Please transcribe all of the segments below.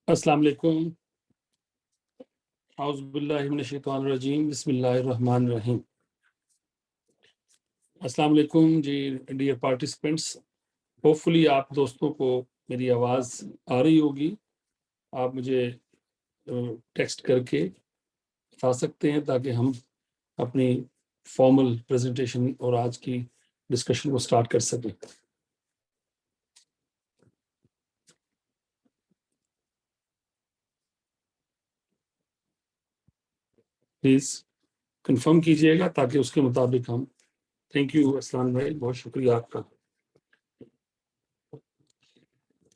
अस्सलाम वालेकुम। औज़ु बिल्लाहि मिनश शैतानिर रजीम। बिस्मिल्लाहिर रहमानिर रहीम। अस्सलाम वालेकुम जी डियर पार्टिसिपेंट्स। होपफुली आप दोस्तों को मेरी आवाज़ आ रही होगी। आप मुझे टेक्स्ट करके बता सकते हैं ताकि हम अपनी फॉर्मल प्रेजेंटेशन और आज की डिस्कशन को स्टार्ट कर सकें। प्लीज़ कंफर्म कीजिएगा ताकि उसके मुताबिक हम। थैंक यू अस्लान भाई, बहुत शुक्रिया आपका।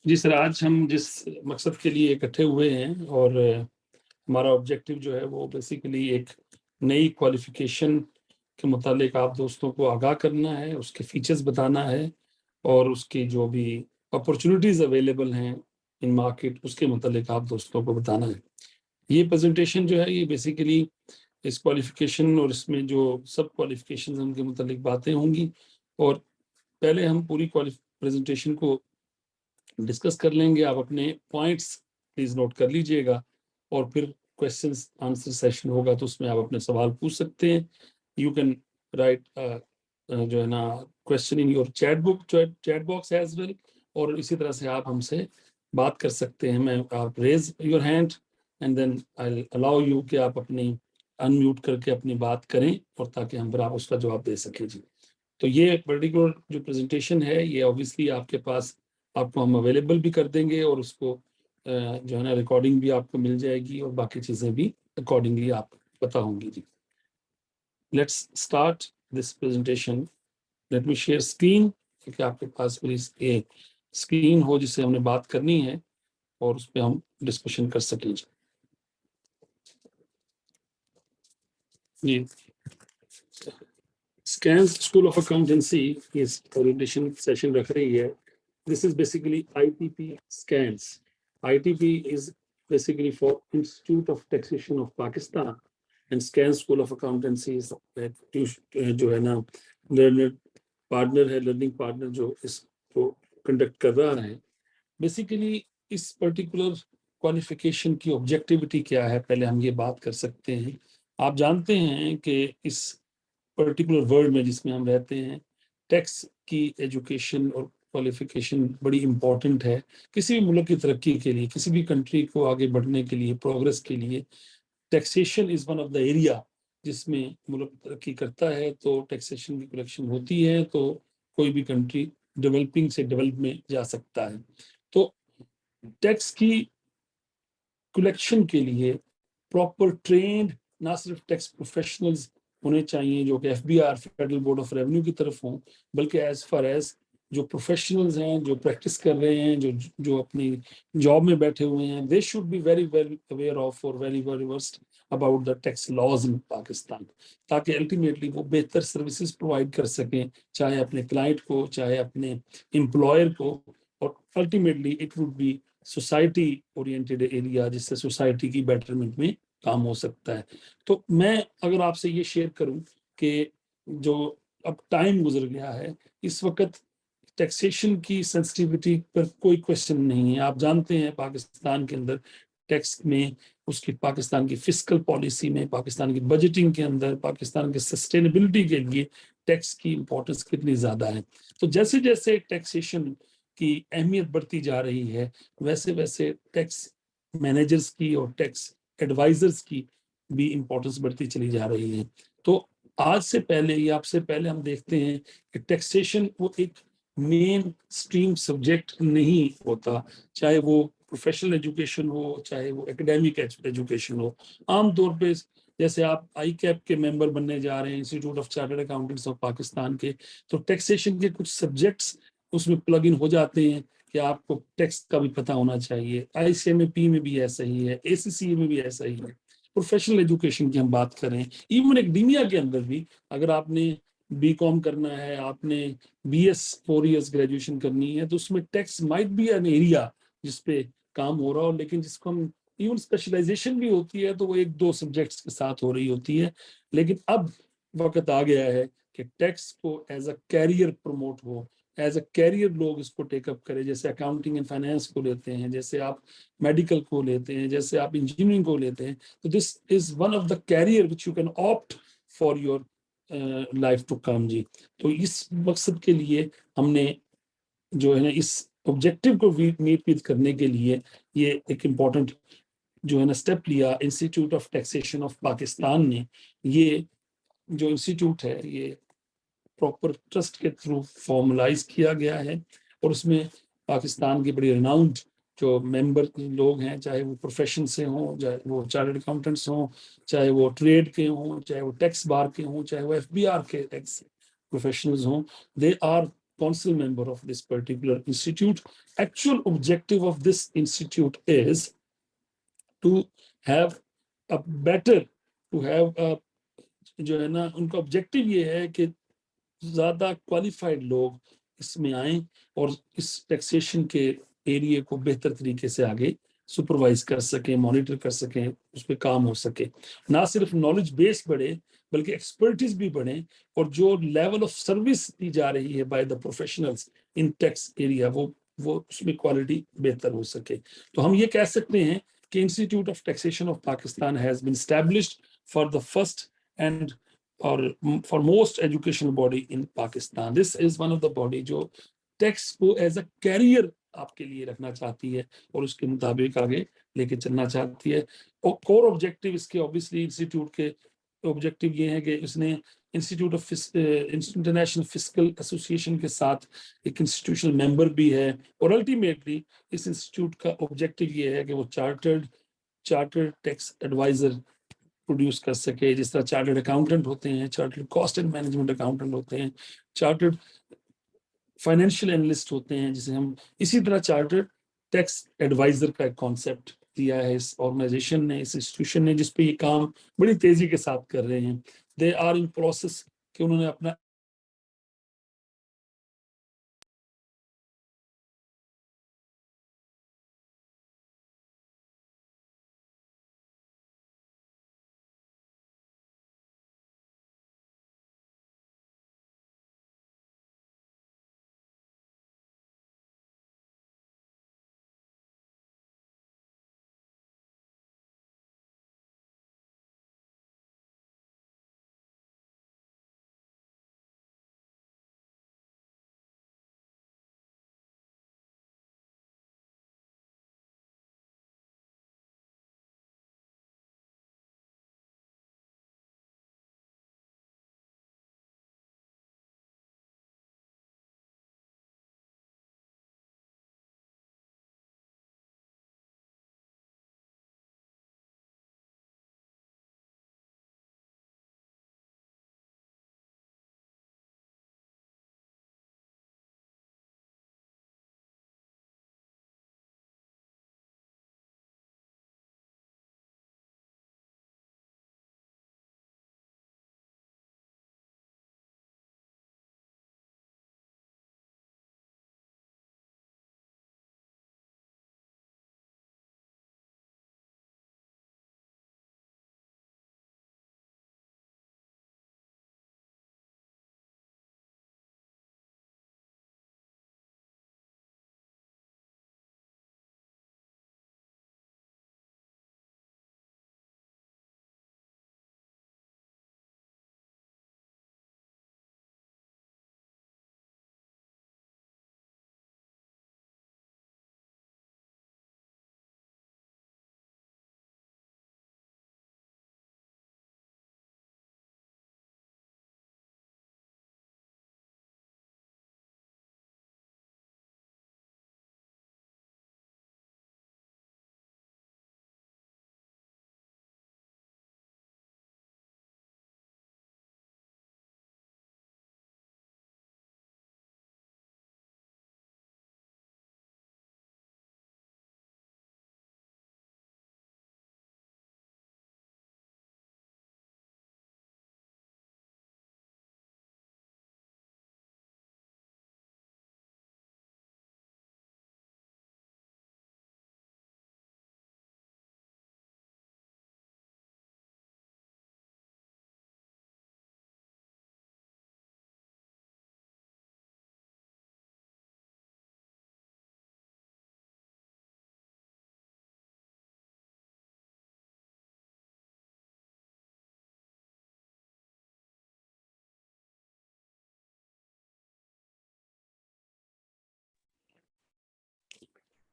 जी सर, आज हम जिस मकसद के लिए इकट्ठे हुए हैं और हमारा ऑब्जेक्टिव जो है वो बेसिकली एक नई क्वालिफिकेशन के मुतालिक आप दोस्तों को आगाह करना है, उसके फीचर्स बताना है और उसकी जो भी अपॉर्चुनिटीज़ अवेलेबल हैं इन मार्केट उसके मुतालिक आप दोस्तों को बताना है। ये प्रेजेंटेशन जो है ये बेसिकली इस क्वालिफिकेशन और इसमें जो सब क्वालिफिकेशन हैं उनके मुतालिक बातें होंगी और पहले हम पूरी प्रेजेंटेशन को डिस्कस कर लेंगे। आप अपने पॉइंट्स प्लीज नोट कर लीजिएगा और फिर क्वेश्चंस आंसर सेशन होगा तो उसमें आप अपने सवाल पूछ सकते हैं। यू कैन राइट जो है ना question in your chat box as well, और इसी तरह से आप हमसे बात कर सकते हैं। मैं आप raise your hand and then I allow you कि आप अपनी अनम्यूट करके अपनी बात करें और ताकि हम फिर आप उसका जवाब दे सकें जी। तो ये पर्टिकुलर जो प्रेजेंटेशन है ये ऑब्वियसली आपके पास आपको हम अवेलेबल भी कर देंगे और उसको जो है ना रिकॉर्डिंग भी आपको मिल जाएगी और बाकी चीज़ें भी अकॉर्डिंगली आप पता होंगी जी। Let's start this presentation. Let me share screen कि आपके पास प्लीज एक स्क्रीन हो जिससे हमने बात करनी है और उस पर हम डिस्कशन कर सकें जी। स्कैंस स्कूल ऑफ अकाउंटेंसी इस ओरिएंटेशन सेशन रख रही है। This is basically ITP scans. ITP is basically for Institute of Taxation of Pakistan and Scan School of Accountancy is जो है ना लर्नर पार्टनर है, लर्निंग पार्टनर जो इसको कंडक्ट कर रहा है। बेसिकली इस पर्टिकुलर क्वालिफिकेशन की ऑब्जेक्टिविटी क्या है पहले हम ये बात कर सकते हैं। आप जानते हैं कि इस पर्टिकुलर वर्ल्ड में जिसमें हम रहते हैं टैक्स की एजुकेशन और क्वालिफिकेशन बड़ी इंपॉर्टेंट है किसी भी मुल्क की तरक्की के लिए, किसी भी कंट्री को आगे बढ़ने के लिए, प्रोग्रेस के लिए। Taxation is one of the area जिसमें मुल्क तरक्की करता है। तो टैक्सेशन की कलेक्शन होती है तो कोई भी कंट्री डेवलपिंग से डेवलप में जा सकता है। तो टैक्स की कलेक्शन के लिए प्रॉपर ट्रेंड ना सिर्फ टैक्स प्रोफेशनल्स होने चाहिए जो कि FBR federal board of revenue की तरफ हों, बल्कि एज फार एज जो प्रोफेशनल्स हैं जो प्रैक्टिस कर रहे हैं जो जो अपनी जॉब में बैठे हुए हैं, they should be very very aware of और very very versed about the tax laws in Pakistan, ताकि अल्टीमेटली वो बेहतर सर्विसेज प्रोवाइड कर सकें, चाहे अपने क्लाइंट को चाहे अपने एम्प्लॉयर को। और ultimately it would B society oriented area जिससे सोसाइटी की बेटरमेंट में काम हो सकता है। तो मैं अगर आपसे ये शेयर करूं कि जो अब टाइम गुजर गया है, इस वक्त टैक्सेशन की सेंसिटिविटी पर कोई क्वेश्चन नहीं है। आप जानते हैं पाकिस्तान के अंदर टैक्स में उसकी पाकिस्तान की फिस्कल पॉलिसी में, पाकिस्तान की बजटिंग के अंदर, पाकिस्तान के सस्टेनेबिलिटी के लिए टैक्स की इंपॉर्टेंस कितनी ज्यादा है। तो जैसे जैसे टैक्सेशन की अहमियत बढ़ती जा रही है वैसे वैसे टैक्स मैनेजर्स की और टैक्स एडवाइजर्स की भी इंपॉर्टेंस बढ़ती चली जा रही है। तो आज से पहले या आपसे पहले हम देखते हैं कि टैक्सेशन वो एक मेन स्ट्रीम सब्जेक्ट नहीं होता, चाहे वो प्रोफेशनल एजुकेशन हो चाहे वो एकेडमिक एजुकेशन हो। आमतौर पे जैसे आप आई कैप के मेंबर बनने जा रहे हैं, institute of chartered accountants of Pakistan के, तो टैक्सेशन के कुछ सब्जेक्ट्स उसमें प्लग इन हो जाते हैं कि आपको टैक्स का भी पता होना चाहिए। आईसीएमपी में भी ऐसा ही है, एसीसी में भी ऐसा ही है। प्रोफेशनल एजुकेशन की हम बात करें, इवन एकेडमिया के अंदर भी अगर आपने बीकॉम करना है, आपने बीएस 4 इयर्स ग्रेजुएशन करनी है, तो उसमें tax might be an area जिसपे काम हो रहा हो, लेकिन जिसको हम इवन स्पेशलाइजेशन भी होती है तो वो 1-2 सब्जेक्ट्स के साथ हो रही होती है। लेकिन अब वक्त आ गया है कि टैक्स को एज अ कैरियर प्रमोट हो, एज अ कैरियर लोग इसको टेकअप करें, जैसे अकाउंटिंग एंड फाइनेंस को लेते हैं, जैसे आप मेडिकल को लेते हैं, जैसे आप इंजीनियरिंग को लेते हैं, तो this is one of the career which you can opt for your life to come जी। तो इस मकसद के लिए हमने जो है ना इस ऑब्जेक्टिव को मीट करने के लिए ये एक इम्पॉर्टेंट जो है ना स्टेप लिया institute of taxation of Pakistan ने। ये जो इंस्टीट्यूट है ये प्रॉपर ट्रस्ट के थ्रू फॉर्मलाइज किया गया है, और उसमें पाकिस्तान के बड़ी रिनाउंड जो मेंबर लोग हैं, चाहे वो प्रोफेशन से हों, चाहे वो चार्टर्ड अकाउंटेंट्स हों, चाहे वो ट्रेड के हों, चाहे वो टैक्स बार के हों, चाहे वो एफबीआर के टैक्स प्रोफेशनल्स हों, they are council member of this particular institute. Actual objective of this institute is to have a better, to have a जो है ना उनका ऑब्जेक्टिव ये है कि ज्यादा क्वालिफाइड लोग इसमें आए और इस टैक्सेशन के एरिया को बेहतर तरीके से आगे सुपरवाइज कर सकें, मॉनिटर कर सकें, उस पर काम हो सके। ना सिर्फ नॉलेज बेस बढ़े बल्कि एक्सपर्टीज भी बढ़े, और जो लेवल ऑफ सर्विस दी जा रही है by the professionals in tax area वो उसमें क्वालिटी बेहतर हो सके। तो हम ये कह सकते हैं कि institute of taxation of Pakistan has been established for the first and or for most educational body in Pakistan. This is one of the body जो टैक्स को एज अ कैरियर आपके लिए रखना चाहती है और उसके मुताबिक आगे लेके चलना चाहती है। और कोर ऑब्जेक्टिव इसके ऑब्वियसली इंस्टीट्यूट के ऑब्जेक्टिव ये है कि इसने institute of international fiscal association के साथ एक इंस्टीट्यूशनल मेंबर भी है, और अल्टीमेटली इस इंस्टीट्यूट का ऑब्जेक्टिव ये है कि वो चार्टर्ड टैक्स एडवाइजर प्रोड्यूस कर सके, जिस तरह चार्टर्ड अकाउंटेंट होते हैं, chartered cost and management accountant होते हैं, चार्टर्ड फाइनेंशियल एनालिस्ट होते हैं, जिसे हम इसी तरह चार्टर्ड टैक्स एडवाइजर का एक कॉन्सेप्ट दिया है इस ऑर्गेनाइजेशन ने, इस इंस्टीट्यूशन ने, जिसपे ये काम बड़ी तेजी के साथ कर रहे हैं। दे आर इन प्रोसेस कि उन्होंने अपना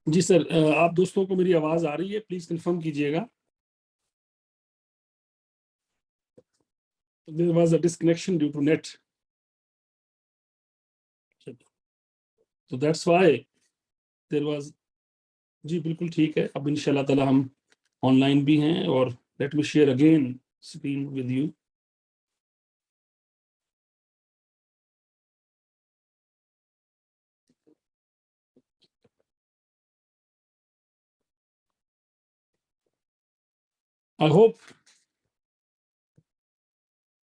जी सर, आप दोस्तों को मेरी आवाज आ रही है? प्लीज कंफर्म कीजिएगा। There was a disconnection due to net, so that's why there was। जी बिल्कुल ठीक है। अब इंशाल्लाह ताला हम ऑनलाइन भी हैं, और let me share again screen with you. I hope.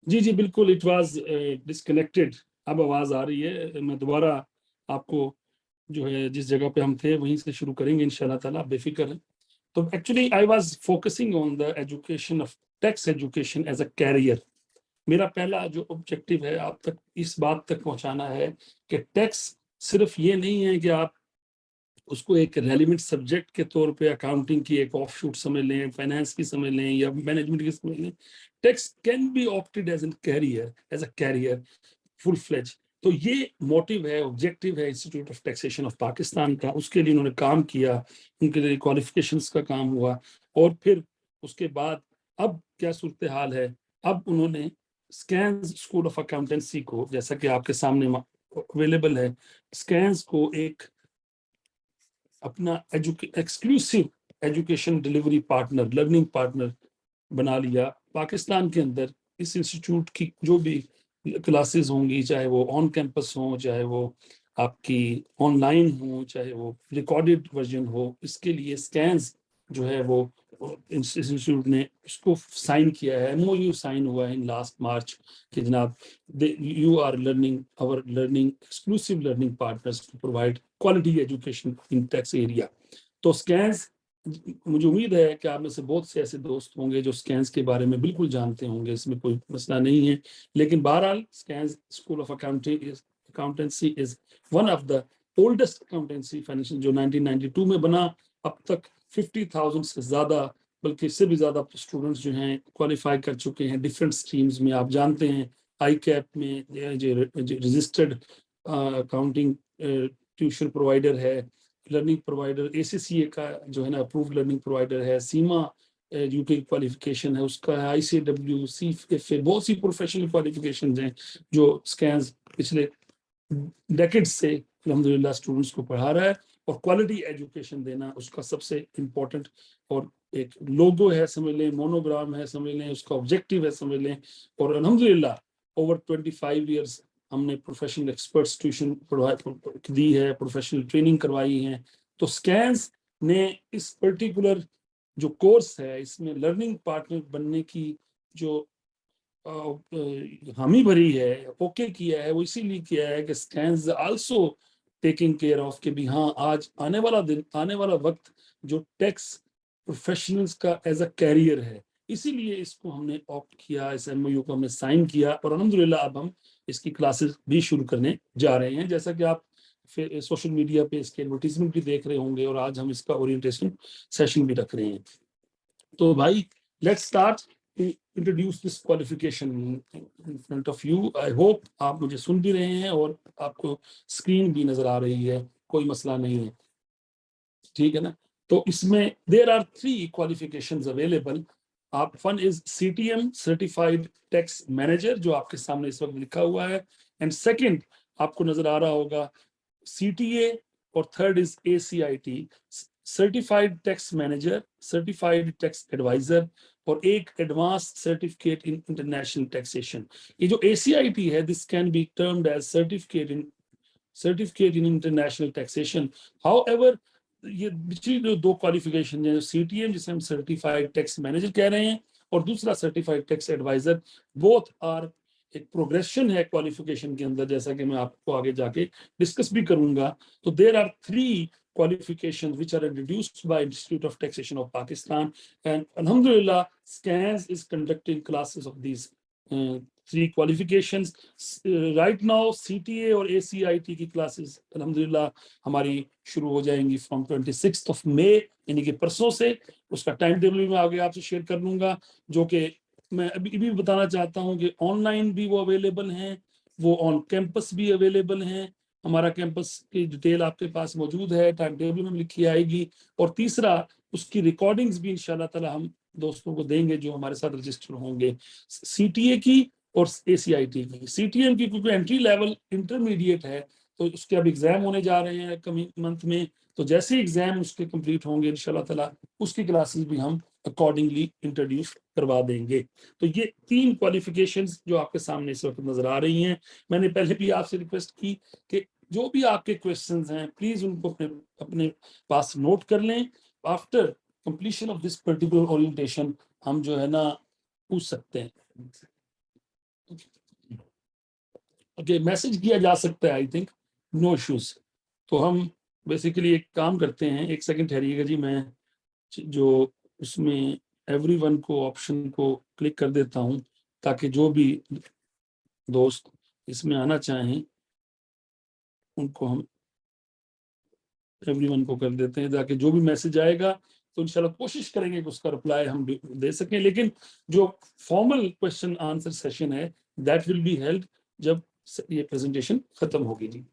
जी जी बिल्कुल, इट वाज डिस्कनेक्टेड। अब आवाज आ रही है। मैं दोबारा आपको जो है जिस जगह पे हम थे वहीं से शुरू करेंगे इंशाल्लाह ताला, आप बेफिक्र हैं। तो actually I was focusing on the education of tax education as a career. मेरा पहला जो ऑब्जेक्टिव है आप तक इस बात तक पहुंचाना है कि टैक्स सिर्फ ये नहीं है कि आप उसको एक रेलिवेंट सब्जेक्ट के तौर पे अकाउंटिंग की एक ऑफशूट समझ लें, फाइनेंस की समझ लें, या मैनेजमेंट की समझ लें। Tax can be opted as an career, as a career full fledge. तो ये मोटिव है, ऑब्जेक्टिव है institute of taxation of Pakistan का। उसके लिए उन्होंने काम किया, उनके लिए क्वालिफिकेशंस का काम हुआ। और फिर उसके बाद अब क्या सूरत हाल है, अब उन्होंने स्कैंस स्कूल ऑफ अकाउंटेंसी को, जैसा कि आपके सामने अवेलेबल है, स्कैंस को एक अपना exclusive education delivery partner, learning partner बना लिया पाकिस्तान के अंदर। इस इंस्टीट्यूट की जो भी क्लासेस होंगी, चाहे वो ऑन कैंपस हो, चाहे वो आपकी ऑनलाइन हो, चाहे वो रिकॉर्डेड वर्जन हो, इसके लिए स्कैंस जो है वो इंस्टीट्यूट ने उसको साइन किया है। एमओयू साइन हुआ है इन लास्ट मार्च कि जनाब you are learning our learning exclusive learning partners to provide quality education in tax area. तो स्कैंस, मुझे उम्मीद है कि आप में से बहुत से ऐसे दोस्त होंगे जो स्कैंस के बारे में बिल्कुल जानते होंगे, इसमें कोई मसला नहीं है। लेकिन बहरहाल scans school of accountancy is one of the oldest accountancy financial, जो 1992 में बना। अब तक 50,000 से ज्यादा, बल्कि इससे भी ज्यादा स्टूडेंट्स जो हैं क्वालिफाई कर चुके हैं डिफरेंट स्ट्रीम्स में। आप जानते हैं आई कैप में जो रजिस्टर्ड अकाउंटिंग ट्यूशन प्रोवाइडर है, लर्निंग प्रोवाइडर एसीसीए का जो है ना अप्रूव्ड लर्निंग प्रोवाइडर है, सीमा यूके क्वालिफिकेशन है उसका है, आईसीडब्ल्यू, सीएफए, बहुत सी प्रोफेशनल क्वालिफिकेशन हैं जो स्कैंस पिछले डेकेड्स से अल्हम्दुलिल्लाह स्टूडेंट्स को पढ़ा रहा है। और क्वालिटी एजुकेशन देना उसका सबसे इम्पोर्टेंट और एक लोगो है समझ लें, मोनोग्राम है समझ लें, उसका ऑब्जेक्टिव है समझ लें। और अल्हम्दुलिल्लाह ओवर 25 ईयर्स हमने प्रोफेशनल एक्सपर्ट्स ट्यूशन दी है, प्रोफेशनल ट्रेनिंग करवाई है। तो स्कैंस ने इस पर्टिकुलर जो कोर्स है इसमें लर्निंग पार्टनर बनने की जो हामी भरी है, ओके किया है, वो इसीलिए किया है कि scans also taking care of कि भी हाँ आज आने वाला दिन, आने वाला वक्त जो टैक्स प्रोफेशनल्स का एज अ कैरियर है, इसीलिए इसको हमने ऑप्ट किया, इस एमओयू को हमने साइन किया। और अल्हम्दुलिल्लाह अब हम इसकी क्लासेस भी शुरू करने जा रहे हैं, जैसा कि आप फिर सोशल मीडिया पे इसके एडवर्टीजमेंट भी देख रहे होंगे, और आज हम इसका ओरिएंटेशन सेशन भी रख रहे हैं। तो भाई let's start to introduce this qualification in front of you. I hope आप मुझे सुन भी रहे हैं और आपको स्क्रीन भी नजर आ रही है, कोई मसला नहीं है, ठीक है ना। तो इसमें देयर आर 3 क्वालिफिकेशंस अवेलेबल। आप one is CTM certified tax manager, जो आपके सामने इस वक्त लिखा हुआ है, एंड सेकंड आपको नजर आ रहा होगा सीटीए, और third is ACIT certified tax manager, certified tax adviser, और एक advance certificate in international taxation. ये जो एसीआईटी है, this can be termed as certificate in international taxation. However ये पिछली जो 2 क्वालिफिकेशन है, सीटीएम जिसे हम सर्टिफाइड टैक्स मैनेजर कह रहे हैं, और दूसरा certified tax adviser, both are एक प्रोग्रेशन है क्वालिफिकेशन के अंदर, जैसा कि मैं आपको आगे जाके डिस्कस भी करूंगा। तो there are 3 qualifications which are introduced by Institute of Taxation of Pakistan, and alhamdulillah SCANS is conducting classes of these 3 qualifications right now। CTA और ACIT की क्लासेस alhamdulillah हमारी शुरू हो जाएंगी फ्रॉम 26 ऑफ मई, यानी कि परसों से। उसका टाइम टेबल भी मैं आगे आपसे शेयर कर लूंगा, जो कि मैं अभी भी बताना चाहता हूं कि ऑनलाइन भी वो अवेलेबल हैं, वो ऑन कैंपस भी अवेलेबल हैं। हमारा कैंपस की डिटेल आपके पास मौजूद है, टाइम टेबल में लिखी आएगी। और तीसरा, उसकी रिकॉर्डिंग्स भी इंशाल्लाह ताला हम दोस्तों को देंगे जो हमारे साथ रजिस्टर होंगे, सीटीए की और एसीआईटी की। सीटीएम की क्योंकि एंट्री लेवल इंटरमीडिएट है, तो उसके अब एग्जाम होने जा रहे हैं कमिंग मंथ में, तो जैसे ही एग्जाम उसके कंप्लीट होंगे इंशाल्लाह ताला उसकी क्लासेस भी हम अकॉर्डिंगली इंट्रोड्यूस करवा देंगे। तो ये 3 क्वालिफिकेशंस जो आपके सामने इस वक्त नजर आ रही हैं। मैंने पहले भी आपसे रिक्वेस्ट की कि जो भी आपके क्वेश्चंस हैं प्लीज उनको अपने अपने पास नोट कर लें। After completion of this particular orientation हम जो है ना पूछ सकते हैं। ओके, मैसेज किया जा सकता है, आई थिंक नो इश्यूज। तो हम बेसिकली एक काम करते हैं, एक सेकंड ठहरिएगा जी, मैं जो उसमें एवरीवन को ऑप्शन को क्लिक कर देता हूं ताकि जो भी दोस्त इसमें आना चाहें उनको हम एवरीवन को कर देते हैं, ताकि जो भी मैसेज आएगा तो इंशाल्लाह कोशिश करेंगे कि उसका रिप्लाई हम दे सकें। लेकिन जो फॉर्मल क्वेश्चन आंसर सेशन है दैट विल बी हेल्ड जब ये प्रेजेंटेशन खत्म होगी जी।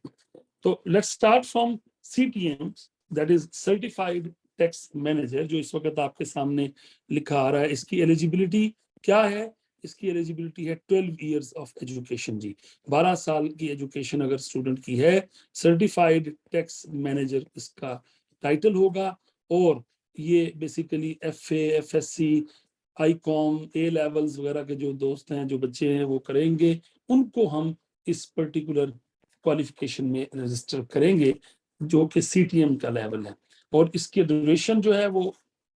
तो let's start from CTM, that is certified tax manager, जो इस वक्त आपके सामने लिखा आ रहा है। इसकी एलिजिबिलिटी क्या है? इसकी एलिजिबिलिटी है 12 इयर्स ऑफ एजुकेशन जी। 12 साल की एजुकेशन अगर स्टूडेंट की है, सर्टिफाइड टैक्स मैनेजर इसका टाइटल होगा। और ये basically FA, FSc, Icom, A levels वगैरह के जो दोस्त हैं, जो बच्चे हैं, वो करेंगे, उनको हम इस पर्टिकुलर क्वालिफिकेशन में रजिस्टर करेंगे जो कि सीटीएम का लेवल है। और इसकी ड्यूरेशन जो है वो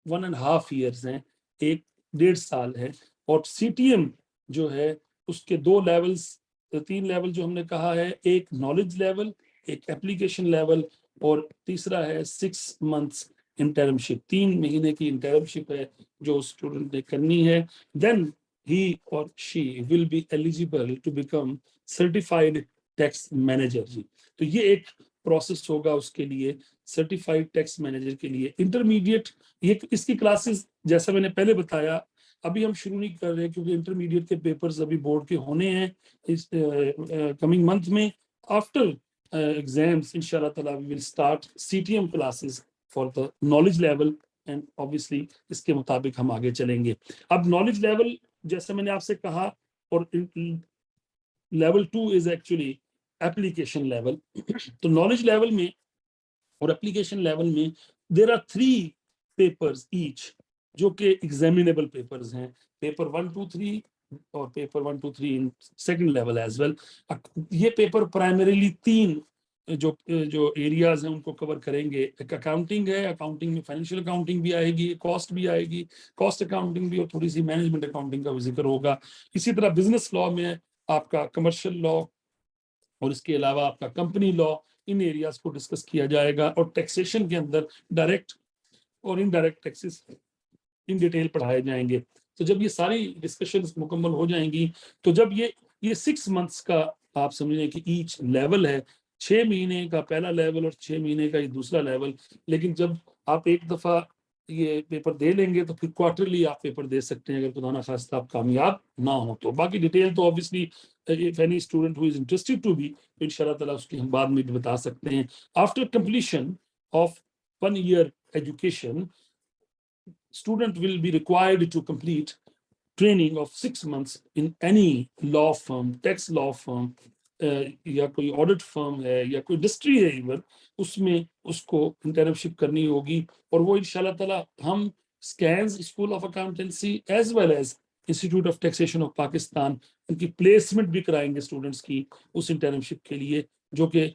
1.5 ईयर्स है, 1.5 साल है। और सीटीएम जो है उसके 2 लेवल्स, 3 लेवल जो हमने कहा है, एक नॉलेज लेवल, एक एप्लीकेशन लेवल, और तीसरा है 6 मंथ्स इंटर्नशिप। 3 महीने की इंटर्नशिप है जो स्टूडेंट ने करनी है। Then he or she will be eligible to become certified tax manager जी। तो ये एक प्रोसेस होगा उसके लिए, सर्टिफाइड टैक्स मैनेजर के लिए। इंटरमीडिएट, ये इसकी क्लासेस जैसा मैंने पहले बताया अभी हम शुरू नहीं कर रहे क्योंकि इंटरमीडिएट के पेपर्स अभी बोर्ड के होने हैं इस कमिंग मंथ में। आफ्टर एग्जाम्स इंशाल्लाह ताला we will start CTM classes for the knowledge level, and obviously इसके मुताबिक हम आगे चलेंगे। अब नॉलेज लेवल जैसे मैंने आपसे कहा, और level 2 is actually application level. तो नॉलेज लेवल में और एप्लीकेशन लेवल में देयर आर 3 पेपर्स ईच जो कि एग्जामिनेबल पेपर्स हैं। पेपर 1, 2, 3 और paper 1, 2, 3 in second level as well. ये पेपर प्राइमरीली 3 जो एरियाज हैं उनको कवर करेंगे। एक अकाउंटिंग है, अकाउंटिंग में फाइनेंशियल अकाउंटिंग भी आएगी, कॉस्ट भी आएगी, कॉस्ट अकाउंटिंग भी, और थोड़ी सी मैनेजमेंट अकाउंटिंग का भी जिक्र होगा। इसी तरह बिजनेस लॉ में आपका कमर्शियल लॉ और इसके अलावा आपका कंपनी लॉ, इन एरियाज को डिस्कस किया जाएगा। और टैक्सेशन के अंदर डायरेक्ट और इनडायरेक्ट टैक्सेस इन डिटेल पढ़ाए जाएंगे। तो जब ये सारी डिस्कशंस मुकम्मल हो जाएंगी, तो जब ये 6 मंथ्स का आप समझें कि ईच लेवल है, 6 महीने का पहला लेवल और 6 महीने का ये दूसरा लेवल। लेकिन जब आप एक दफा ये पेपर दे लेंगे तो फिर क्वार्टरली आप पेपर दे सकते हैं अगर खुदा ना खास्ता आप कामयाब ना हो तो। बाकी डिटेल तो obviously if any student who is interested to be, इंशाल्लाह ताला उसकी हम बाद में भी बता सकते हैं। After completion of 1 year education, student will be required to complete training of 6 months in any law firm, tax law firm, या कोई ऑडिट फर्म है या कोई इंडस्ट्री है इवन, उसमें उसको इंटर्नशिप करनी होगी। और वो इंशाल्लाह ताला हम Skans school of accountancy as well as institute of taxation of Pakistan, उनकी प्लेसमेंट भी कराएंगे स्टूडेंट्स की उस इंटर्नशिप के लिए, जो कि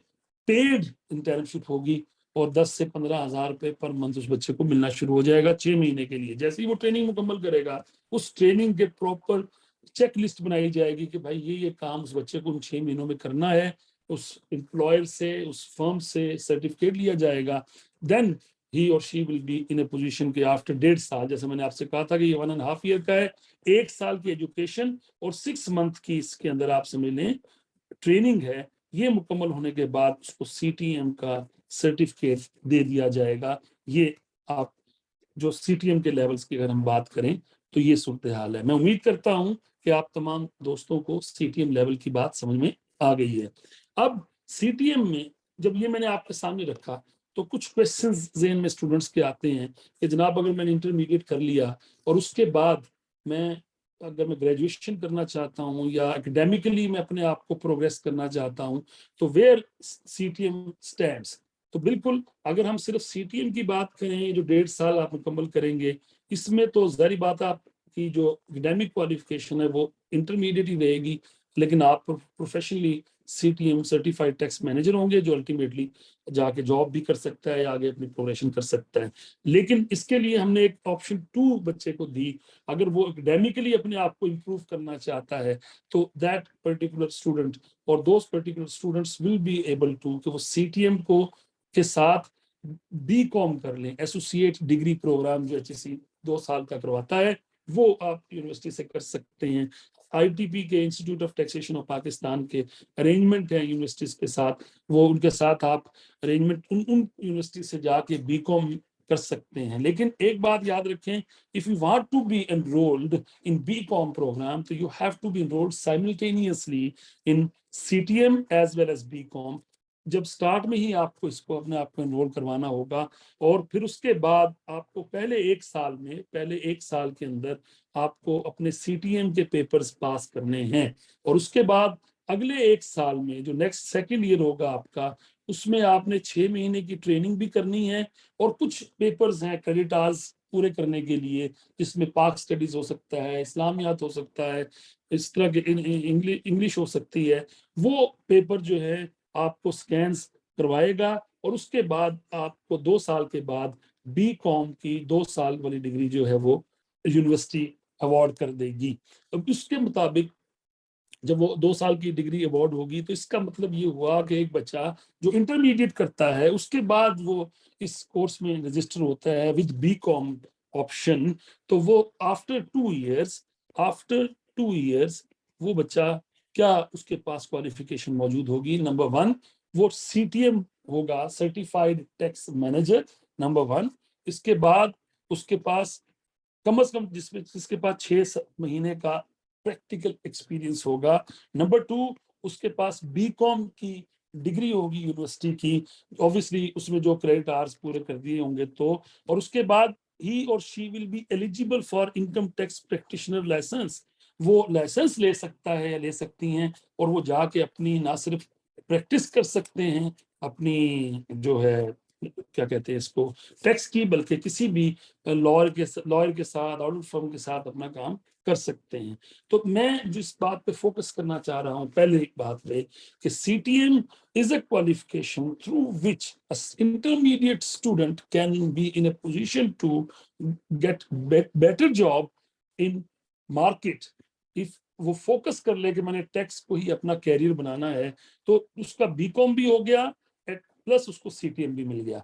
पेड इंटर्नशिप होगी। और 10 से 15 हज़ार रुपए पर मंथ उस बच्चे को मिलना शुरू हो जाएगा 6 महीने के लिए। जैसे ही वो ट्रेनिंग मुकम्मल करेगा, उस ट्रेनिंग के प्रॉपर चेक लिस्ट बनाई जाएगी कि भाई ये काम उस बच्चे को उन 6 महीनों में करना है। उस एम्प्लॉयर से, उस फर्म से सर्टिफिकेट लिया जाएगा। देन ही और she will be in a position के आफ्टर 1.5 साल, जैसे मैंने आपसे कहा था कि ये 1.5 ईयर का है, 1 साल की एजुकेशन और 6 मंथ की इसके अंदर आप समझ लें ट्रेनिंग है। ये मुकम्मल होने के बाद उसको सीटीएम का सर्टिफिकेट दे दिया जाएगा। ये आप जो सीटीएम के लेवल्स की अगर हम बात करें तो ये सूरत हाल है। मैं उम्मीद करता हूं कि आप तमाम दोस्तों को सीटीएम लेवल की बात समझ में आ गई है। अब सीटीएम में जब ये मैंने आपके सामने रखा तो कुछ क्वेश्चंस ज़हन में स्टूडेंट्स के आते हैं कि जनाब अगर मैंने इंटरमीडिएट कर लिया और उसके बाद मैं अगर मैं ग्रेजुएशन करना चाहता हूँ या एकेडमिकली मैं अपने आप को प्रोग्रेस करना चाहता हूँ, तो वेयर सीटीएम स्टैंड्स। तो बिल्कुल अगर हम सिर्फ सीटीएम की बात करें, जो 1.5 साल आप मुकम्मल करेंगे, इसमें तो जाहिर बात है आपकी जो एकेडमिक क्वालिफिकेशन है वो इंटरमीडिएट ही रहेगी, लेकिन आप professionally CTM certified tax manager होंगे, जो अल्टीमेटली जाके जॉब भी कर सकता है, आगे अपनी प्रोग्रेशन कर सकता है। लेकिन इसके लिए हमने एक ऑप्शन 2 बच्चे को दी, अगर वो एकेडमिकली अपने आप को इम्प्रूव करना चाहता है तो दैट पर्टिकुलर स्टूडेंट और those particular students will be able to कि वो सीटीएम को के साथ बीकॉम कर लें। एसोसिएट डिग्री प्रोग्राम जो एचईसी 2 साल का करवाता है वो आप यूनिवर्सिटी से कर सकते हैं। आईटीपी के institute of taxation of Pakistan के अरेंजमेंट है यूनिवर्सिटीज के साथ, वो उनके साथ आप अरेंजमेंट उन यूनिवर्सिटी से जाके बीकॉम कर सकते हैं। लेकिन एक बात याद रखें, if you want to be enrolled in BCom programme तो you have to be enrolled simultaneously in CTM as well as BCom. जब स्टार्ट में ही आपको इसको अपने आप को एनरोल करवाना होगा और फिर उसके बाद आपको पहले 1 साल के अंदर आपको अपने सीटीएम के पेपर्स पास करने हैं और उसके बाद अगले 1 साल में जो नेक्स्ट सेकंड ईयर होगा आपका, उसमें आपने 6 महीने की ट्रेनिंग भी करनी है और कुछ पेपर्स हैं क्रेडिट आवर्स पूरे करने के लिए, जिसमें पाक स्टडीज हो सकता है, इस्लामियात हो सकता है, इस तरह के इंग्लिश हो सकती है। वो पेपर जो है आपको स्कैन्स करवाएगा और उसके बाद आपको 2 साल के बाद बीकॉम की 2 साल वाली डिग्री जो है वो यूनिवर्सिटी अवार्ड कर देगी। अब उसके मुताबिक जब वो 2 साल की डिग्री अवार्ड होगी तो इसका मतलब ये हुआ कि एक बच्चा जो इंटरमीडिएट करता है उसके बाद वो इस कोर्स में रजिस्टर होता है विद बीकॉम ऑप्शन, तो वो आफ्टर 2 इयर्स वो बच्चा क्या उसके पास क्वालिफिकेशन मौजूद होगी। नंबर 1 वो सीटीएम होगा, सर्टिफाइड टैक्स मैनेजर, नंबर 1। इसके बाद उसके पास कम से कम जिसके पास 6 महीने का प्रैक्टिकल एक्सपीरियंस होगा। नंबर 2 उसके पास बीकॉम की डिग्री होगी यूनिवर्सिटी की, ऑब्वियसली उसमें जो क्रेडिट आवर्स पूरे कर दिए होंगे तो, और उसके बाद ही और she will be eligible for income tax practitioner licence. वो लाइसेंस ले सकता है या ले सकती हैं और वो जाके अपनी ना सिर्फ प्रैक्टिस कर सकते हैं अपनी जो है क्या कहते हैं इसको टैक्स की, बल्कि किसी भी लॉयर के साथ ऑडिट फर्म के साथ अपना काम कर सकते हैं। तो मैं जिस बात पे फोकस करना चाह रहा हूं पहले एक बात पे कि CTM is a qualification through which an intermediate student can be in a position to get better job in market। if वो फोकस कर ले कि मैंने टैक्स को ही अपना कैरियर बनाना है तो उसका बीकॉम भी हो गया प्लस उसको सीटीएम भी मिल गया।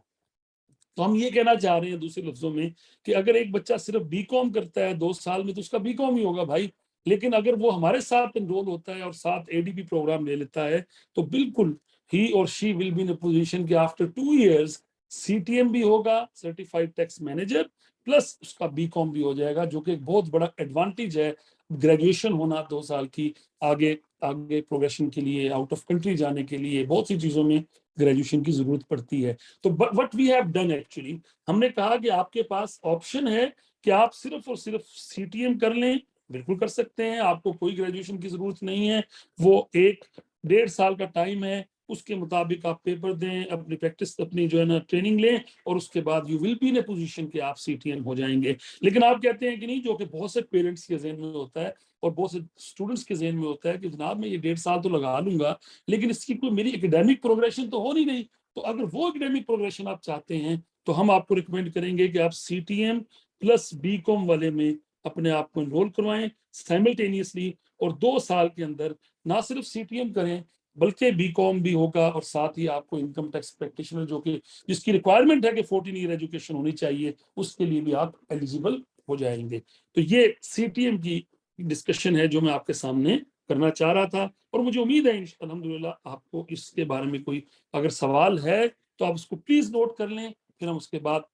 तो हम ये कहना चाह रहे हैं दूसरे लफ्जों में कि अगर एक बच्चा सिर्फ बीकॉम करता है 2 साल में तो उसका बीकॉम ही होगा भाई, लेकिन अगर वो हमारे साथ एनरोल होता है और साथ एडीपी प्रोग्राम ले लेता है तो बिल्कुल ही और she will be in a position कि आफ्टर 2 इयर्स सीटीएम भी होगा, सर्टिफाइड टैक्स मैनेजर, प्लस उसका बीकॉम भी हो जाएगा, जो कि एक बहुत बड़ा एडवांटेज है ग्रेजुएशन होना 2 साल की। आगे आगे प्रोग्रेशन के लिए, आउट ऑफ कंट्री जाने के लिए, बहुत सी चीजों में ग्रेजुएशन की जरूरत पड़ती है। तो what we have done actually, हमने कहा कि आपके पास ऑप्शन है कि आप सिर्फ और सिर्फ सीटीएम कर लें, बिल्कुल कर सकते हैं, आपको कोई ग्रेजुएशन की जरूरत नहीं है। वो 1-1.5 साल का टाइम है, उसके मुताबिक आप पेपर दें, अपनी प्रैक्टिस अपनी जो है ना ट्रेनिंग लें और उसके बाद you will be in a position कि आप सीटीएम हो जाएंगे। लेकिन आप कहते हैं कि नहीं, जो कि बहुत से पेरेंट्स के जहन में होता है और बहुत से स्टूडेंट्स के जहन में होता है कि जनाब मैं ये 1.5 साल तो लगा लूंगा लेकिन इसकी कोई मेरी एकेडमिक प्रोग्रेशन तो हो नहीं रही। तो अगर वो एकेडमिक प्रोग्रेशन आप चाहते हैं तो हम आपको रिकमेंड करेंगे कि आप सीटीएम प्लस बीकॉम वाले में अपने आप को एनरोल करवाएं साइमल्टेनियसली और 2 साल के अंदर ना सिर्फ सीटीएम करें बल्कि बीकॉम भी होगा और साथ ही आपको इनकम टैक्स प्रैक्टिशनर जो कि जिसकी रिक्वायरमेंट है कि 14 ईयर एजुकेशन होनी चाहिए, उसके लिए भी आप एलिजिबल हो जाएंगे। तो ये सीटीएम की डिस्कशन है जो मैं आपके सामने करना चाह रहा था और मुझे उम्मीद है अल्हम्दुलिल्लाह आपको इसके बारे में कोई अगर सवाल है तो आप उसको प्लीज नोट कर लें, फिर हम उसके बाद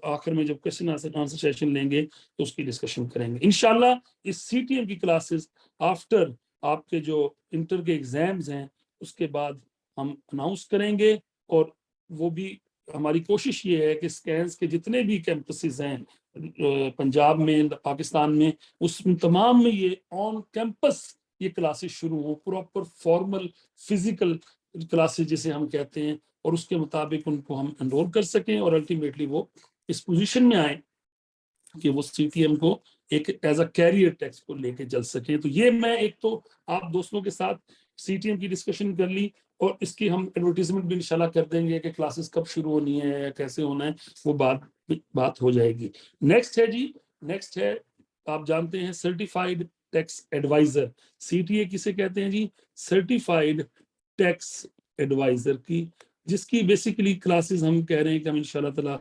आखिर में जब क्वेश्चन आंसर सेशन लेंगे तो उसकी डिस्कशन करेंगे इंशाल्लाह। इस सीटीएम की क्लासेस आफ्टर आपके जो इंटर के एग्जाम्स हैं उसके बाद हम अनाउंस करेंगे, और वो भी हमारी कोशिश ये है कि स्कैंस के जितने भी कैंपसेस हैं पंजाब में, पाकिस्तान में, उसमें तमाम में ये ऑन कैंपस ये क्लासेस शुरू हो, प्रॉपर फॉर्मल फिजिकल क्लासेस जिसे हम कहते हैं, और उसके मुताबिक उनको हम एनरोल कर सकें और अल्टीमेटली वो इस पोजीशन में आए कि वो सीटीएम को एक एज अ कैरियर टैक्स को लेके चल सके। तो ये मैं एक तो आप दोस्तों के साथ सीटीएम की डिस्कशन कर ली, और इसकी हम एडवर्टीजमेंट भी इंशाल्लाह कर देंगे कि क्लासेस कब शुरू होनी है, कैसे होना है, वो बात हो जाएगी। नेक्स्ट है जी, नेक्स्ट है, आप जानते हैं सर्टिफाइड टैक्स एडवाइजर। सीटीए किसे कहते हैं जी? सर्टिफाइड टैक्स एडवाइजर की, जिसकी बेसिकली क्लासेस हम कह रहे हैं कि हम इंशाल्लाह ताला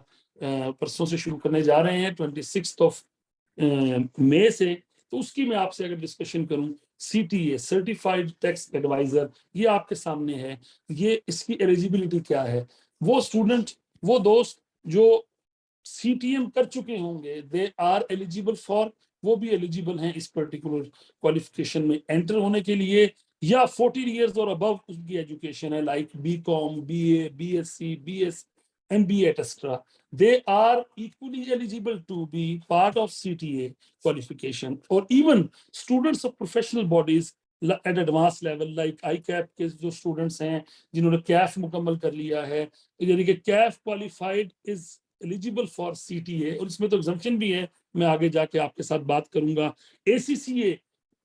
परसों से शुरू करने जा रहे हैं, 26 मई से। तो उसकी मैं आपसे अगर डिस्कशन करूं, सीटीए सर्टिफाइड टैक्स एडवाइजर, ये आपके सामने है। ये इसकी एलिजिबिलिटी क्या है? वो स्टूडेंट, वो दोस्त जो सीटीएम कर चुके होंगे, दे आर एलिजिबल फॉर, वो भी एलिजिबल हैं इस पर्टिकुलर क्वालिफिकेशन में एंटर होने के लिए, या 14 इयर्स और अबव उसकी एजुकेशन है, like BCom, BA, BSc, BS, MBA, etc. They are equally eligible to be part of CTA qualification, or even students of professional bodies at advanced level, like ICAP के जो students हैं जिन्होंने CAF मुकम्मल कर लिया है, यानी कि CAF qualified is eligible for CTA, और इसमें तो एग्जम्पशन भी है, मैं आगे जाके आपके साथ बात करूंगा। ACCA,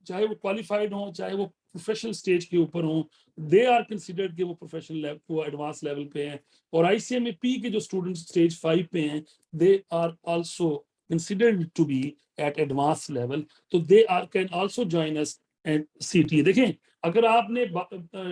चाहे वो क्वालिफाइड हो, चाहे वो प्रोफेशनल स्टेज के ऊपर हो, दे आर कंसिडर्ड कि वो प्रोफेशनल लेवल, वो एडवांस लेवल पे हैं। और ICMAP के जो स्टूडेंट स्टेज 5 पे हैं, they are also considered to be at advance level, तो they are can also join us and CTA। देखें, अगर आपने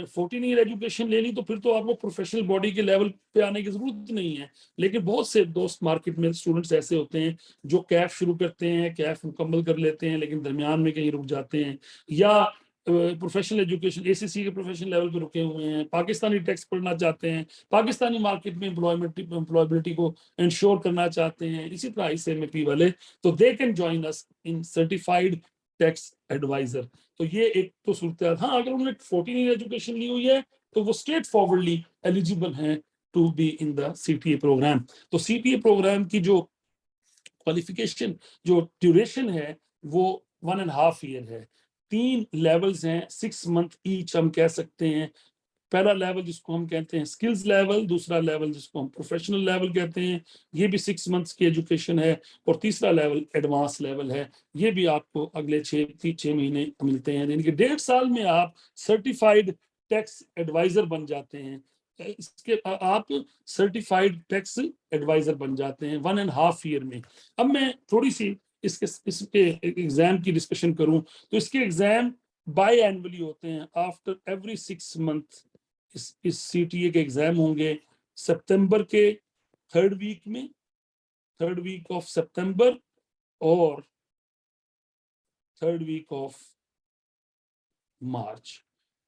14 ईयर एजुकेशन ले ली तो फिर तो आपको प्रोफेशनल बॉडी के लेवल पे आने की जरूरत नहीं है। लेकिन बहुत से दोस्त मार्केट में स्टूडेंट्स ऐसे होते हैं जो कैफ शुरू करते हैं, कैफ मुकम्मल कर लेते हैं, लेकिन दरमियान में कहीं रुक जाते हैं, या प्रोफेशनल एजुकेशन ACC के प्रोफेशनल लेवल पे रुके हुए हैं, पाकिस्तानी टैक्स पढ़ना चाहते हैं, पाकिस्तानी मार्केट में एम्प्लॉयबिलिटी को इंश्योर करना चाहते हैं, इसी तरह ICMAP वाले, तो they can join us in certified tax adviser. तो ये एक तो सूरत है। हाँ, अगर उन्होंने 14 ईयर एजुकेशन ली हुई है तो वो स्ट्रेट फॉरवर्डली एलिजिबल हैं to be in the CTA programme. तो CTA प्रोग्राम की जो क्वालिफिकेशन, जो ड्यूरेशन है, वो 1.5 ईयर है। 3 लेवल्स हैं, 6 मंथ ईच हम कह सकते हैं। पहला लेवल जिसको हम कहते हैं स्किल्स लेवल, दूसरा लेवल जिसको हम प्रोफेशनल लेवल कहते हैं, ये भी 6 मंथ्स की एजुकेशन है, और तीसरा लेवल एडवांस लेवल है, ये भी आपको अगले 6 महीने मिलते हैं, यानी कि 1.5 साल में आप सर्टिफाइड टैक्स एडवाइजर बन जाते हैं। इसके आप सर्टिफाइड टैक्स एडवाइजर बन जाते हैं 1.5 ईयर में। अब मैं थोड़ी सी इसके एग्जाम की डिस्कशन करूं, तो इसके एग्जाम बाई एनुअली होते हैं, आफ्टर एवरी 6 मंथ इस CTA के एग्जाम होंगे सितंबर के 3rd वीक ऑफ सितंबर और 3rd week of March.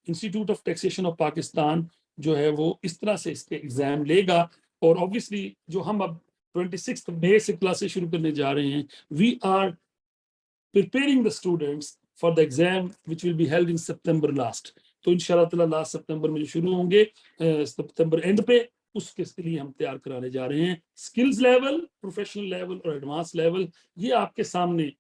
Institute of taxation of Pakistan जो है वो इस तरह से इसके एग्जाम लेगा, और ऑब्वियसली जो हम अब 26 मई से क्लासेस शुरू करने जा रहे हैं, we are preparing the students for the exam which will be held in September last। तो इंशाल्लाह ताला लास्ट सितंबर में जो शुरू होंगे, सितंबर एंड पे, उसके लिए हम तैयार कराने जा रहे हैं। स्किल्स लेवल, प्रोफेशनल लेवल और एडवांस लेवल, ये आपके सामने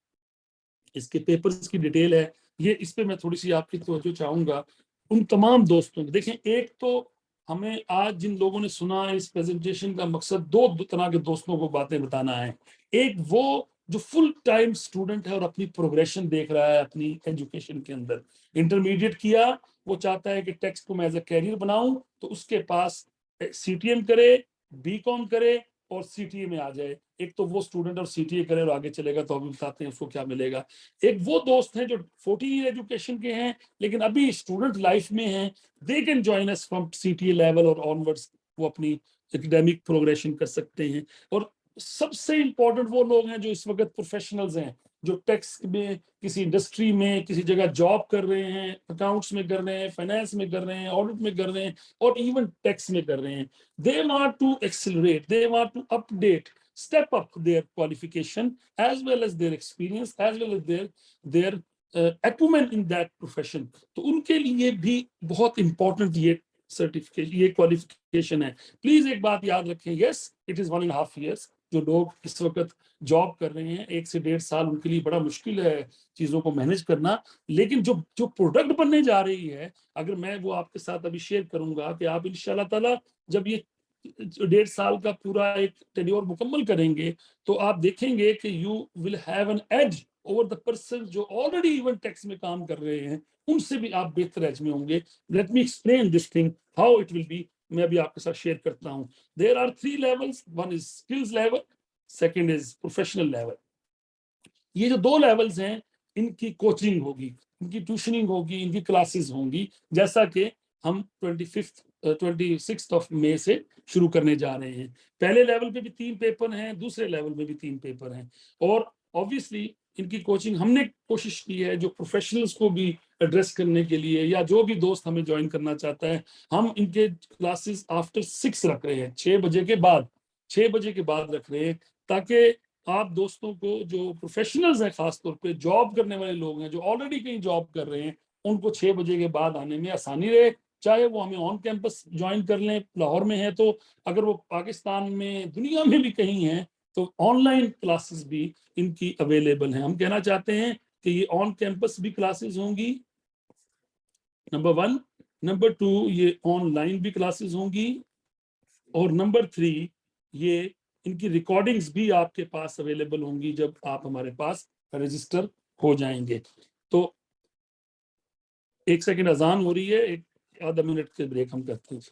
इसके पेपर्स की डिटेल है। ये इस पे मैं थोड़ी सी आपकी तवज्जो चाहूंगा उन तमाम दोस्तों को। देखें, एक तो हमें आज जिन लोगों ने सुना है, इस प्रेजेंटेशन का मकसद दो तरह के दोस्तों को बातें बताना है। एक वो जो फुल टाइम स्टूडेंट है और अपनी प्रोग्रेशन देख रहा है अपनी एजुकेशन के अंदर, इंटरमीडिएट किया, वो चाहता है कि टैक्स को मैं एज अ कैरियर बनाऊं, तो उसके पास CTM करे, BCom करे और CTA में आ जाए। एक तो वो स्टूडेंट और CTA करे और आगे चलेगा, तो अभी बताते हैं उसको क्या मिलेगा। एक वो दोस्त हैं जो 14 ईयर एजुकेशन के हैं लेकिन अभी स्टूडेंट लाइफ में हैं, दे can join us from CTA level और ऑनवर्ड्स, वो अपनी एकेडमिक प्रोग्रेशन कर सकते हैं। और सबसे इंपॉर्टेंट वो लोग हैं जो इस वक्त प्रोफेशनल्स हैं, जो टैक्स में किसी इंडस्ट्री में किसी जगह जॉब कर रहे हैं, अकाउंट्स में कर रहे हैं, फाइनेंस में कर रहे हैं, ऑडिट में कर रहे हैं, और इवन टैक्स में कर रहे हैं। They want to accelerate, they want to update, step up their qualification as well as their experience as well as their acumen in that profession। तो उनके लिए भी बहुत इंपॉर्टेंट ये सर्टिफिकेशन, ये क्वालिफिकेशन है। प्लीज एक बात याद रखें, यस इट इज 1.5 years। जो लोग इस वक्त जॉब कर रहे हैं 1 से 1.5 साल, उनके लिए बड़ा मुश्किल है चीजों को मैनेज करना। लेकिन जो जो प्रोडक्ट बनने जा रही है, अगर मैं वो आपके साथ अभी शेयर करूंगा कि आप इंशाल्लाह ताला जब ये 1.5 साल का पूरा एक टेन्योर मुकम्मल करेंगे, तो आप देखेंगे कि you will have an edge over the person जो ऑलरेडी इवन टैक्स में काम कर रहे हैं, उनसे भी आप बेहतर एज में होंगे। Let me explain this thing how it will be. मैं अभी आपके साथ शेयर करता हूं। There are 3 levels, one is skills level, second is professional level. ये जो 2 लेवल्स हैं, इनकी कोचिंग होगी, इनकी ट्यूशनिंग होगी, इनकी क्लासेस होंगी, जैसा कि हम 26 मई से शुरू करने जा रहे हैं। पहले लेवल पे भी 3 पेपर हैं, दूसरे लेवल में भी 3 पेपर हैं। और ऑब्वियसली इनकी कोचिंग हमने कोशिश की है जो प्रोफेशनल्स को भी एड्रेस करने के लिए, या जो भी दोस्त हमें ज्वाइन करना चाहता है, हम इनके क्लासेस आफ्टर 6 रख रहे हैं, 6 बजे के बाद, 6 बजे के बाद रख रहे हैं, ताकि आप दोस्तों को जो प्रोफेशनल्स हैं, खासतौर पे जॉब करने वाले लोग हैं जो ऑलरेडी कहीं जॉब कर रहे हैं, उनको 6 बजे के बाद आने में आसानी रहे। चाहे वो हमें ऑन कैंपस ज्वाइन कर लें, लाहौर में है तो, अगर वो पाकिस्तान में, दुनिया में भी कहीं हैं, तो ऑनलाइन क्लासेस भी इनकी अवेलेबल हैं। हम कहना चाहते हैं कि ये ऑन कैंपस भी क्लासेस होंगी, नंबर 1। नंबर 2, ये ऑनलाइन भी क्लासेस होंगी। और नंबर 3, ये इनकी रिकॉर्डिंग्स भी आपके पास अवेलेबल होंगी जब आप हमारे पास रजिस्टर हो जाएंगे। तो 1 सेकंड अजान हो रही है, एक आधा मिनट के ब्रेक हम करते हैं।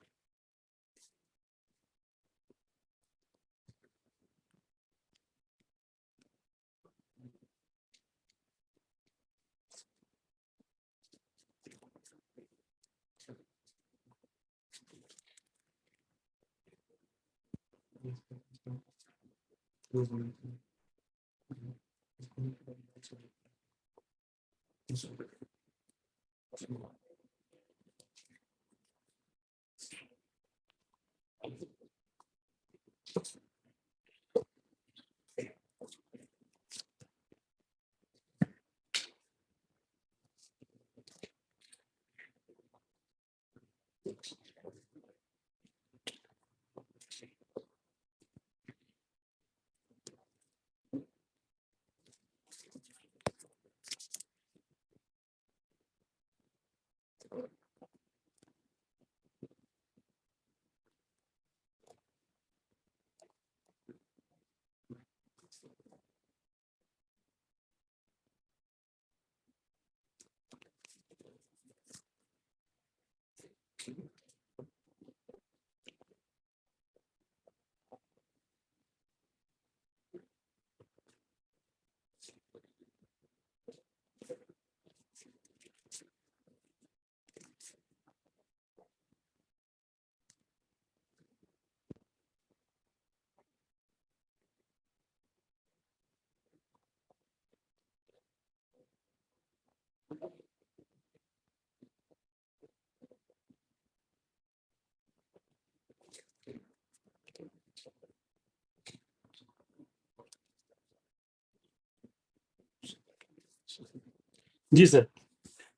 जी सर,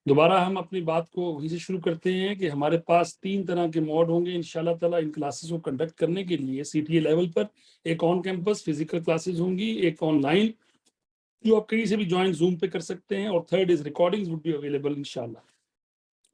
दोबारा हम अपनी बात को वहीं से शुरू करते हैं कि हमारे पास 3 तरह के मोड होंगे इंशाल्लाह ताला इन क्लासेस को कंडक्ट करने के लिए सीटीए लेवल पर। एक ऑन कैंपस फिजिकल क्लासेस होंगी, एक ऑनलाइन जो आप कहीं से भी ज्वाइन जूम पे कर सकते हैं, और third is recordings would be available इंशाल्लाह।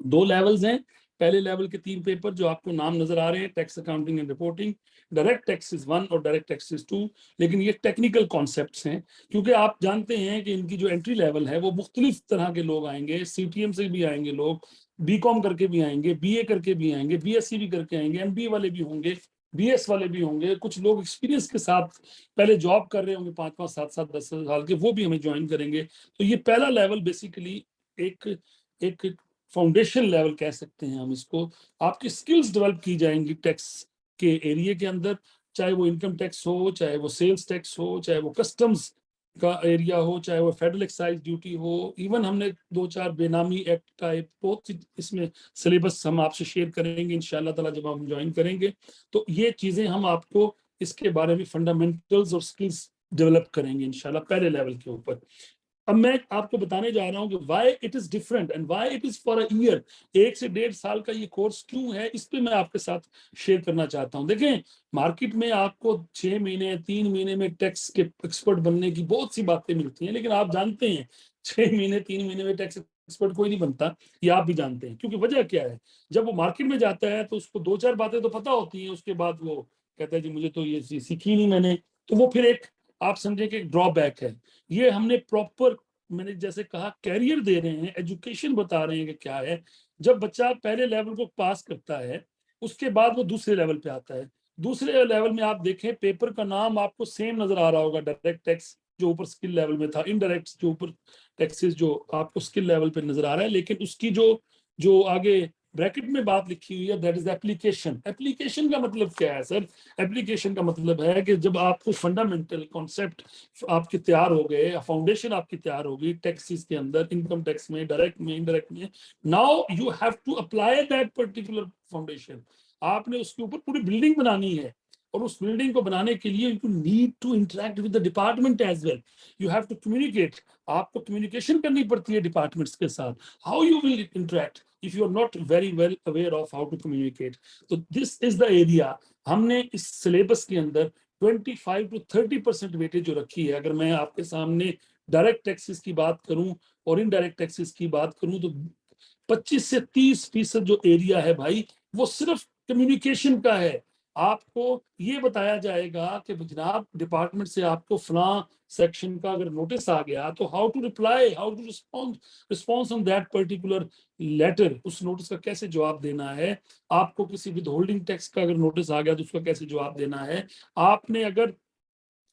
2 लेवल्स हैं। पहले लेवल के 3 पेपर जो आपको नाम नजर आ रहे हैं, tax accounting and reporting, direct tax is 1 और डायरेक्ट टैक्स इज 2। लेकिन ये टेक्निकल कॉन्सेप्ट्स हैं, क्योंकि आप जानते हैं कि इनकी जो एंट्री लेवल है वो मुख्तलिफ तरह के लोग आएंगे। सीटीएम से भी आएंगे लोग, बीकॉम करके भी आएंगे, बीए करके भी आएंगे, बीएससी भी करके आएंगे, एमबीए वाले भी होंगे, बीएस वाले भी होंगे, कुछ लोग एक्सपीरियंस के साथ पहले जॉब कर रहे होंगे 5-5, 7-7, 10 साल के, वो भी हमें ज्वाइन करेंगे। तो ये पहला लेवल बेसिकली एक एक फाउंडेशन लेवल कह सकते हैं हम इसको। आपकी स्किल्स डेवलप की जाएंगी टैक्स के एरिया के अंदर, चाहे वो इनकम टैक्स हो, चाहे वो सेल्स टैक्स हो, चाहे वो कस्टम्स का एरिया हो, चाहे वो फेडरल एक्साइज ड्यूटी हो। इवन हमने 2-4 बेनामी एक्ट का एक बहुत इसमें सिलेबस हम आपसे शेयर करेंगे इंशाल्लाह ताला जब हम ज्वाइन करेंगे। तो ये चीजें हम आपको इसके बारे में फंडामेंटल्स और स्किल्स डेवलप करेंगे इंशाल्लाह पहले लेवल के ऊपर। अब मैं आपको बताने जा रहा हूं कि why it is different and why it is for a year. 1 से 1.5 साल का ये कोर्स क्यों है, इस पे मैं आपके साथ शेयर करना चाहता हूं। देखें, मार्केट में आपको 6 महीने 3 महीने में टैक्स के एक्सपर्ट बनने की बहुत सी बातें मिलती हैं, लेकिन आप जानते हैं 6 महीने 3 महीने में टैक्स एक्सपर्ट कोई नहीं बनता, ये आप भी जानते हैं। क्योंकि वजह क्या है, जब वो मार्केट में जाता है तो उसको 2-4 बातें तो पता होती हैं, उसके बाद वो कहता है जी मुझे तो ये चीज सीखी नहीं मैंने, तो वो फिर एक आप समझे कि एक ड्रॉबैक है। ये हमने प्रॉपर, मैंने जैसे कहा, कैरियर दे रहे हैं, एजुकेशन बता रहे हैं कि क्या है। जब बच्चा पहले लेवल को पास करता है, उसके बाद वो दूसरे लेवल पे आता है। दूसरे लेवल में आप देखें, पेपर का नाम आपको सेम नजर आ रहा होगा, डायरेक्ट टैक्स जो ऊपर स्किल लेवल में था, इनडायरेक्ट जो ऊपर टैक्सेस जो आपको स्किल लेवल पे नजर आ रहा है, लेकिन उसकी जो जो आगे ब्रैकेट में बात लिखी हुई है, दैट इज एप्लीकेशन। एप्लीकेशन का मतलब क्या है सर? एप्लीकेशन का मतलब है कि जब आपको फंडामेंटल कॉन्सेप्ट आपके तैयार हो गए, फाउंडेशन आपकी तैयार होगी टैक्सेस के अंदर, इनकम टैक्स में, डायरेक्ट में, इनडायरेक्ट में, now you have to apply that particular foundation. आपने उसके ऊपर पूरी बिल्डिंग बनानी है, और उस बिल्डिंग को बनाने के लिए you need to interact with the department as well. You have to communicate, आपको कम्युनिकेशन करनी पड़ती है डिपार्टमेंट्स के साथ। How you will interact if you are not very well aware of how to communicate? So this is the area हमने इस syllabus के अंदर 25 to 30% वेटेज जो रखी है। अगर मैं आपके सामने डायरेक्ट टैक्सेस की बात करूं और इनडायरेक्ट टैक्सेस की बात करूं, तो 25 से 30% जो एरिया है भाई, वो सिर्फ कम्युनिकेशन का है। आपको ये बताया जाएगा कि जनाब डिपार्टमेंट से आपको फला सेक्शन का अगर नोटिस आ गया, तो how to reply, how to response on that particular letter, उस नोटिस का कैसे जवाब देना है। आपको किसी विद होल्डिंग टैक्स का अगर नोटिस आ गया तो उसका कैसे जवाब देना है। आपने अगर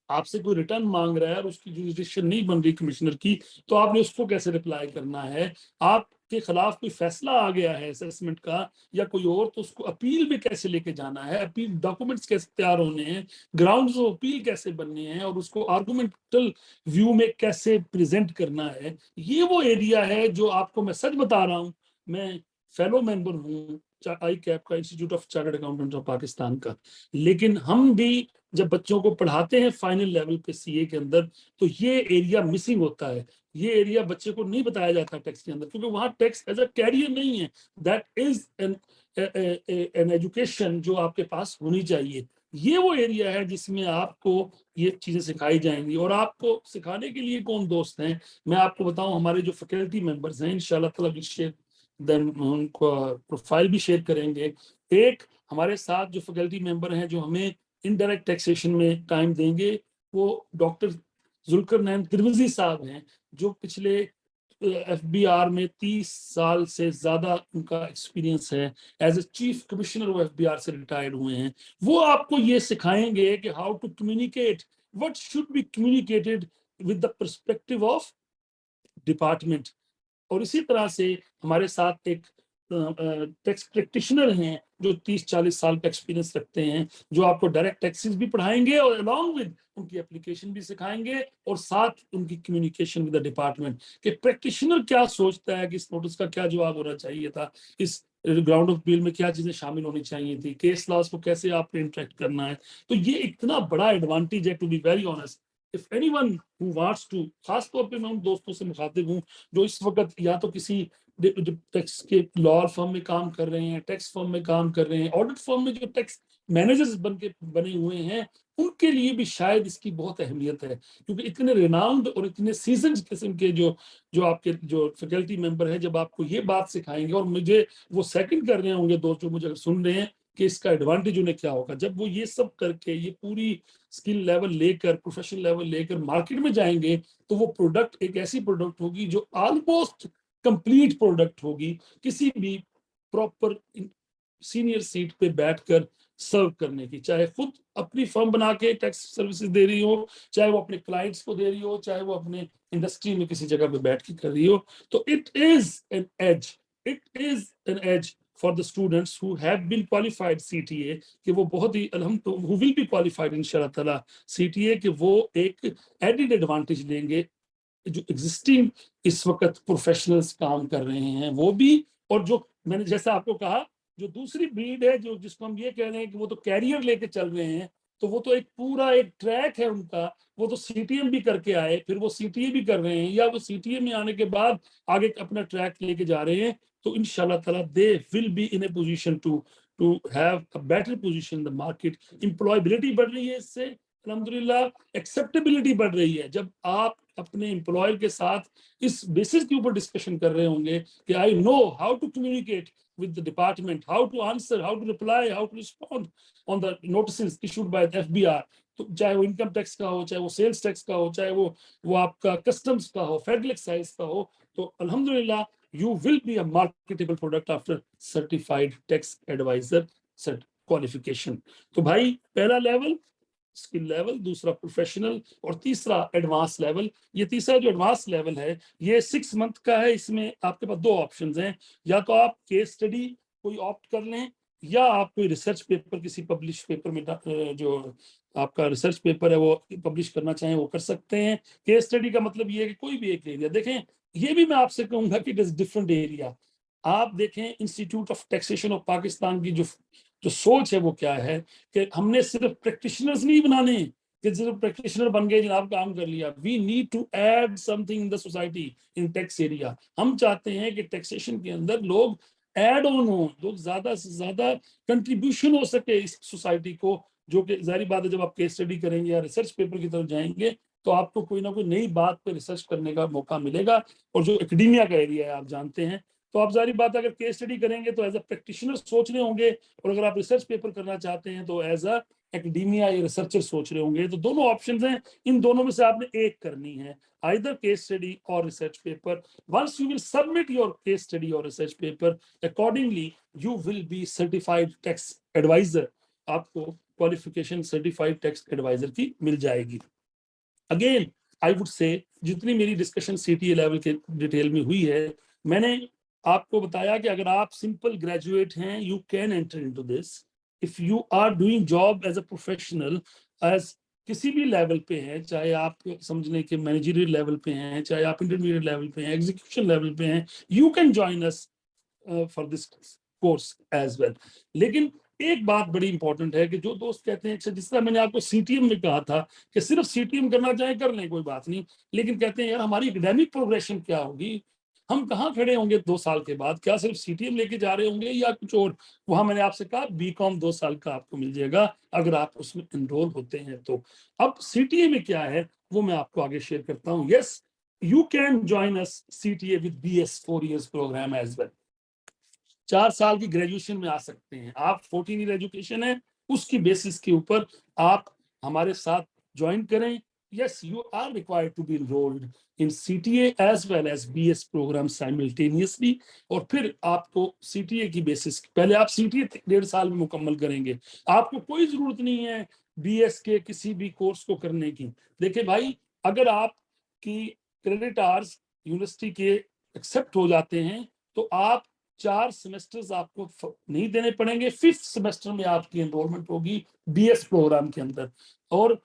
आपसे कोई रिटर्न मांग रहा है और उसकी जुरिस्डिक्शन नहीं बन रही कमिश्नर की, तो आपने उसको कैसे रिप्लाई करना है। आपके खिलाफ कोई फैसला आ गया है असेसमेंट का या कोई और, तो उसको अपील भी कैसे लेके जाना है, अपील डॉक्यूमेंट्स कैसे तैयार होने हैं, ग्राउंड्स ऑफ अपील कैसे बनने हैं, और उसको आर्गुमेंटल व्यू में कैसे प्रेजेंट करना है। ये वो एरिया है जो आपको मैं सच बता रहा हूँ, मैं फेलो मेंबर हूँ आई कैप का, institute of chartered accountant of Pakistan का, लेकिन हम भी जब बच्चों को पढ़ाते हैं फाइनल लेवल पे सीए के अंदर, तो ये एरिया मिसिंग होता है। ये एरिया बच्चे को नहीं बताया जाता टैक्स के अंदर, क्योंकि वहां टैक्स एज अ कैरियर नहीं है। दैट इज एन एजुकेशन जो आपके पास होनी चाहिए। ये वो एरिया है जिसमें आपको ये चीजें सिखाई जाएंगी। और आपको सिखाने के लिए कौन दोस्त हैं, मैं आपको बताऊं, हमारे जो फैकल्टी मेंबर्स हैं, इंशाल्लाह ताला विल शेयर देम, उनको प्रोफाइल भी शेयर करेंगे। एक हमारे साथ जो फैकल्टी मेंबर हैं जो हमें इनडायरेक्ट टैक्सेशन में टाइम देंगे, वो डॉक्टर जुल्कर नैन तिरमिजी साहब हैं, जो पिछले एफबीआर में 30 साल से ज्यादा उनका एक्सपीरियंस है, एज ए चीफ कमिश्नर वो एफबीआर से रिटायर्ड हुए हैं। वो आपको ये सिखाएंगे कि how to communicate, what should be communicated with the perspective of department. और इसी तरह से हमारे साथ एक टैक्स प्रैक्टिशनर हैं जो 30-40 साल का एक्सपीरियंस रखते हैं, जो आपको डायरेक्ट टैक्सेस भी पढ़ाएंगे और अलॉन्ग विद उनकी एप्लीकेशन भी सिखाएंगे, और साथ उनकी कम्युनिकेशन विद द डिपार्टमेंट कि प्रैक्टिशनर क्या सोचता है कि इस नोटिस का क्या जवाब होना चाहिए था, इस ग्राउंड ऑफ बिल में क्या चीजें शामिल होनी चाहिए थी, केस लॉस को कैसे आपने इंटरेक्ट करना है। तो ये इतना बड़ा एडवांटेज है, to be very honest. If anyone who wants to, खास तौर पे मैं उन दोस्तों से मुखातिब हूँ जो इस वक्त या तो किसी टैक्स के लॉ फर्म में काम कर रहे हैं, टैक्स फर्म में काम कर रहे हैं, ऑडिट फर्म में जो टैक्स मैनेजर्स बने हुए हैं, उनके लिए भी शायद इसकी बहुत अहमियत है। क्योंकि इतने रिनाउंड और इतने सीजन किस्म के जो जो आपके जो फैकल्टी मेंबर हैं, जब आपको ये बात सिखाएंगे, और मुझे वो सेकंड कर रहे होंगे दोस्त जो मुझे अगर सुन रहे हैं कि इसका एडवांटेज उन्हें क्या होगा, जब वो ये सब करके ये पूरी स्किल लेवल लेकर, प्रोफेशनल लेवल लेकर मार्केट में जाएंगे, तो वो प्रोडक्ट एक ऐसी प्रोडक्ट होगी जो ऑलमोस्ट कंप्लीट प्रोडक्ट होगी, किसी भी प्रॉपर सीनियर सीट पे बैठकर सर्व करने की, चाहे खुद अपनी फर्म बना के टैक्स सर्विसेज दे रही हो, चाहे वो अपने क्लाइंट्स को दे रही हो, चाहे वो अपने इंडस्ट्री में किसी जगह पे बैठ के कर रही हो। तो it is an edge, it is an edge for the students who have been qualified CTA, कि वो बहुत ही हु विल बी क्वालिफाइड इंशाल्लाह ताला सीटीए, कि वो एक एडेड एडवांटेज लेंगे जो एग्जिस्टिंग इस वक्त प्रोफेशनल्स काम कर रहे हैं वो भी, और जो मैंने जैसा आपको कहा जो दूसरी ब्रीड है, जो जिसको हम ये कह रहे हैं कि वो तो कैरियर लेके चल रहे हैं, तो वो तो एक पूरा एक ट्रैक है उनका, वो तो सीटीएम भी करके आए, फिर वो सीटीए भी कर रहे हैं, या वो सीटीए में आने के बाद आगे अपना ट्रैक लेके जा रहे हैं। तो इंशाल्लाह ताला they will be in a position to have a better position in the market. Employability बढ़ रही है इससे, अल्हम्दुलिल्लाह एक्सेप्टेबिलिटी बढ़ रही है। जब आप अपने एम्प्लॉयर के साथ इस बेसिस के ऊपर डिस्कशन कर रहे होंगे कि I know how to communicate with the department, how to answer, how to reply, how to respond on the notices issued by the FBR, तो चाहे वो इनकम टैक्स का हो, चाहे वो सेल्स टैक्स का हो, चाहे वो आपका कस्टम्स का हो, फेडरल एक्साइज का हो, तो अल्हम्दुलिल्लाह you will be a marketable product after certified tax advisor qualification। तो भाई पहला लेवल स्किल लेवल, दूसरा प्रोफेशनल, और तीसरा एडवांस लेवल। ये तीसरा जो एडवांस लेवल है ये 6 मंथ का है। इसमें आपके पास दो ऑप्शंस हैं, या तो आप केस स्टडी कोई ऑप्ट कर लें, या आप कोई रिसर्च पेपर किसी पब्लिश पेपर में जो आपका रिसर्च पेपर है वो पब्लिश करना चाहें वो कर सकते हैं। केस स्टडी का मतलब ये है कि कोई भी एक एरिया देखें, ये भी मैं आपसे कहूंगा कि इट इज डिफरेंट एरिया। आप देखें institute of taxation of Pakistan की जो जो सोच है वो क्या है कि हमने सिर्फ प्रैक्टिशनर्स नहीं बनाने कि सिर्फ प्रैक्टिशनर बन गए जनाब काम कर लिया। We need to add something in the society in tax area. हम चाहते हैं कि टैक्सेशन के अंदर लोग ऐड ऑन हो, लोग ज्यादा से ज्यादा कंट्रीब्यूशन हो सके इस सोसाइटी को, जो कि जाहिर बात है जब आप केस स्टडी करेंगे या रिसर्च पेपर की तरफ जाएंगे तो आपको कोई ना कोई नई बात पर रिसर्च करने का मौका मिलेगा। और जो एकेडमिया का एरिया है आप जानते हैं, तो आप जारी बात अगर केस स्टडी करेंगे तो एज अ प्रैक्टिशनर सोच रहे होंगे, और अगर आप रिसर्च पेपर करना चाहते हैं तो एज अ एकेडमिया या रिसर्चर सोच रहे होंगे। तो दोनों ऑप्शंस हैं, इन दोनों में से आपने एक करनी है, आइदर केस स्टडी और research paper. Once you will submit your case study और research paper, accordingly you will be certified tax adviser. आपको क्वालिफिकेशन सर्टिफाइड टैक्स एडवाइजर की मिल जाएगी। अगेन आई वुड से जितनी मेरी डिस्कशन सीटीए लेवल के detail में हुई है, मैंने आपको बताया कि अगर आप सिंपल ग्रेजुएट हैं you can enter into this. If you are doing job as a professional, as किसी भी लेवल पे है, चाहे आप समझने के मैनेजरियल लेवल पे हैं, चाहे आप इंटरमीडिएट लेवल पे हैं, एग्जीक्यूशन लेवल पे हैं, you can join us for this course as well. लेकिन एक बात बड़ी इंपॉर्टेंट है कि जो दोस्त कहते हैं, अच्छा जिस तरह मैंने आपको सीटीएम में कहा था कि सिर्फ सीटीएम करना चाहे कर लें कोई बात नहीं, लेकिन कहते हैं यार हमारी एकेडमिक प्रोग्रेशन क्या होगी, हम कहाँ खड़े होंगे 2 साल के बाद, क्या सिर्फ सीटीएम लेके जा रहे होंगे या कुछ और। वहां मैंने आपसे कहा बीकॉम 2 साल का आपको मिल जाएगा अगर आप उसमें एनरोल होते हैं तो। अब सीटीए में क्या है वो मैं आपको आगे शेयर करता हूँ। Yes, you can join us CTA with BS 4 years programme as well. 4 साल की ग्रेजुएशन में आ सकते हैं आप, 14 ईयर एजुकेशन है, उसकी बेसिस के ऊपर आप हमारे साथ ज्वाइन करें। Yes, you are required to be enrolled in CTA as well as BS programme simultaneously. और फिर आपको सीटीए की बेसिस, पहले आप सीटीए 1.5 साल में मुकम्मल करेंगे, आपको कोई जरूरत नहीं है BS के किसी भी कोर्स को करने की। देखिए भाई, अगर आपकी क्रेडिट आवर्स यूनिवर्सिटी के एक्सेप्ट हो जाते हैं तो आप 4 सेमेस्टर्स आपको नहीं देने पड़ेंगे। 5th सेमेस्टर में आपकी एनरोलमेंट होगी BS प्रोग्राम के अंदर, और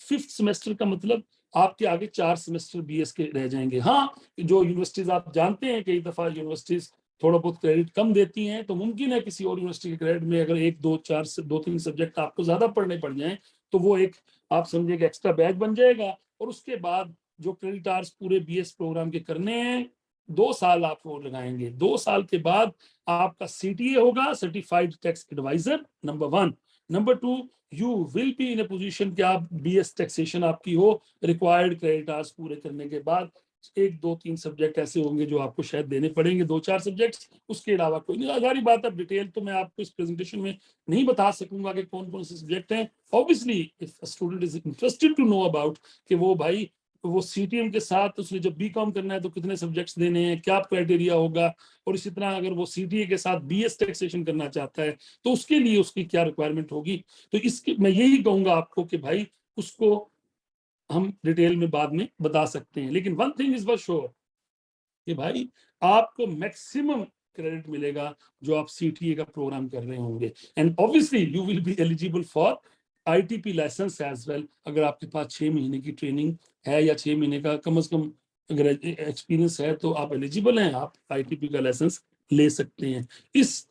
5th सेमेस्टर का मतलब आपके आगे 4 सेमेस्टर BS के रह जाएंगे। हाँ, जो यूनिवर्सिटीज आप जानते हैं कई दफा यूनिवर्सिटीज थोड़ा बहुत क्रेडिट कम देती हैं, तो मुमकिन है किसी और यूनिवर्सिटी के क्रेडिट में अगर 1 2 4 2 3 सब्जेक्ट आपको ज्यादा पढ़ने पड़ जाएं तो वो एक आप समझिए एक्स्ट्रा बैच बन जाएगा। और उसके बाद जो क्रेडिट आवर्स पूरे BS प्रोग्राम के करने हैं 2 साल आप वो लगाएंगे। 2 साल के बाद आपका सीटीए होगा, certified tax advisor, number 1। Number 2, you will be in a position कि आप BS टैक्सेशन आपकी हो, रिक्वायर्ड क्रेडिट आवर्स पूरे करने के बाद 1 2 3 सब्जेक्ट ऐसे होंगे जो आपको शायद देने पड़ेंगे, 2 4 सब्जेक्ट, उसके अलावा कोई नहीं। सारी बात है, डिटेल तो मैं आपको इस प्रेजेंटेशन में नहीं बता सकूंगा कि कौन कौन से सब्जेक्ट हैं। Obviously if a student is interested to know about कि वो भाई वो सीटीएम के साथ उसने जब बीकॉम करना है तो कितने सब्जेक्ट्स देने हैं, क्या क्राइटेरिया होगा, और इसी तरह अगर वो सीटीए के साथ BS टैक्सेशन करना चाहता है तो उसके लिए उसकी क्या रिक्वायरमेंट होगी। तो इसकी मैं यही कहूंगा आपको कि भाई उसको हम डिटेल में बाद में बता सकते हैं। लेकिन one thing is for sure कि भाई आपको मैक्सिमम क्रेडिट मिलेगा जो आप सीटीए का प्रोग्राम कर रहे होंगे, and obviously you will be eligible for ITP licence as well. अगर आपके पास 6 महीने की ट्रेनिंग है या 6 महीने का कम से कम अगर एक्सपीरियंस है तो आप एलिजिबल हैं, आप ITP का लाइसेंस ले सकते हैं। इस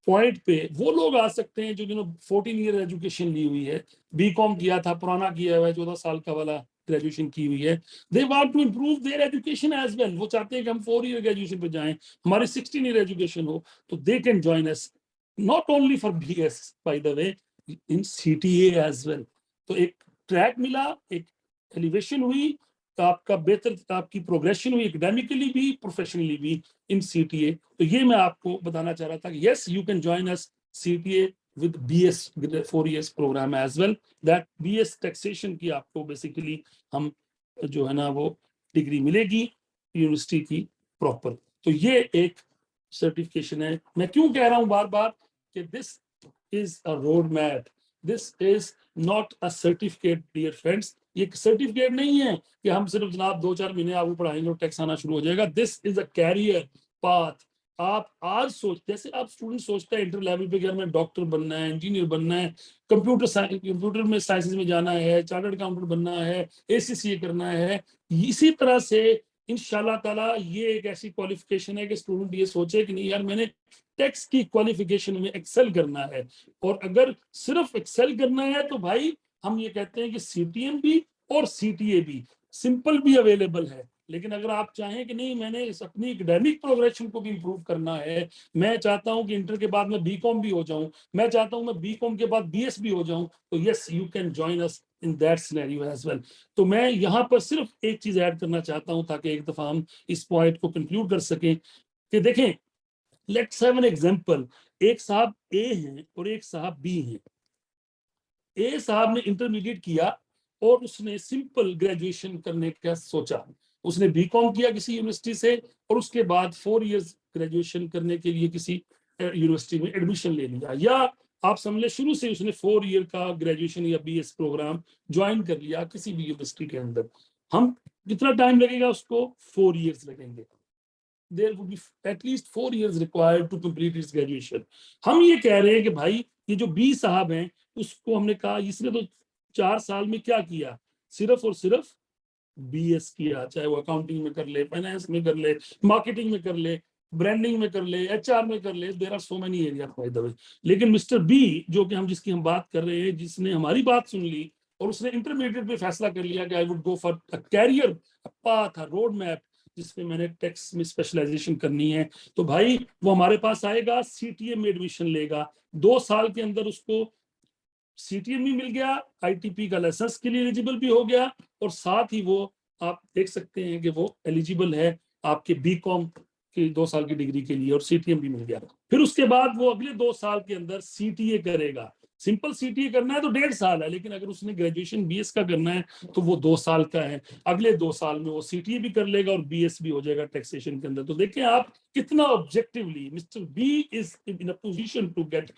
पॉइंट पे वो लोग आ सकते हैं जो 14 ईयर एजुकेशन ली हुई है, बीकॉम किया था, पुराना किया हुआ है, 14 साल का वाला ग्रेजुएशन की हुई है। They want to improve their education as well. वो चाहते हैं कि हम 4 ईयर ग्रेजुएशन पे जाएं, हमारी 16 ईयर एजुकेशन हो, तो they can join us not only for BS by the way, in CTA as well. तो एक ट्रैक मिला, एक एलिवेशन हुई, तो आपका बेहतर, आपकी प्रोग्रेशन हुई एकेडमिकली भी, प्रोफेशनली भी इन सीटीए। तो ये मैं आपको बताना चाह रहा था कि yes, you can join us CTA with BS with a 4 years program as well. That BS taxation की आपको बेसिकली हम जो है ना वो डिग्री मिलेगी यूनिवर्सिटी की प्रॉपर। तो ये एक सर्टिफिकेशन है। मैं क्यों कह रहा हूं बार बार कि this is a road map, this is not a certificate dear friends. ये सर्टिफिकेट नहीं है कि हम सिर्फ जनाब 2-4 महीने आपको पढ़ाएंगे और टैक्स आना शुरू हो जाएगा। This is a career path. आप आज सोच, जैसे आप स्टूडेंट सोचता है इंटर लेवल पे कि मैं डॉक्टर बनना है, इंजीनियर बनना है, कंप्यूटर में साइंसेज में जाना है, चार्टर्ड अकाउंटेंट बनना है, एसीसीए करना है, इसी तरह से इंशाल्लाह ताला ये एक ऐसी क्वालिफिकेशन है कि स्टूडेंट ये सोचे कि नहीं यार, मैंने टैक्स की क्वालिफिकेशन में एक्सेल करना है। और अगर सिर्फ एक्सेल करना है तो भाई हम ये कहते हैं कि सीटीएम भी और सीटीए भी सिंपल भी अवेलेबल है। लेकिन अगर आप चाहें कि नहीं, मैंने इस अपनी एकेडमिक प्रोग्रेशन को भी इंप्रूव करना है, मैं चाहता हूं कि इंटर के बाद मैं बीकॉम भी हो जाऊं, मैं चाहता हूं मैं बीकॉम के बाद बीएस भी हो जाऊं, तो yes, you can join us in that scenario as well. तो मैं यहां पर सिर्फ एक चीज ऐड करना चाहता हूं ताकि एक दफा हम इस पॉइंट को कंक्लूड कर सकें कि देखें, लेट्स हैव एन एग्जांपल। एक साहब ए हैं और एक साहब बी हैं। ए साहब ने इंटरमीडिएट किया और उसने सिंपल ग्रेजुएशन करने का सोचा। उसने बीकॉम किया किसी यूनिवर्सिटी से और उसके बाद 4 इयर्स ग्रेजुएशन करने के लिए किसी यूनिवर्सिटी में एडमिशन ले लिया, या आप समझ ले शुरू से उसने 4 ईयर का ग्रेजुएशन या बीएस प्रोग्राम ज्वाइन कर लिया किसी भी यूनिवर्सिटी के अंदर। हम कितना टाइम लगेगा उसको? 4 इयर्स लगेंगे। there would be at least 4 years required to complete his graduation। हम ये कह रहे हैं कि भाई ये जो बी साहब हैं, उसको हमने कहा इसने तो 4 साल में क्या किया? सिर्फ और सिर्फ बीएस किया, चाहे वो अकाउंटिंग में कर ले, फाइनेंस में कर ले, मार्केटिंग में कर ले, ब्रांडिंग में कर ले, एचआर में कर ले, there are so many area by the way. लेकिन मिस्टर बी जो कि हम जिसकी हम बात कर रहे हैं, जिसने हमारी बात सुन ली और उसने इंटरमीडिएट पे फैसला कर लिया कि I would go for a career, a path, a road map, जिसमें मैंने टैक्स में स्पेशलाइजेशन करनी है, तो भाई वो हमारे पास आएगा, सीटीए में एडमिशन लेगा, 2 साल के अंदर उसको सीटीएम भी मिल गया, आईटीपी का लाइसेंस के लिए एलिजिबल भी हो गया, और साथ ही वो आप देख सकते हैं कि वो एलिजिबल है आपके बीकॉम की 2 साल की डिग्री के लिए, और सीटीएम भी मिल गया। फिर उसके बाद वो अगले 2 साल के अंदर सीटीए करेगा। सिंपल सीटीए करना है तो 1.5 साल है, लेकिन अगर उसने ग्रेजुएशन बीएस का करना है तो वो 2 साल का है। अगले 2 साल में वो सीटीए भी कर लेगा और बीएस भी हो जाएगा टैक्सेशन के अंदर। तो देखिए आप कितना objectively mister B is in a position to get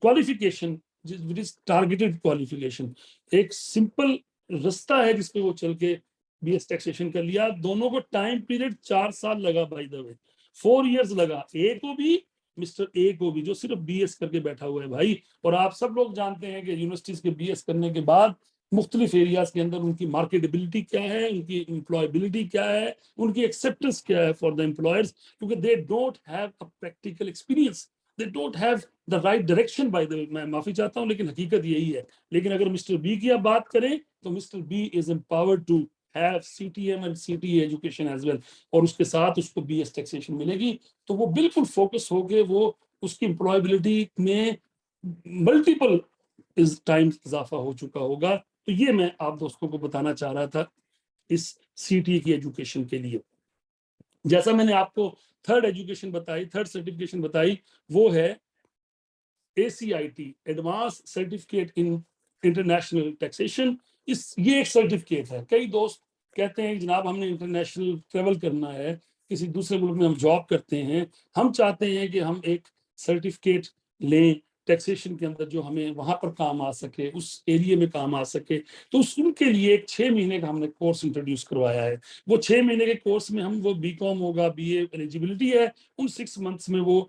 qualification, which is targeted qualification. एक सिंपल रास्ता है जिसपे वो चल के बीएस टैक्सेशन कर लिया। दोनों को टाइम पीरियड 4 साल लगा, बाय द वे 4 इयर्स लगा, ए को भी, मिस्टर ए को भी, जो सिर्फ बीएस करके बैठा हुआ है भाई। और आप सब लोग जानते हैं कि यूनिवर्सिटीज के बीएस करने के बाद मुख्तलिफ एरियाज के अंदर उनकी मार्केटेबिलिटी क्या है, उनकी एम्प्लॉयबिलिटी क्या है, उनकी एक्सेप्टेंस क्या है फॉर द एम्प्लॉयर्स, क्योंकि they don't have a practical experience, they don't have the right direction. Bye the वे मैं माफी चाहता हूं, लेकिन हकीकत यही है। लेकिन अगर मिस्टर बी की आप बात करें तो mister B is empowered to have CTM and CTA education as well, और उसके साथ उसको बीएस टैक्सेशन मिलेगी। तो वो बिल्कुल फोकस हो गए, वो उसकी एम्प्लॉयबिलिटी में मल्टीपल इस टाइम इजाफा हो चुका होगा। तो ये मैं आप दोस्तों को बताना चाह रहा था इस सीटीए की एजुकेशन के लिए। जैसा मैंने आपको थर्ड एजुकेशन बताई, थर्ड सर्टिफिकेशन बताई, वो है ACIT, advance certificate in international taxation. ये एक सर्टिफिकेट है। कई दोस्त कहते हैं जनाब हमने इंटरनेशनल ट्रेवल करना है, किसी दूसरे मुल्क में हम जॉब करते हैं, हम चाहते हैं कि हम एक सर्टिफिकेट लें टैक्सेशन के अंदर जो हमें वहां पर काम आ सके, उस एरिया में काम आ सके। तो उनके लिए एक 6 महीने का हमने कोर्स इंट्रोड्यूस करवाया है। वो 6 महीने के कोर्स में हम, वो बीकॉम होगा, बीए एलिजिबिलिटी है, उन 6 मंथ्स में वो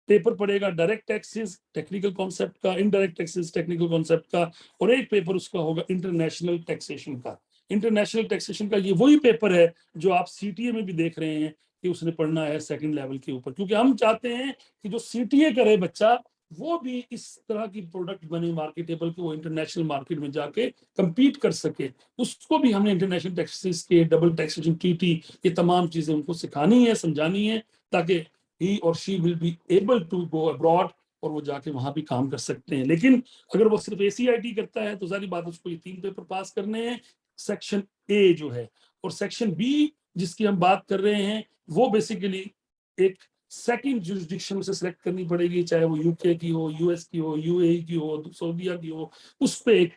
पेपर पड़ेगा डायरेक्ट टैक्सेस टेक्निकल कॉन्सेप्ट का, इनडायरेक्ट टैक्सेस टेक्निकल कॉन्सेप्ट का, और एक पेपर उसका होगा इंटरनेशनल टैक्सेशन का। इंटरनेशनल टैक्सेशन का ये वही पेपर है जो आप सीटीए में भी देख रहे हैं कि उसने पढ़ना है सेकंड लेवल के ऊपर, क्योंकि हम चाहते हैं कि जो CTA करे बच्चा वो भी इस तरह की प्रोडक्ट बने मार्केटेबल कि वो इंटरनेशनल मार्केट में जाके compete कर सके। उसको भी हमने इंटरनेशनल टैक्सेस के, डबल टैक्सेशन ट्रीटी, ये तमाम चीजें उनको सिखानी है, समझानी है, ताकि ही और she will be able to go abroad और वो जाके वहां भी काम कर सकते हैं। लेकिन अगर वो सिर्फ ACIT करता है तो सारी बात उसको ये 3 पेपर पास करने हैं, सेक्शन A जो है, और सेक्शन B जिसकी हम बात कर रहे हैं वो बेसिकली एक सेकंड जुरिस्डिक्शन से सिलेक्ट करनी पड़ेगी, चाहे वो UK की हो, US की हो, UAE की हो, सऊदीया की हो, उस पे एक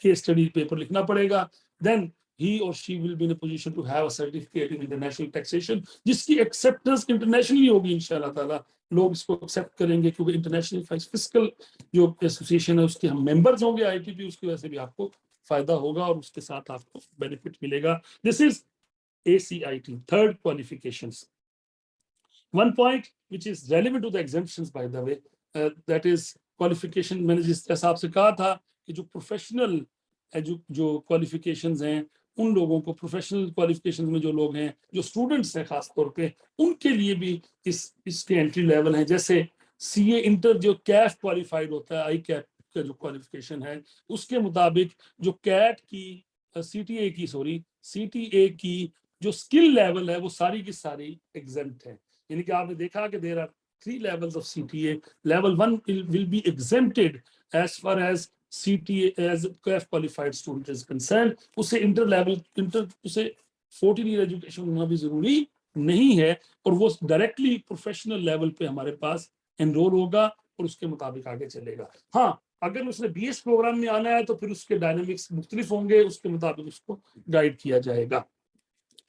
केस स्टडी पेपर लिखना पड़ेगा। Then he or she will be in a position to have a certificate in international taxation, जिसकी एक्सेप्टेंस इंटरनेशनली होगी इंशाल्लाह ताला। लोग इसको एक्सेप्ट करेंगे क्योंकि इंटरनेशनल फिस्कल जो एसोसिएशन है उसके हम मेंबर्स होंगे ITP, उसकी वजह से भी आपको फायदा होगा और उसके साथ आपको बेनिफिट मिलेगा। This is ACIT, third qualifications. One point which is relevant to the exemptions, by the way, that is qualification. मैंने जिस हिसाब से कहा था कि जो प्रोफेशनल जो क्वालिफिकेशंस हैं, उन लोगों को प्रोफेशनल क्वालिफिकेशंस में जो लोग हैं, जो स्टूडेंट्स हैं खास तौर पे, उनके लिए भी इसके एंट्री लेवल हैं। जैसे CA इंटर जो कैफ क्वालिफाइड होता है, ICAP का जो क्वालिफिकेशन है, उसके मुताबिक जो CAT की CTA की जो स्किल लेवल है वो सारी की सारी एग्जेम्प्ट है। यानी कि आपने देखा कि there are 3 levels of CTA. Level 1 will be exempted as far as CTA as CAF qualified student is concerned. उसे उसे 14 year एजुकेशन होना भी जरूरी नहीं है और वो डायरेक्टली प्रोफेशनल लेवल पे हमारे पास एनरोल होगा और उसके मुताबिक आगे चलेगा। हाँ, अगर उसने BS प्रोग्राम में आना है तो फिर उसके डायनेमिक्स मुख्तलिफ होंगे, उसके मुताबिक उसको गाइड किया जाएगा।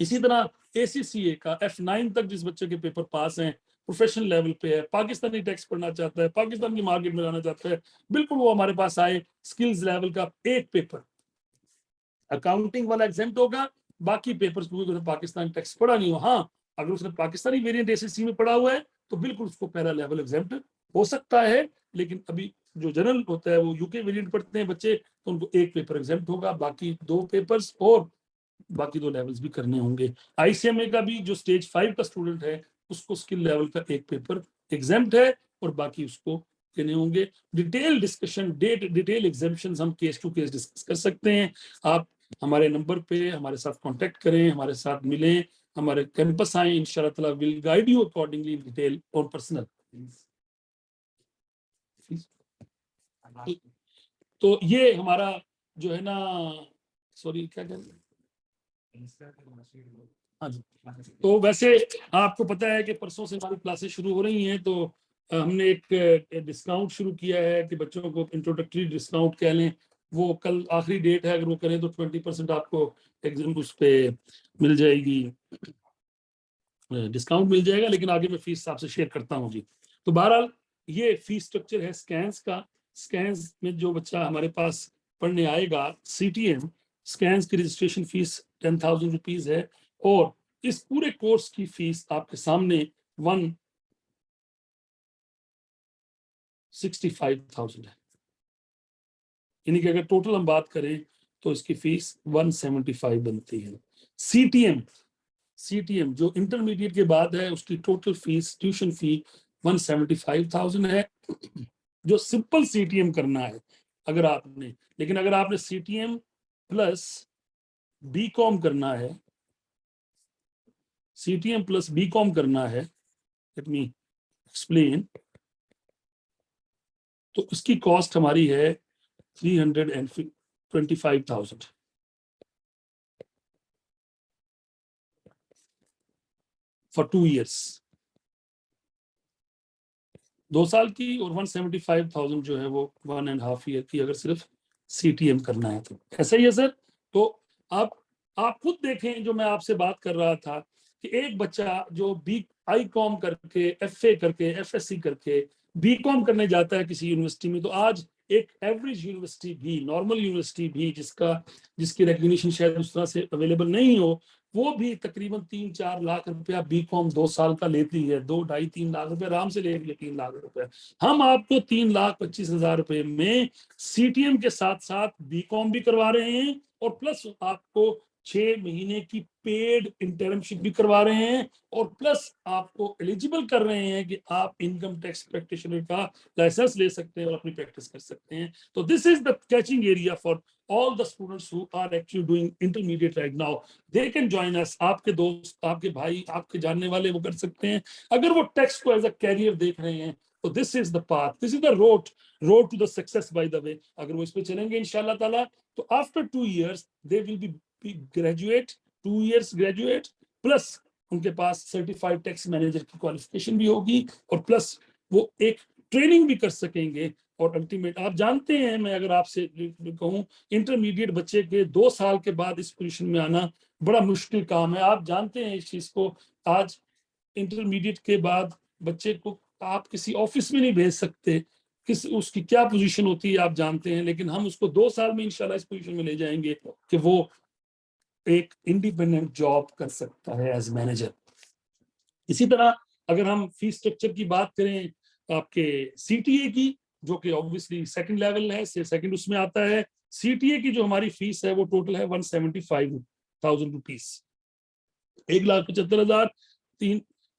इसी तरह ACCA का F9 तक जिस बच्चे के पेपर पास हैं, प्रोफेशनल लेवल पे है, पाकिस्तानी टैक्स पढ़ना चाहता है, पाकिस्तान की मार्केट में आना चाहता है, बिल्कुल वो हमारे पास आए। स्किल्स लेवल का एक पेपर अकाउंटिंग वाला एग्जाम्प्ट होगा, बाकी पेपर्स क्योंकि पाकिस्तानी टैक्स पढ़ा नहीं हो। हाँ, अगर उसने पाकिस्तानी वेरिएंट ACC में पढ़ा हुआ है तो बिल्कुल उसको पहला लेवल एग्जाम्प्ट हो सकता है, लेकिन अभी जो जनरल होता है वो UK वेरिएंट पढ़ते हैं बच्चे, तो उनको एक पेपर एग्जाम्प्ट होगा, बाकी 2 पेपर्स और बाकी 2 लेवल्स भी करने होंगे। ICMA का भी जो स्टेज 5 का स्टूडेंट है उसको स्किल लेवल का एक पेपर एग्जाम्प्ट है और बाकी उसको देने होंगे। डिटेल डिस्कशन, डिटेल एग्जाम्पशंस हम केस टू केस डिस्कस कर सकते हैं। आप हमारे नंबर पे हमारे साथ कांटेक्ट करें, हमारे साथ मिलें, हमारे कैंपस आए, इंशाल्लाह ताला will guide you accordingly in detail और पर्सनल। तो ये हमारा जो है ना, सॉरी क्या कह रहे हैं, हाँ जी। तो वैसे आपको पता है कि परसों से हमारी क्लासेस शुरू हो रही हैं, तो हमने एक डिस्काउंट शुरू किया है कि बच्चों को इंट्रोडक्टरी डिस्काउंट कह लें, वो कल आखिरी डेट है, अगर वो करें तो 20% आपको एग्जाम उस पे मिल जाएगी, डिस्काउंट मिल जाएगा। लेकिन आगे मैं फीस आपसे शेयर करता हूँ जी। तो बहरहाल ये फीस स्ट्रक्चर है स्कैंस का। स्कैंस में जो बच्चा हमारे पास पढ़ने आएगा, CTM स्कैंस की रजिस्ट्रेशन फीस 10,000 रुपीज है और इस पूरे कोर्स की फीस आपके सामने 165,000 है। यानी कि अगर टोटल हम बात करें तो इसकी फीस 175 बनती है। CTM जो इंटरमीडिएट के बाद है उसकी टोटल फीस, ट्यूशन फी 175,000 है, जो सिंपल CTM करना है अगर आपने। लेकिन अगर आपने CTM प्लस BCom करना है, CTM प्लस BCom करना है, लेट मी एक्सप्लेन, तो इसकी कॉस्ट हमारी है 325,000 फॉर 2 years, 2 साल की, और 175,000 जो है वो 1.5 year की अगर सिर्फ CTM करना है तो। ऐसा ही है सर। तो आप खुद देखें, जो मैं आपसे बात कर रहा था कि एक बच्चा जो BCom करके, FA करके, FSC करके BCom करने जाता है किसी यूनिवर्सिटी में, तो आज एक एवरेज यूनिवर्सिटी भी, नॉर्मल यूनिवर्सिटी भी जिसकी रिकग्निशन शायद उस तरह से अवेलेबल नहीं हो, वो भी तकरीबन 3-4 लाख रुपया BCom 2 साल का लेती है। 2-2.5-3 लाख रुपए आराम से ले रही है, 3 लाख रुपए। हम आपको 3,25,000 रुपए में CTM के साथ साथ BCom भी करवा रहे हैं और प्लस आपको 6 महीने की पेड इंटर्नशिप भी करवा रहे हैं और प्लस आपको एलिजिबल कर रहे हैं कि आप इनकम टैक्स प्रैक्टिशनर का लाइसेंस ले सकते हैं और अपनी प्रैक्टिस कर सकते हैं। तो this is the catching area for all the students who are actually doing intermediate right now. They can join us. आपके दोस्त, आपके भाई, आपके जानने वाले वो कर सकते हैं। अगर वो टैक्स को एज अ कैरियर देख रहे हैं तो this is the path, this is the road to the success by the way. अगर वो इस पे चलेंगे इंशाल्लाह ताला तो after 2 years they will be graduate, 2 years graduate, plus उनके पास सर्टिफाइड टैक्स मैनेजर की क्वालिफिकेशन भी होगी और प्लस वो एक ट्रेनिंग भी कर सकेंगे। और अल्टीमेट आप जानते हैं, मैं अगर आपसे कहूँ इंटरमीडिएट बच्चे के 2 साल के बाद इस पोजीशन में आना बड़ा मुश्किल काम है। आप जानते हैं इस चीज को। आज इंटरमीडिएट के बाद बच्चे को आप किसी ऑफिस में नहीं भेज सकते, किस उसकी क्या पोजीशन होती है आप जानते हैं, लेकिन हम उसको 2 साल में इंशाल्लाह इस पोजीशन में ले जाएंगे कि वो एक इंडिपेंडेंट जॉब कर सकता है एज मैनेजर। इसी तरह अगर हम फीस स्ट्रक्चर की बात करें आपके सीटीए की, जो कि ऑब्वियसली सेकंड लेवल है, से सेकंड उसमें आता है। सीटीए की जो हमारी फीस है वो टोटल है 175,000 रुपीज, 1,75,000,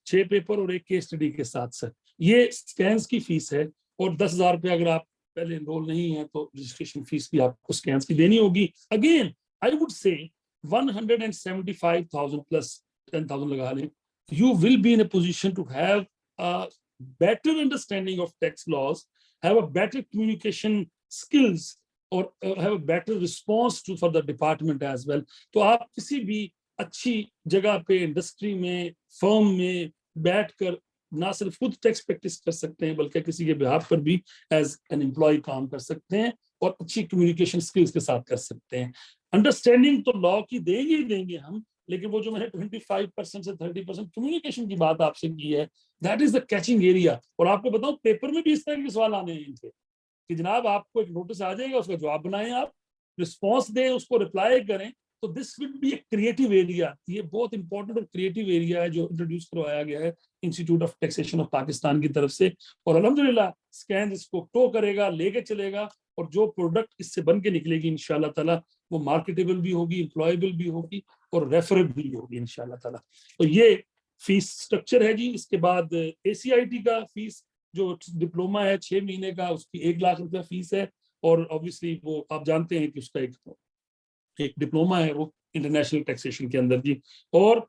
6 पेपर और एक केस स्टडी के साथ सर। ये स्कैन्स की फीस है और 10,000 रुपये अगर आप पहले एनरोल नहीं है तो रजिस्ट्रेशन फीस भी आपको स्कैन्स की देनी होगी। अगेन आई वुड से 175,000 प्लस 10,000 लगा लें, you will be in a position to have a better understanding of tax laws, have a better communication skills और have a better response to for the department as well। तो आप किसी भी अच्छी जगह पे इंडस्ट्री में फर्म में बैठकर ना सिर्फ खुद टैक्स प्रैक्टिस कर सकते हैं बल्कि किसी के बिहाफ पर भी एज एन एम्प्लॉय काम कर सकते हैं और अच्छी कम्युनिकेशन स्किल्स के साथ कर सकते हैं। अंडरस्टैंडिंग तो लॉ की देंगे ही देंगे हम, लेकिन वो जो मैंने 25% से 30% कम्युनिकेशन की बात आपसे की है, that is the catching area. और आपको बताऊं पेपर में भी इस तरह के सवाल आने हैं इनके कि जनाब आपको एक नोटिस आ जाएगा, उसका जवाब बनाएं, आप रिस्पॉन्स दें, उसको रिप्लाई करें। तो दिस विल बी एक क्रिएटिव एरिया। ये बहुत इंपॉर्टेंट और क्रिएटिव एरिया है जो इंट्रोड्यूस करवाया गया है institute of taxation of Pakistan की तरफ से। और अल्हम्दुलिल्लाह स्कैन इसको टो करेगा, लेके चलेगा और जो प्रोडक्ट इससे बन के निकलेगी इंशाल्लाह ताला वो मार्केटेबल भी होगी, एम्प्लॉयबल भी होगी और रेफरेबल भी होगी इंशाल्लाह ताला। तो ये फीस स्ट्रक्चर है जी। इसके बाद एसीआईटी का फीस जो डिप्लोमा है 6 महीने का, उसकी 1 लाख रुपया फीस है। और ऑब्वियसली वो आप जानते हैं कि उसका एक डिप्लोमा है वो इंटरनेशनल टैक्सेशन के अंदर जी। और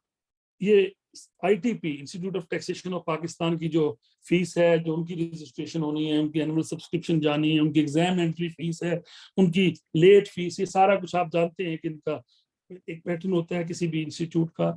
ये ITP institute of taxation of Pakistan की जो फीस है, जो उनकी रजिस्ट्रेशन होनी है, उनकी एनुअल सब्सक्रिप्शन जानी है, उनकी एग्जाम एंट्री फीस है, उनकी लेट फीस, ये सारा कुछ आप जानते हैं कि इनका एक पैटर्न होता है किसी भी इंस्टीट्यूट का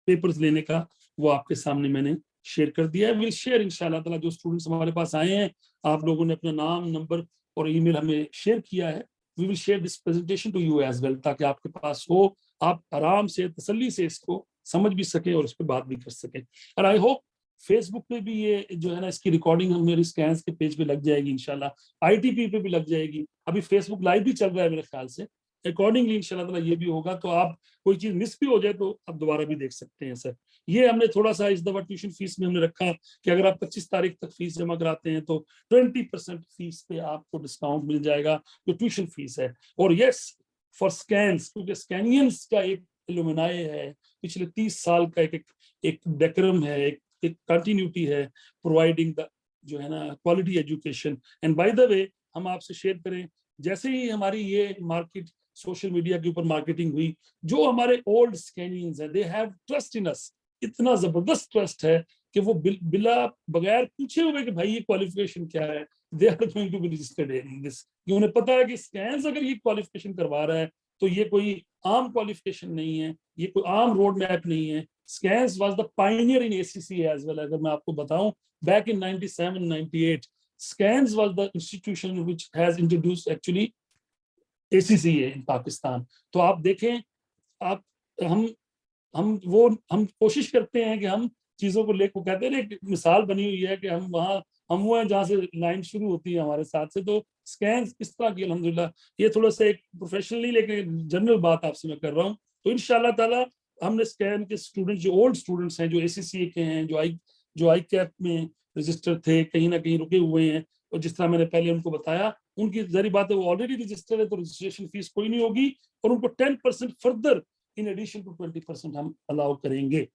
पेपर्स लेने का, वो आपके सामने मैंने शेयर कर दिया है। विल शेयर इंशाल्लाह ताला। जो स्टूडेंट्स हमारे पास आए हैं, आप लोगों ने अपना नाम, नंबर और ईमेल हमें शेयर किया है, we will share this presentation to you as well, ताकि आपके पास हो, आप आराम से तसल्ली से इसको समझ भी सके और इस पर बात भी कर सके। और आई होप फेसबुक पे भी ये जो है ना इसकी रिकॉर्डिंग हम मेरी स्कैन्स के पेज पे लग जाएगी इंशाल्लाह, आईटीपी पे भी लग जाएगी। अभी फेसबुक लाइव भी चल रहा है मेरे ख्याल से, अकॉर्डिंगली इंशाल्लाह ताला ये भी होगा। तो आप कोई चीज मिस भी हो जाए तो आप दोबारा भी देख सकते हैं सर। ये हमने थोड़ा सा इस दफा ट्यूशन फीस में हमने रखा कि अगर आप 25 तारीख तक फीस जमा कराते हैं तो 20% फीस पे आपको डिस्काउंट मिल जाएगा जो ट्यूशन फीस है। और यस फॉर स्कैन्स, क्योंकि स्कैनियंस का एक इल्यूमिनाई है, पिछले 30 साल का एक डेकोरम है, एक कंटिन्यूटी है प्रोवाइडिंग द जो है ना quality education. And bye the वे हम आपसे शेयर करें, जैसे ही हमारी ये मार्केट सोशल मीडिया के ऊपर मार्केटिंग हुई, जो हमारे ओल्ड स्कैनियंस हैं, दे हैव ट्रस्ट इन अस, इतना जबरदस्त ट्रस्ट है कि वो बिला बगैर पूछे हुए कि भाई ये क्वालिफिकेशन क्या है, they are going to be registered in this. उन्हें पता है कि स्कैन्स अगर ये क्वालिफिकेशन करवा रहा है तो ये कोई आम क्वालिफिकेशन नहीं है, ये कोई आम रोड मैप नहीं है। SKANS was the pioneer in ACC as well. अगर मैं आपको बताऊं, back in 97-98 SKANS was the institution which has introduced actually ACCA in Pakistan. तो आप देखें, आप हम कोशिश करते हैं कि हम चीजों को लेकर, कहते हैं ना एक मिसाल बनी हुई है कि हम वो हैं जहाँ से लाइन शुरू होती है हमारे साथ से। तो स्कैन इस तरह की अल्हम्दुलिल्लाह, ये थोड़ा सा एक प्रोफेशनली लेकिन जनरल बात आपसे मैं कर रहा हूँ। तो इंशाल्लाह ताला हमने स्कैन के स्टूडेंट जो ओल्ड स्टूडेंट्स हैं, जो ACCA के हैं, जो आई कैप में रजिस्टर थे, कहीं ना कहीं रुके हुए हैं, और जिस तरह मैंने पहले उनको बताया, उनकी जरी बात है वो ऑलरेडी रजिस्टर्ड है तो रजिस्ट्रेशन फीस कोई नहीं होगी और उनको 10% फर्दर इन एडिशन टू 20% हम अलाउ करेंगे।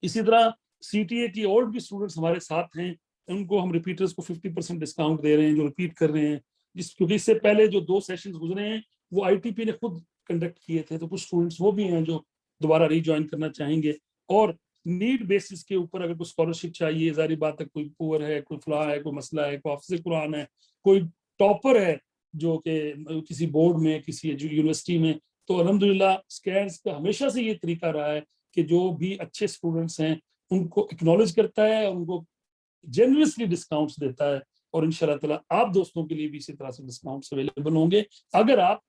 इसी तरह CTA की और भी स्टूडेंट्स हमारे साथ हैं, उनको हम रिपीटर्स को 50% डिस्काउंट दे रहे हैं जो रिपीट कर रहे हैं, क्योंकि इससे पहले जो 2 सेशंस गुजरे हैं वो ITP ने खुद कंडक्ट किए थे, तो कुछ स्टूडेंट्स वो भी हैं जो दोबारा रीज्वाइन करना चाहेंगे। और नीड बेसिस के ऊपर अगर कोई स्कॉलरशिप चाहिए, जारी बात है, कोई पुअर है, कोई फला है, कोई मसला है, कोई हाफिज़ कुरान है, कोई टॉपर है जो कि किसी बोर्ड में, किसी यूनिवर्सिटी में, तो अल्हम्दुलिल्लाह स्कैन्स का हमेशा से ये तरीका रहा है कि जो भी अच्छे स्टूडेंट्स हैं उनको एक्नॉलेज करता है, उनको जेनरसली डिस्काउंट्स देता है, और इंशाल्लाह ताला आप दोस्तों के लिए भी इसी तरह से डिस्काउंट्स अवेलेबल होंगे अगर आप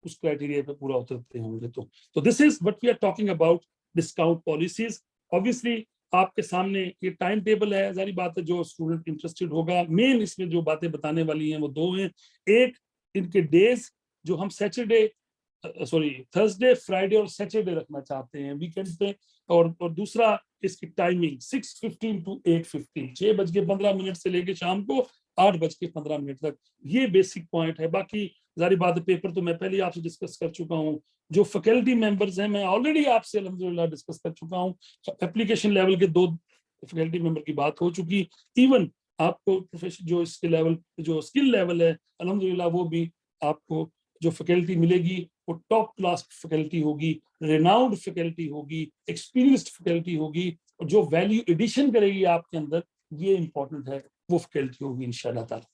उस क्राइटेरिया पे पूरा उतरते होंगे। तो this is what we are talking about discount policies. Obviously आपके सामने ये टाइम टेबल है, जारी बात है जो स्टूडेंट इंटरेस्टेड होगा, मेन इसमें जो बातें बताने वाली हैं वो 2 हैं। एक, इनके डेज जो हम सैटरडे थर्सडे, फ्राइडे और सैटरडे रखना चाहते हैं वीकेंड पे, और दूसरा इसकी टाइमिंग 6:15 to 8:15, 6:15 से लेके शाम को 8:15 तक, ये बेसिक पॉइंट है। बाकी जारी बात पेपर तो मैं पहले आपसे डिस्कस कर चुका हूँ, जो फैकल्टी मेंबर्स हैं मैं ऑलरेडी आपसे अल्हम्दुलिल्लाह डिस्कस कर चुका हूँ, एप्लीकेशन लेवल के 2 फैकल्टी मेंबर की बात हो चुकी, इवन आपको प्रोफेशन जो इसके लेवल, जो स्किल लेवल है अल्हम्दुलिल्लाह वो भी आपको जो फैकल्टी मिलेगी वो टॉप क्लास फैकल्टी होगी, रेनाउंड फैकल्टी होगी, एक्सपीरियंस्ड फैकल्टी होगी, और जो वैल्यू एडिशन करेगी आपके अंदर, ये इंपॉर्टेंट है, वो फैकल्टी होगी इंशाल्लाह ताला।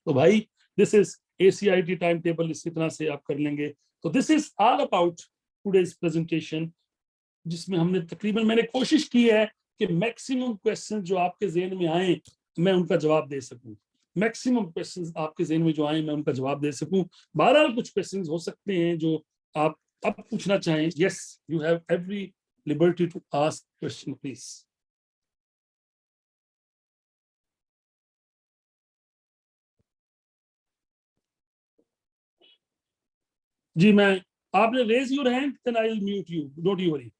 तो भाई this is ACIT time table, इसी तरह से आप कर लेंगे। तो this is all about today's presentation, जिसमें हमने तकरीबन, मैंने कोशिश की है कि मैक्सिमम क्वेश्चन जो आपके ज़हन में आए मैं उनका जवाब दे सकूं, मैक्सिमम क्वेश्चंस आपके ज़हन में जो आए मैं उनका जवाब दे सकूं। बहरहाल कुछ क्वेश्चंस हो सकते हैं जो आप अब पूछना चाहें। Yes, you have every liberty to ask question please. जी, मैं, आपने raise your hand, then I will mute you, don't you worry.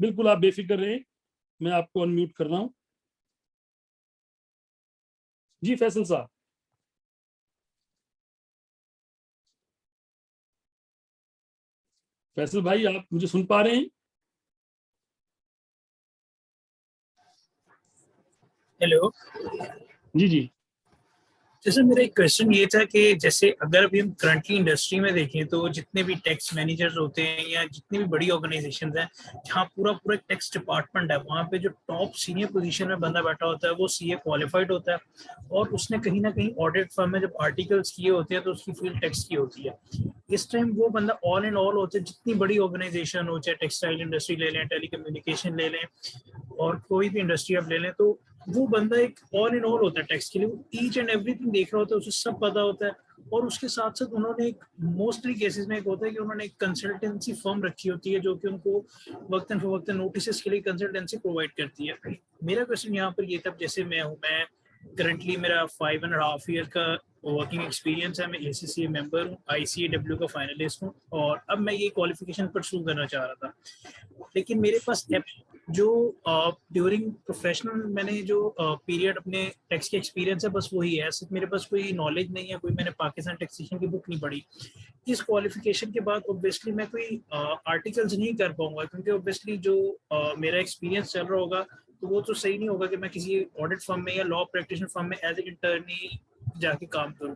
बिल्कुल आप बेफिक्र रहें, मैं आपको अनम्यूट कर रहा हूं। जी फैसल साहब। फैसल भाई, आप मुझे सुन पा रहे हैं? हेलो। जी जी। जैसे मेरा एक क्वेश्चन ये था कि जैसे अगर अभी हम करंटली इंडस्ट्री में देखें तो जितने भी टैक्स मैनेजर्स होते हैं या जितनी भी बड़ी ऑर्गेनाइजेशंस हैं जहाँ पूरा पूरा टैक्स डिपार्टमेंट है, वहाँ पे जो टॉप सीनियर पोजीशन में बंदा बैठा होता है वो CA क्वालिफाइड होता है, और उसने कहीं ना कहीं ऑडिट फर्म में जब आर्टिकल्स किए होते हैं तो उसकी फील्ड टैक्स की होती है। इस टाइम वो बंदा ऑल एंड ऑल होता है, जितनी बड़ी ऑर्गेनाइजेशन हो, चाहे टेक्सटाइल इंडस्ट्री ले लें, टेलीकम्युनिकेशन ले लें, और कोई भी इंडस्ट्री आप ले लें, तो वो बंदा एक ऑल इन ऑल होता है टैक्स के लिए। वो ईच एंड एवरीथिंग देख रहा होता है, उसे सब पता होता है। और उसके साथ साथ उन्होंने एक मोस्टली केसेस में एक होता है कि उन्होंने एक कंसल्टेंसी फर्म रखी होती है जो कि उनको वक्तन फवक्तन नोटिस के लिए कंसल्टेंसी प्रोवाइड करती है। मेरा क्वेश्चन यहाँ पर ये था, जैसे मैं करंटली मेरा 5.5 ईयर का वर्किंग एक्सपीरियंस है, मैं ACCA मेंबर हूँ, ICAW का फाइनलिस्ट हूँ, और अब मैं ये क्वालिफिकेशन परस्यू करना चाह रहा था। लेकिन मेरे पास जो ड्यूरिंग प्रोफेशनल मैंने जो पीरियड अपने टैक्स के एक्सपीरियंस है बस वही है, सिर्फ मेरे पास कोई नॉलेज नहीं है, कोई मैंने पाकिस्तान टैक्सेशन की बुक नहीं पढ़ी। इस क्वालिफिकेशन के बाद ऑब्वियसली मैं कोई आर्टिकल्स नहीं कर पाऊंगा, क्योंकि ऑब्वियसली जो मेरा एक्सपीरियंस चल रहा होगा तो वो तो सही नहीं होगा कि मैं किसी ऑडिट फर्म में या लॉ प्रैक्टिशनर फर्म में एज ए इंटर्नी जाके काम करूँ।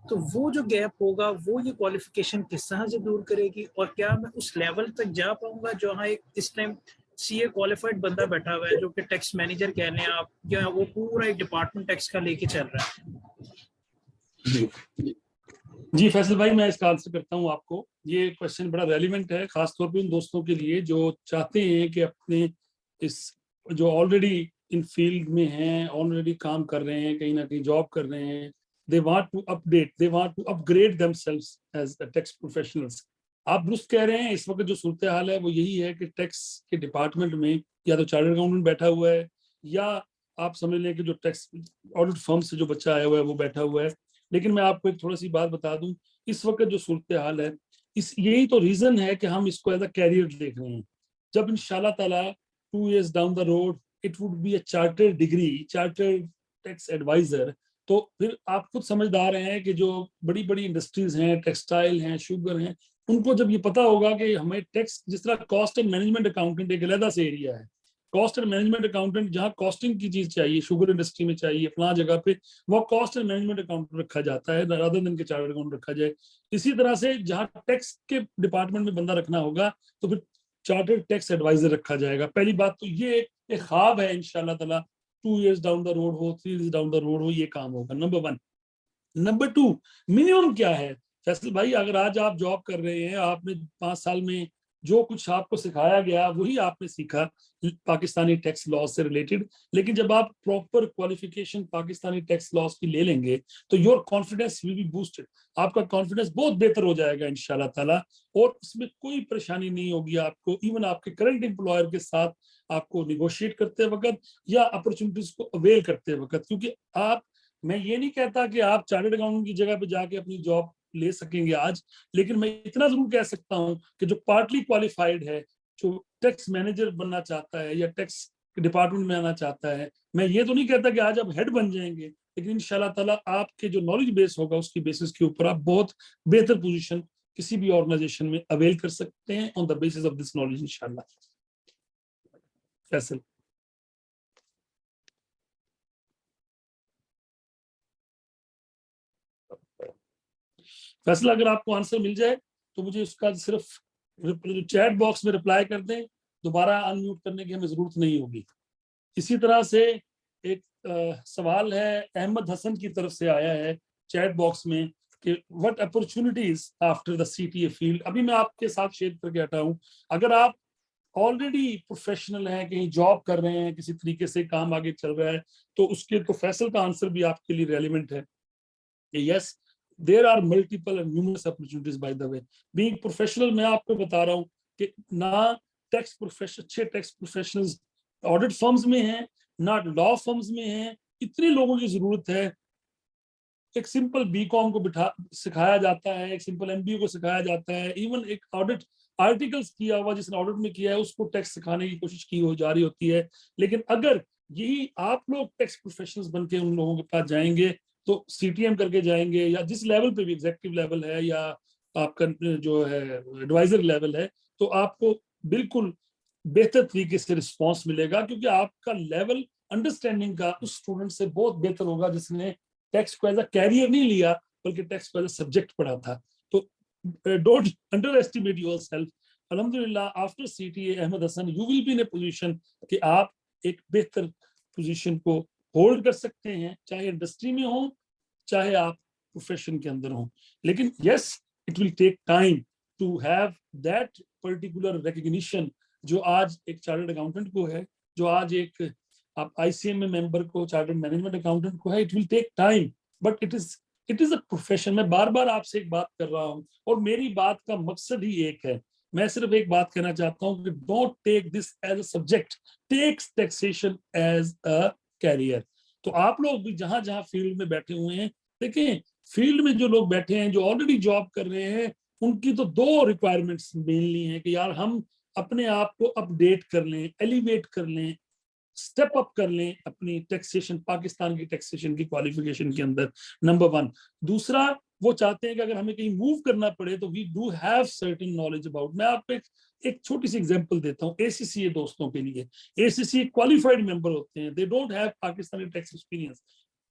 तो वो जो गैप होगा वो ये क्वालिफिकेशन किस तरह से दूर करेगी, और क्या मैं उस लेवल तक जा पाऊंगा जहाँ एक इस टाइम CA क्वालिफाइड बंदा बैठा हुआ है जो कि टैक्स मैनेजर कह लें आप, या वो पूरा एक डिपार्टमेंट टैक्स का लेके चल रहा है। जी फैसल भाई, मैं इसका आंसर करता हूँ आपको। ये क्वेश्चन बड़ा रेलिवेंट है, खासतौर पे उन दोस्तों के लिए जो चाहते हैं कि अपने इस, जो ऑलरेडी इन फील्ड में हैं, ऑलरेडी काम कर रहे हैं, कहीं ना कहीं जॉब कर रहे हैं, they want to update, they want to upgrade themselves as tax professionals. आप दुरुस्त कह रहे हैं, इस वक्त जो सूरत हाल है वो यही है कि टैक्स के डिपार्टमेंट में या तो चार्टर्ड अकाउंटेंट बैठा हुआ है, या आप समझ लें कि जो टैक्स ऑडिट फर्म से जो बच्चा आया हुआ है वो बैठा हुआ है। लेकिन मैं आपको एक थोड़ी सी बात बता दूं, इस वक्त जो सूरत हाल है, इस यही तो रीजन है कि हम इसको एज अ कैरियर देख रहे हैं। जब इंशाल्लाह ताला 2 years down the road it would be a chartered degree, chartered tax adviser, तो फिर आप खुद समझदार हैं कि जो बड़ी बड़ी इंडस्ट्रीज हैं, टेक्सटाइल हैं, शुगर हैं, उनको जब ये पता होगा कि हमें टैक्स, जिस तरह कॉस्ट एंड मैनेजमेंट अकाउंटेंट एक अलग से एरिया है, कॉस्ट एंड मैनेजमेंट अकाउंटेंट जहाँ कॉस्टिंग की चीज चाहिए, शुगर इंडस्ट्री में चाहिए फला जगह पे, वो कॉस्ट एंड मैनेजमेंट अकाउंटेंट रखा जाता है, रादर देन के चार्टर्ड अकाउंट रखा जाए। इसी तरह से जहाँ टैक्स के डिपार्टमेंट में बंदा रखना होगा तो फिर चार्टर्ड टैक्स एडवाइजर रखा जाएगा। पहली बात तो ये एक ख्वाब है, इंशाल्लाह ताला 2 years डाउन द रोड हो, 3 years डाउन द रोड हो, ये काम होगा, नंबर 1। नंबर 2, मिनिमम क्या है फैसल भाई? अगर आज आप जॉब कर रहे हैं, आपने 5 साल में जो कुछ आपको सिखाया गया वही आपने सीखा पाकिस्तानी टैक्स लॉ से रिलेटेड, लेकिन जब आप proper qualification Pakistani tax loss की ले लेंगे तो your confidence will be boosted, आपका कॉन्फिडेंस बहुत बेहतर हो जाएगा इंशाल्लाह ताला, और उसमें कोई परेशानी नहीं होगी आपको, इवन आपके करंट एम्प्लॉयर के साथ आपको निगोशिएट करते वक्त या अपॉर्चुनिटीज को अवेल करते वक्त। क्योंकि आप, मैं ये नहीं कहता कि आप चार्टर्ड अकाउंटेंट की जगह पे जाके अपनी जॉब ले सकेंगे आज, लेकिन मैं इतना जरूर कह सकता हूं कि जो पार्टली क्वालिफाइड है, जो टैक्स मैनेजर बनना चाहता है या टैक्स डिपार्टमेंट में आना चाहता है, मैं ये तो नहीं कहता कि आज आप हेड बन जाएंगे, लेकिन इंशाल्लाह ताला आपके जो नॉलेज बेस होगा उसकी बेसिस के ऊपर आप बहुत बेहतर पोजीशन किसी भी ऑर्गेनाइजेशन में अवेल कर सकते हैं on the basis of this knowledge इंशाल्लाह। फैसल फैसला अगर आपको आंसर मिल जाए तो मुझे उसका सिर्फ चैट बॉक्स में रिप्लाई कर दें, दोबारा अनम्यूट करने की हमें जरूरत नहीं होगी। इसी तरह से एक सवाल है अहमद हसन की तरफ से आया है चैट बॉक्स में कि what opportunities after the CTA field. अभी मैं आपके साथ शेयर करके हटा हूं, अगर आप ऑलरेडी प्रोफेशनल हैं, कहीं जॉब कर रहे हैं, किसी तरीके से काम आगे चल रहा है, तो उसके तो फैसल का आंसर भी आपके लिए रेलिवेंट है। Yes, there are multiple and numerous opportunities by the way. Being professional, मैं आपको बता रहा हूँ कि ना टैक्स प्रोफेशन, अच्छे टैक्स प्रोफेशनल्स ऑडिट फर्म्स में हैं, ना लॉ फर्म्स में हैं। इतने लोगों की जरूरत है। एक सिंपल बीकॉम को बिठा सिखाया जाता है, एक सिंपल एमबीए को सिखाया जाता है, इवन एक ऑडिट आर्टिकल्स किया हुआ जिसने ऑडिट में किया है उसको टैक्स सिखाने की कोशिश की हो जा रही होती है। लेकिन अगर यही आप लोग टैक्स प्रोफेशनल्स बन के उन लोगों के पास जाएंगे, तो सीटीएम करके जाएंगे या जिस लेवल पे भी, एग्जीक्यूटिव लेवल है या आपका जो है एडवाइजर लेवल है, तो आपको बिल्कुल बेहतर तरीके से रिस्पॉन्स मिलेगा, क्योंकि आपका लेवल अंडरस्टैंडिंग का उस स्टूडेंट से बहुत बेहतर होगा जिसने टैक्स को एज अ कैरियर नहीं लिया बल्कि टैक्स को एज अ सब्जेक्ट पढ़ा था। तो डोंट अंडर एस्टिमेट योरसेल्फ। अल्हम्दुलिल्लाह after CTA Ahmad Hasan you will be in a position कि आप एक बेहतर पोजीशन को होल्ड कर सकते हैं, चाहे इंडस्ट्री में हो चाहे आप प्रोफेशन के अंदर हो। लेकिन yes, it will take time to have that particular recognition जो आज एक चार्टर्ड अकाउंटेंट को है, जो आज एक आप आईसीएम में मेंबर को, चार्टर्ड मैनेजमेंट अकाउंटेंट को है। It will take time, but it is a profession. मैं बार बार आपसे एक बात कर रहा हूँ और मेरी बात का मकसद ही एक है। मैं सिर्फ एक बात कहना चाहता हूँ कि don't take this as a subject, take taxation as a career. तो आप लोग भी जहां जहां फील्ड में बैठे हुए हैं, देखें फील्ड में जो लोग बैठे हैं, जो ऑलरेडी जॉब कर रहे हैं, उनकी तो 2 रिक्वायरमेंट्स मेनली हैं कि यार हम अपने आप को अपडेट कर लें, एलिवेट कर लें, स्टेप अप कर लें अपनी टैक्सेशन, पाकिस्तान की टैक्सेशन की क्वालिफिकेशन के अंदर, नंबर 1। दूसरा, वो चाहते हैं कि अगर हमें कहीं मूव करना पड़े तो we do have certain knowledge about. मैं आपको एक छोटी सी एग्जांपल देता हूँ एसीसीए दोस्तों के लिए। एसीसीए क्वालिफाइड मेंबर होते हैं, they don't have Pakistani tax experience.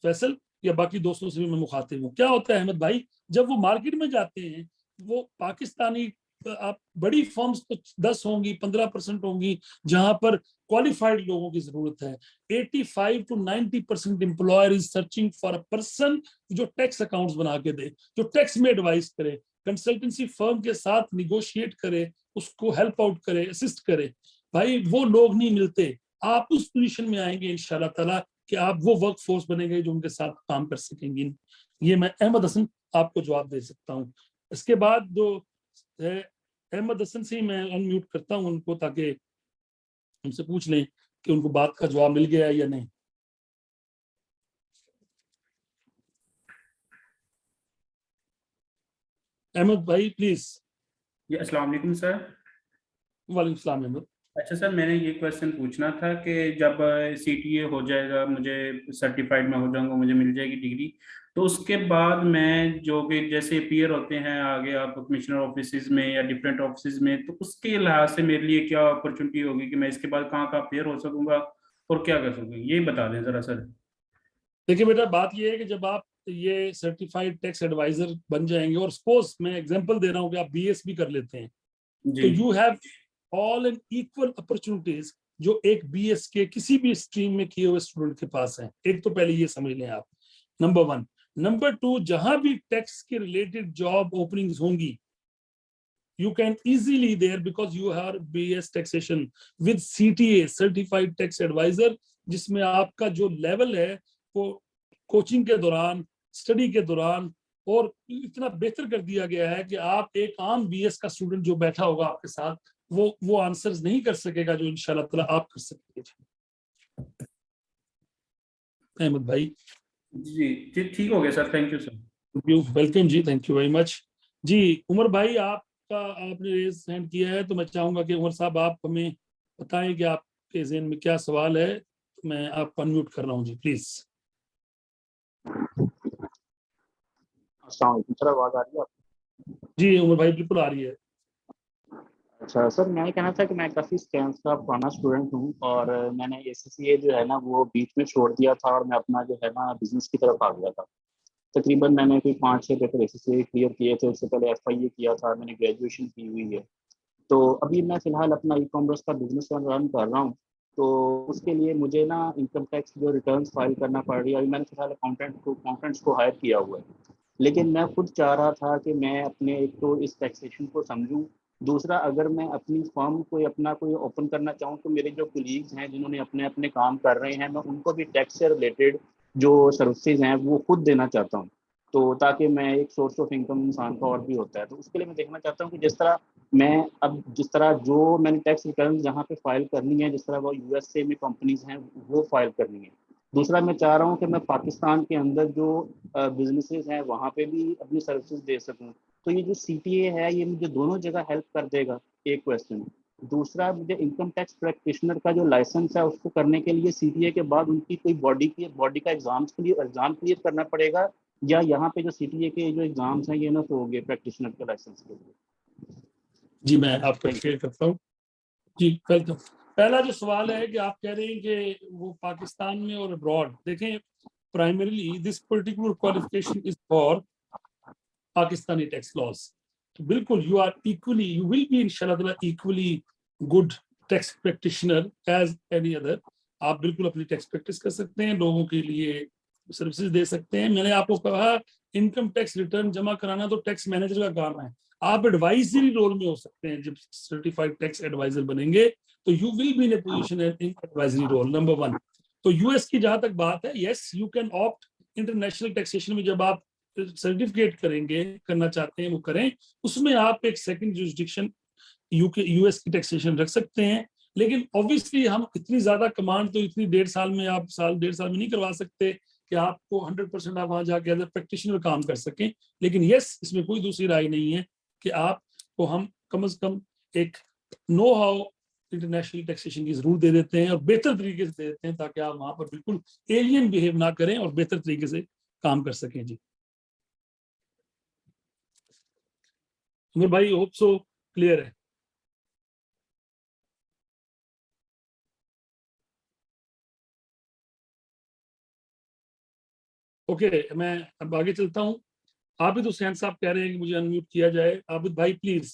Faisal या बाकी दोस्तों से भी मैं मुखातिब हूँ। क्या होता है अहमद भाई, जब वो मार्केट में जाते हैं, वो पाकिस्तानी, आप बड़ी फर्म्स तो 10 होंगी, 15% होंगी जहां पर क्वालिफाइड लोगों की जरूरत है। 85 to 90% employer is searching for a person जो टैक्स अकाउंट्स बना के दे, जो टैक्स में एडवाइस करे, कंसल्टेंसी फर्म के साथ निगोशिएट करे, उसको हेल्प आउट करे, असिस्ट करे। भाई वो लोग नहीं मिलते। आप उस पोजीशन में आएंगे इंशाल्लाह ताला कि आप वो वर्क फोर्स बनेंगे जो उनके साथ काम कर सकेंगे। ये मैं अहमद हसन आपको जवाब दे सकता हूँ। इसके बाद जो है अहमद हसन से ही मैं अनम्यूट करता हूँ उनको, ताकि उनसे पूछ लें कि उनको बात का जवाब मिल गया है या नहीं। अहमद भाई प्लीज। जी अस्सलाम वालेकुम सर। वालेकुम सलाम अहमद। अच्छा सर, मैंने ये क्वेश्चन पूछना था कि जब सीटीए हो जाएगा, मुझे सर्टिफाइड में हो जाऊंगा, मुझे मिल जाएगी डिग्री, तो उसके बाद मैं जो कि जैसे पीयर होते हैं आगे आप कमिश्नर ऑफिस में या डिफरेंट ऑफिस में, तो उसके लिहाज से मेरे लिए क्या अपॉर्चुनिटी होगी कि मैं इसके बाद कहाँ कहाँ पेयर हो सकूंगा और क्या कर सकूंगा, ये बता दें जरा सर। देखिए बेटा, बात ये है कि जब आप ये सर्टिफाइड टैक्स एडवाइजर बन जाएंगे, और सपोज मैं एग्जांपल दे रहा हूँ कि आप बीएस भी कर लेते हैं, तो जी you have all and equal opportunities जो एक बीएस के किसी भी स्ट्रीम में किए हुए स्टूडेंट के पास हैं। एक तो पहले ये समझ लें आप, नंबर वन। नंबर टू, जहां भी टैक्स के रिलेटेड जॉब ओपनिंग्स होंगी, you can easily there because you have BS taxation with CTA certified tax advisor, जिसमें आपका जो लेवल है वो कोचिंग के दौरान, स्टडी के दौरान और इतना बेहतर कर दिया गया है कि आप एक आम बीएस का स्टूडेंट जो बैठा होगा आपके साथ, वो आंसर्स नहीं कर सकेगा जो इंशाल्लाह ताला आप कर सकेंगे। अहमद भाई जी जी, ठीक हो गया sir, thank you sir. You welcome जी, थैंक यू वेरी मच जी। उमर भाई आपका आपने रेज हैंड किया है, तो मैं चाहूंगा कि उमर साहब आप हमें बताएं कि आपके ज़हन में क्या सवाल है। मैं आपको अनम्यूट कर रहा हूं जी, प्लीज। अस्सलाम वालेकुम सर, आवाज़ आ रही है आपको? जी उमर भाई, बिल्कुल आ रही है। अच्छा सर, मैं ये कहना था कि मैं काफ़ी स्कैम्स का पुराना स्टूडेंट हूँ और मैंने ACCA जो है ना वो बीच में छोड़ दिया था और मैं अपना जो है ना बिजनेस की तरफ आ गया था। तकरीबन मैंने कोई 5-6 पेपर ACCA क्लियर किए थे, उससे पहले FIA किया था, मैंने ग्रेजुएशन की हुई है। तो अभी मैं फ़िलहाल अपना ई-कॉमर्स का बिजनेस रन कर रहा हूँ। तो उसके लिए मुझे ना इनकम टैक्स जो रिटर्न्स फाइल करना पड़ रही है। अभी मैंने फ़िलहाल अकाउंटेंट्स को हायर किया हुआ है, लेकिन मैं खुद चाह रहा था कि मैं अपने एक तो इस टैक्सेशन को समझूं, दूसरा अगर मैं अपनी फर्म कोई अपना कोई ओपन करना चाहूँ तो मेरे जो कलीग्स हैं जिन्होंने अपने अपने काम कर रहे हैं, मैं उनको भी टैक्स से रिलेटेड जो सर्विसेज हैं वो खुद देना चाहता हूँ। तो ताकि मैं एक सोर्स ऑफ इनकम इंसान का और भी होता है, तो उसके लिए मैं देखना चाहता हूँ कि जिस तरह जो मैंने टैक्स रिटर्न जहाँ पे फाइल करनी है, जिस तरह वो USA में कंपनीज हैं वो फाइल करनी है। दूसरा मैं चाह रहा हूँ कि मैं पाकिस्तान के अंदर जो बिजनेसेस हैं वहाँ पे भी अपनी सर्विसेज दे सकूँ। तो ये जो CTA है ये मुझे दोनों जगह हेल्प कर देगा, एक क्वेश्चन। दूसरा, मुझे इनकम टैक्स प्रैक्टिशनर का जो लाइसेंस है उसको करने के लिए CTA के बाद उनकी कोई बॉडी का एग्जाम क्लियर करना पड़ेगा, या यहाँ पे जो CTA के जो एग्जाम्स हैं ये ना तो होंगे प्रैक्टिशनर के लाइसेंस के लिए? जी मैं आपको शेयर करता हूँ जी, वेलकम। पहला जो सवाल है कि आप कह रहे हैं कि वो पाकिस्तान में और अब्रॉड, देखें primarily this particular qualification is for Pakistani tax laws. तो बिल्कुल you are equally, you will be इंशाल्लाह equally good tax practitioner as any other. आप बिल्कुल अपनी टैक्स प्रैक्टिस कर सकते हैं, लोगों के लिए सर्विसेज दे सकते हैं। मैंने आपको कहा इनकम टैक्स रिटर्न जमा कराना तो टैक्स मैनेजर का काम है, आप एडवाइजरी रोल में हो सकते हैं। जब सर्टिफाइड टैक्स एडवाइजर बनेंगे तो you will be in a position in advisory role, number one. तो यूएस की जहां तक बात है, yes you can opt international taxation में, जब आप सर्टिफिकेट करेंगे, करना चाहते हैं वो करें, उसमें आप एक सेकंड जुरिस्डिक्शन यूएस की टैक्सेशन रख सकते हैं। लेकिन ऑब्वियसली हम इतनी ज्यादा कमांड तो इतनी 1.5 साल में, आप डेढ़ साल में नहीं करवा सकते कि आपको 100% आप वहां जाके एज ए प्रैक्टिशनर काम कर सकें। लेकिन यस, इसमें कोई दूसरी राय नहीं है कि आपको हम कम से कम एक नो हाउ इंटरनेशनल टैक्सेशन की जरूर दे देते हैं, और बेहतर तरीके से दे देते हैं, ताकि आप वहां पर बिल्कुल एलियन बिहेव ना करें और बेहतर तरीके से काम कर सकें जी। उमर भाई, होप सो क्लियर है। ओके मैं अब आगे चलता हूँ। आबिद हुसैन साहब कह रहे हैं कि मुझे अनम्यूट किया जाए। आबिद भाई प्लीज।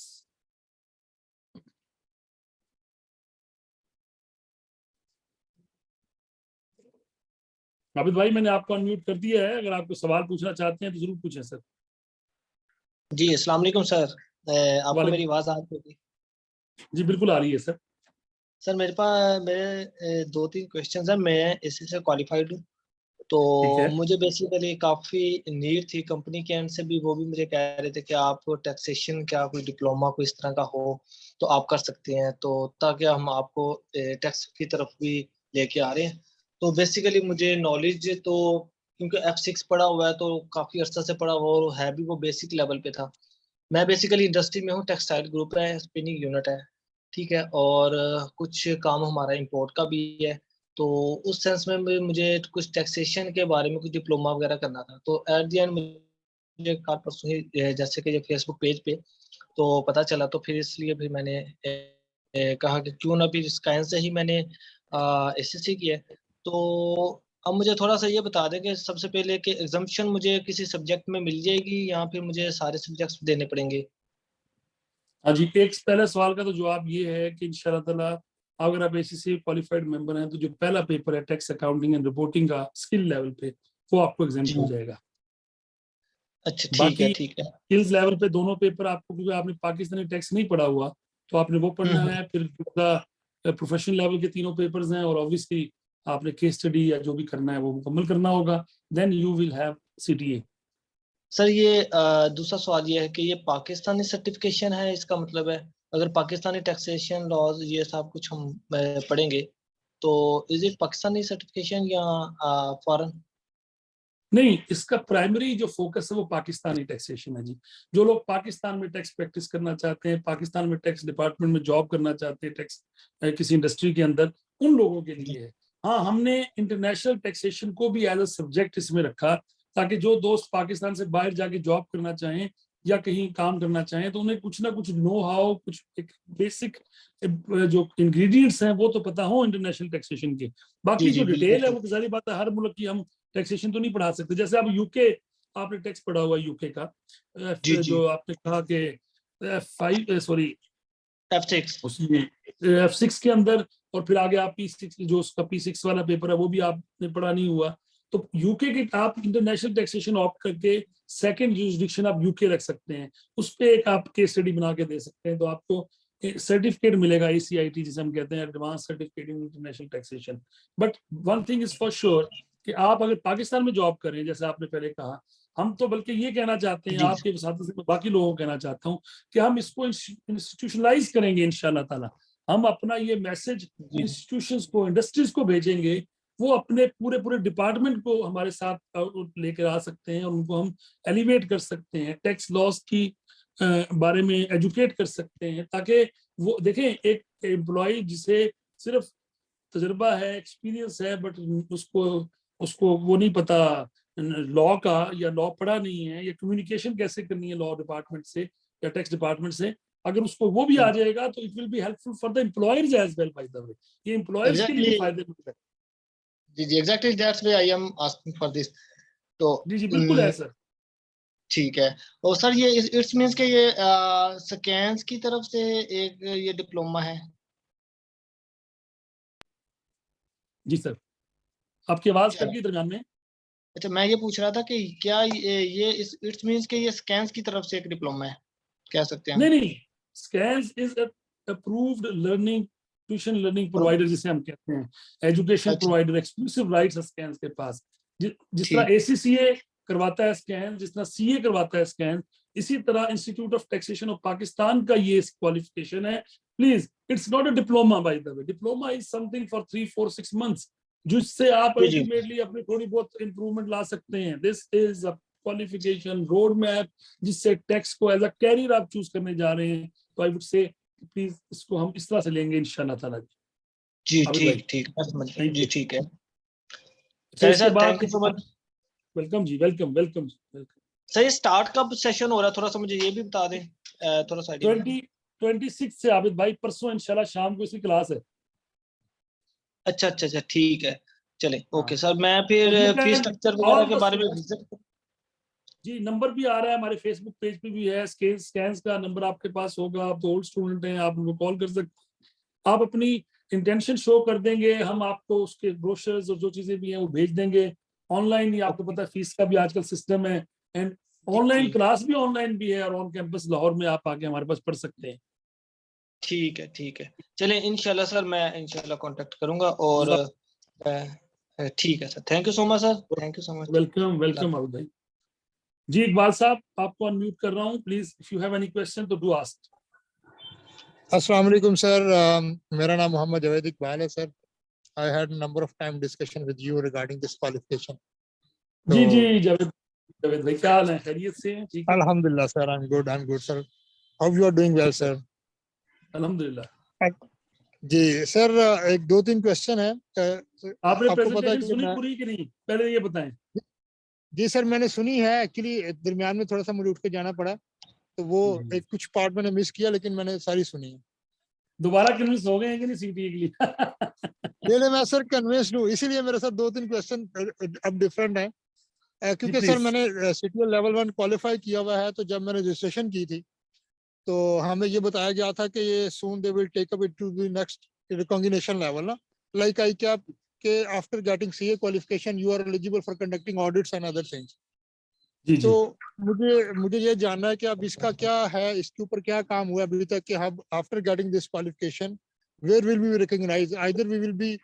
आबिद भाई, मैंने आपको अनम्यूट कर दिया है, अगर आपको सवाल पूछना चाहते हैं तो जरूर पूछें सर। जी अस्सलाम वालेकुम सर। आपको वाले मेरी आवाज़ आ रही होगी? जी बिल्कुल आ रही है सर। सर मेरे 2-3 क्वेश्चन हैं। मैं इसी से क्वालिफाइड हूँ, तो ठीक है मुझे बेसिकली काफ़ी नीड थी कंपनी के एंड से भी। वो भी मुझे कह रहे थे कि आप टैक्सेशन क्या कोई डिप्लोमा कोई इस तरह का हो तो आप कर सकते हैं, तो ताकि हम आपको टैक्स की तरफ भी लेके आ रहे हैं। तो बेसिकली मुझे नॉलेज तो, क्योंकि F6 पढ़ा हुआ है तो काफ़ी अर्सा से पढ़ा हुआ और है भी वो बेसिक लेवल पे था। मैं बेसिकली इंडस्ट्री में हूँ, टेक्सटाइल ग्रुप है, स्पिनिंग यूनिट है, ठीक है, और कुछ काम हमारा इंपोर्ट का भी है। तो उस सेंस में मुझे कुछ टैक्सेशन के बारे में कुछ डिप्लोमा वगैरह करना था। तो एट द एंड मुझे कल परसों ही जैसे कि फेसबुक पेज पे तो पता चला, तो फिर इसलिए भी मैंने कहा कि क्यों ना फिर स्काइन से ही मैंने एसएससी किया है। तो अब मुझे थोड़ा सा ये बता दें कि सबसे पहले कि एग्जाम्पशन मुझे किसी सब्जेक्ट में मिल जाएगी या फिर मुझे सारे सब्जेक्ट्स देने पड़ेंगे? हाँ जी, एक पहले सवाल का तो जवाब ये है कि इंशाल्लाह ताला अगर आप एसीसी क्वालिफाइड मेंबर हैं तो जो पहला पेपर है टैक्स अकाउंटिंग एंड रिपोर्टिंग का स्किल लेवल पे, वो आपको एग्जाम्प्ट हो जाएगा। अच्छा, ठीक है, बाकी ठीक है। स्किल्स लेवल पे दोनों पेपर आपको, क्योंकि आपने पाकिस्तानी टैक्स नहीं पढ़ा हुआ तो आपने वो पढ़ना है। फिर प्रोफेशनल लेवल के तीनों पेपर्स हैं और ऑब्वियसली आपने केस स्टडी या जो भी करना है वो मुकम्मल करना होगा। Then you will have CTA. Sir ये दूसरा सवाल ये है कि ये पाकिस्तानी सर्टिफिकेशन है, इसका मतलब है अगर पाकिस्तानी टैक्सेशन लॉज ये सब कुछ हम पढ़ेंगे तो इज इट पाकिस्तानी सर्टिफिकेशन या फॉरेन? नहीं, इसका प्राइमरी जो फोकस है वो पाकिस्तानी टैक्सेशन है जी। जो लोग पाकिस्तान में टैक्स प्रैक्टिस करना चाहते हैं, पाकिस्तान में टैक्स डिपार्टमेंट में जॉब करना चाहते हैं, टैक्स किसी इंडस्ट्री के अंदर, उन लोगों के लिए है। हाँ, हमने इंटरनेशनल टैक्सेशन को भी एज अ सब्जेक्ट इसमें रखा ताकि जो दोस्त पाकिस्तान से बाहर जाके जॉब करना चाहें या कहीं काम करना चाहें तो उन्हें कुछ ना कुछ नो हाउ, कुछ एक बेसिक जो इंग्रेडिएंट्स हैं वो तो पता हो इंटरनेशनल टैक्सेशन के। बाकी जी जो जी डिटेल है बिल्कुल। वो सारी बात है, हर मुल्क की हम टैक्सेशन तो नहीं पढ़ा सकते। जैसे आप यूके, आपने टैक्स पढ़ा हुआ यूके का, जी जी। जो आपने कहा कि F5 सॉरी F6। उसमें F6 के अंदर, और फिर आगे आप P6 जो उसका P6 वाला पेपर है वो भी आपने पढ़ा नहीं हुआ। तो यूके के आप इंटरनेशनल टैक्सेशन ऑप्ट करके सेकंड जुरिसडिक्शन आप यूके रख सकते हैं, उस पर एक आप केस स्टडी बना के दे सकते हैं तो आपको सर्टिफिकेट मिलेगा, ACIT जिसे हम कहते हैं, advance certificate in international taxation. But one thing is for sure कि आप अगर पाकिस्तान में जॉब करें, जैसे आपने पहले कहा, हम तो बल्कि ये कहना चाहते हैं जी आपके साथ से बाकी लोगों को कहना चाहता हूँ कि हम इसको इंस्टीट्यूशनलाइज करेंगे इंशाल्लाह ताला। हम अपना ये मैसेज जी इंस्टीट्यूशंस को, इंडस्ट्रीज को भेजेंगे, वो अपने पूरे पूरे डिपार्टमेंट को हमारे साथ लेकर आ सकते हैं और उनको हम एलिवेट कर सकते हैं, टैक्स लॉस की बारे में एजुकेट कर सकते हैं, ताकि वो देखें एक एम्प्लॉय जिसे सिर्फ तजुर्बा है, एक्सपीरियंस है, बट उसको उसको वो नहीं पता लॉ का, या लॉ पढ़ा नहीं है, या कम्युनिकेशन कैसे करनी है लॉ डिपार्टमेंट से या टैक्स डिपार्टमेंट से, अगर उसको वो भी आ जाएगा तो it will be helpful for the employers as well. By the way, ये एम्प्लॉयर्स के लिए भी एग्जैक्टली। फायदेमंद है। जी जी exactly that's why I am asking for this. तो जी जी बिल्कुल है सर। ठीक है। और सर ये इट्स मींस के ये स्कैन्स की तरफ से एक ये डिप्लोमा है? जी सर, आपकी आवाज अच्छा कट गई दरमियान में। अच्छा, मैं ये पूछ रहा था कि क्या ये इस इट्स मींस के ये स्कैन्स की तरफ से एक डिप्लोमा है, कह सकते हैं हम? नहीं नहीं, scans is approved learning, tuition learning provider जिसे हम कहते हैं, एजुकेशन अच्छा प्रोवाइडर, एक्सक्लूसिव राइट्स है स्कैन्स के पास। जिस तरह ठीक। ACCA करवाता है स्कैन, जिस तरह CA करवाता है स्कैन, इसी तरह institute of taxation of Pakistan का ये क्वालिफिकेशन है। Please, it's not a diploma bye the way, diploma is something for 3 4 6 months जिससे आप जी जी अल्टीमेटली अपनी थोड़ी बहुत इंप्रूवमेंट ला सकते हैं। This is a qualification road map जिससे टैक्स को एज अ कैरियर आप चूज करने जा रहे हैं। तो आई वुड से प्लीज इसको हम इस तरह से लेंगे इंशाल्लाह ताला। जी आबिद भाई, ठीक ठीक, मैं समझ गया थैंक जी, यू। ठीक है। अच्छा, चलिए इसके सर, बाद thank you so much. Welcome ji, welcome welcome welcome. Sir ये स्टार्ट कब सेशन हो रहा है, थोड़ा सा मुझे ये भी बता दें, थोड़ा सा आइडिया बता दें। 26 से आबिद भाई, परसों इंशाल्लाह शाम को इसकी क्लास है। अच्छा अच्छा अच्छा, ठीक है। चले हाँ, ओके सर, मैं तो फिर यू फीस कैन स्ट्रक्चर वगैरह ऑल के द बारे में स्टूडेंट्स, जी नंबर भी आ रहा है हमारे फेसबुक पेज पे भी है, स्कैन्स का नंबर आपके पास होगा, आप तो ओल्ड स्टूडेंट हैं, आप उनको कॉल कर सकते हैं। आप अपनी इंटेंशन शो कर देंगे, हम आपको उसके ब्रोशर्स और जो चीजें भी हैं वो भेज देंगे। ऑनलाइन ही आपको ओके पता है फीस का भी आजकल सिस्टम है, एंड जी ऑनलाइन जी क्लास भी ऑनलाइन भी है, और ऑन कैंपस लाहौर में आप आके हमारे पास पढ़ सकते हैं। ठीक है, ठीक है। चलिए इंशाल्लाह सर, मैं इंशाल्लाह कांटेक्ट करूंगा और ठीक है sir, thank you so much sir, thank you so much. Welcome welcome Abid भाई। जी इकबाल साहब, आपको अनम्यूट कर रहा हूँ, please if you have any question तो डू आस्क। अस्सलाम वालेकुम सर, मेरा नाम मोहम्मद जवेद इकबाल है sir. I had number of time discussion with you regarding this qualification. जी जी जावेद, जावेद भाई क्या हाल है, खैरियत से हैं? ठीक है, अल्हम्दुलिल्लाह sir, I am good sir. How you are doing well sir? अल्हम्दुलिल्लाह। जी सर, एक दो तीन क्वेश्चन है। आपने आपको पता है प्रेजेंटेशन कि सुनी पूरी कि नहीं, पहले ये बताएं। जी सर, मैंने सुनी है। एक्चुअली दरमियान में थोड़ा सा मुझे उठ के जाना पड़ा, तो वो एक कुछ पार्ट मैंने मिस किया, लेकिन मैंने सारी सुनी है। दोबारा कन्विंस हो गए हैं कि नहीं सीटीए के लिए? नहीं, मैं सर कन्विंस्ड हूँ, इसीलिए मेरे साथ दो तीन क्वेश्चन अब डिफरेंट है। क्योंकि सर प्लीज। मैंने सीटीएल लेवल 1 क्वालिफाई किया हुआ है, तो जब मैंने रजिस्ट्रेशन की थी तो हमें ये बताया गया था कि ये soon they will take up it to the next recognition level ना, लाइक आई क्या के after getting CA qualification you are eligible for conducting audits and other things. जी तो जी। मुझे ये जानना है कि अब इसका क्या है, इसके ऊपर क्या काम हुआ अभी तक कि हम after getting this qualification where will be recognised, either we will be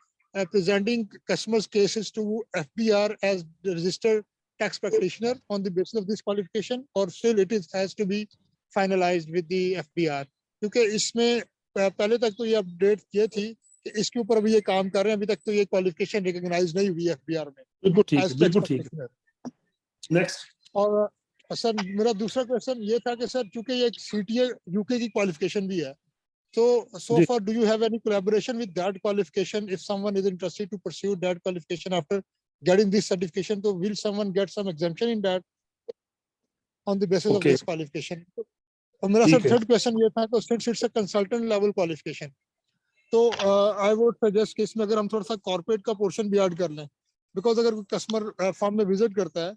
presenting customers cases to FBR as the registered tax practitioner on the basis of this qualification, or still it is has to be finalized with the FBR। क्योंकि इसमें पहले तक तो ये update ये थी कि इसके ऊपर अभी ये काम कर रहे हैं, अभी तक तो ये क्वालिफिकेशन रिकॉग्नाइज नहीं हुई FBR में बिल्कुल ठीक है, एज टैक्स बिल्कुल ठीक है। प्रैक्टिशनर। नेक्स्ट। और सर मेरा दूसरा क्वेश्चन ये था कि सर चूंकि ये सीटीए यूके की क्वालिफिकेशन भी है, so जी far do you have any collaboration with that qualification? If someone is interested to pursue that qualification after getting this certification, so will someone get some exemption in that on the basis of okay, this qualification? और मेरा sir ठीक है। Third question ये था कि since it's a consultant level qualification, तो I would suggest कि इसमें अगर हम थोड़ा सा कॉर्पोरेट का पोर्शन भी ऐड कर लें, बिकॉज अगर कोई कस्टमर फॉर्म में विजिट करता है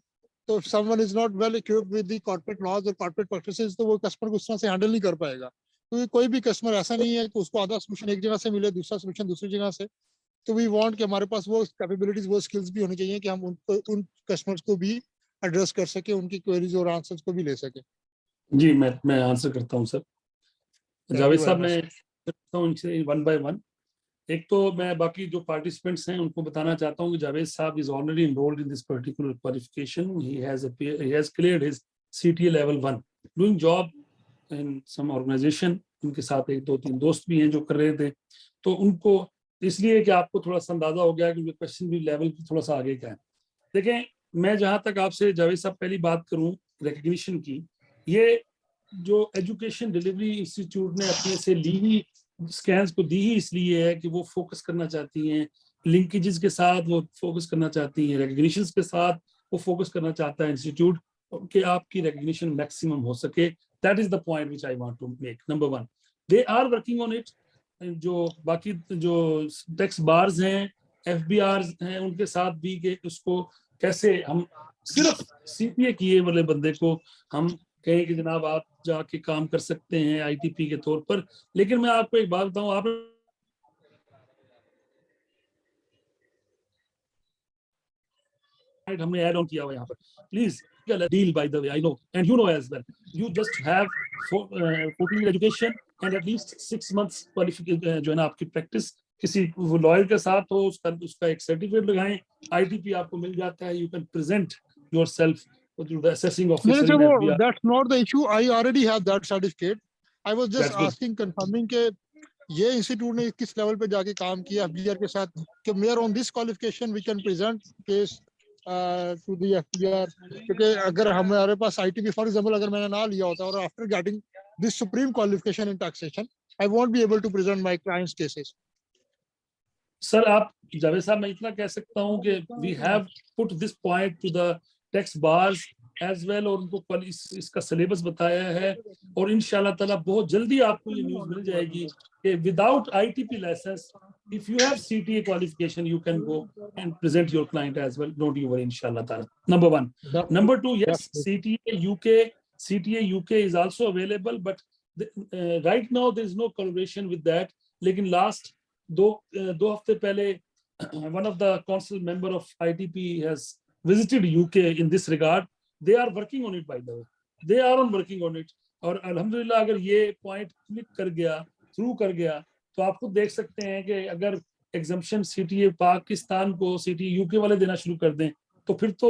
तो someone is not well equipped with the corporate laws और corporate practices, तो वो कस्टमर को उस तरह से हैंडल नहीं कर पाएगा। क्योंकि कोई भी कस्टमर ऐसा नहीं है कि उसको आधा सोल्यूशन एक जगह से मिले, दूसरा सोल्यूशन दूसरी जगह से। तो वी वांट कि हमारे पास वो कैपेबिलिटीज, वो स्किल्स भी होनी चाहिए कि हम उन कस्टमर्स को भी एड्रेस कर सके, उनकी क्वेरीज और आंसर्स को भी ले सके। जी मैं आंसर करता हूँ सर। थैंक जावेद यू साहब, वेरी मैं मच। करता हूँ इनसे वन बाय वन। एक तो मैं बाकी जो पार्टिसिपेंट्स हैं उनको बताना चाहता हूँ कि जावेद साहब is already enrolled in this particular qualification. He has cleared his CTA level 1, doing job in some organisation. उनके साथ एक दो तीन दोस्त भी हैं जो कर रहे थे, तो उनको इसलिए कि आपको थोड़ा सा अंदाजा हो गया कि उनके क्वेश्चन भी लेवल थोड़ा सा आगे का है। देखें, मैं जहां तक आपसे जावेद साहब पहली बात करूं रिकग्निशन की, ये जो एजुकेशन डिलीवरी इंस्टीट्यूट ने अपने से ली ही स्कैंस को दी ही इसलिए है कि वो फोकस करना चाहती हैं लिंकेजेस के साथ, वो फोकस करना चाहती हैं रिकग्निशन के साथ, वो फोकस करना चाहता है इंस्टीट्यूट कि आपकी रिकग्निशन मैक्सिमम हो सके। That is the point which I want to make. Number 1, they are working on it. जो बाकी जो टैक्स बार्स हैं, FBR हैं, उनके साथ भी कि उसको कैसे हम सिर्फ सीपीए किए वाले बंदे को हम कहें कि जनाब आप जाके काम कर सकते हैं ITP के तौर पर। लेकिन मैं आपको एक बात बताऊं, आप हमने ऐड ऑन किया हुआ यहाँ पर, please deal by the way, I know and you know as well, you just have 14 year education and at least 6 months qualification जो है ना आपकी प्रैक्टिस किसी लॉयर के साथ हो, उसका एक सर्टिफिकेट लगाएं, ITP आपको मिल जाता है, you can present yourself to the assessing नहीं officer सर, in वो FBR। That's not the issue, I already have that certificate. I was just That's good। Asking, confirming के ये इंस्टीट्यूट ने किस लेवल पे जाके काम किया FBR के साथ, कि we are on this qualification we can present case to the FBR। क्योंकि अगर हमारे पास ITP फॉर एग्जांपल अगर मैंने ना लिया होता और after getting this supreme qualification in taxation I won't be able to present my clients cases. Sir आप जावेद साहब, मैं इतना कह सकता हूं कि we have put this point to the tax bars as well, और उनको इसका सिलेबस बताया है, और इंशाल्लाह ताला बहुत जल्दी आपको ये न्यूज़ मिल जाएगी कि without ITP licence if you have CTA qualification you can go and present your client as well, don't you worry, inshallah taala। Number 1। Number 2, yes, CTA UK is also available, but right now there is no collaboration with that। लेकिन last दो हफ्ते पहले one of the council member of ITP has visited UK in this regard। they are working on it, by the way, they are on working on it। और अल्हम्दुलिल्लाह अगर ये point click कर गया, थ्रू कर गया, तो आप खुद देख सकते हैं कि अगर एग्जम्पशन CTA पाकिस्तान को CTA UK वाले देना शुरू कर दें, तो फिर तो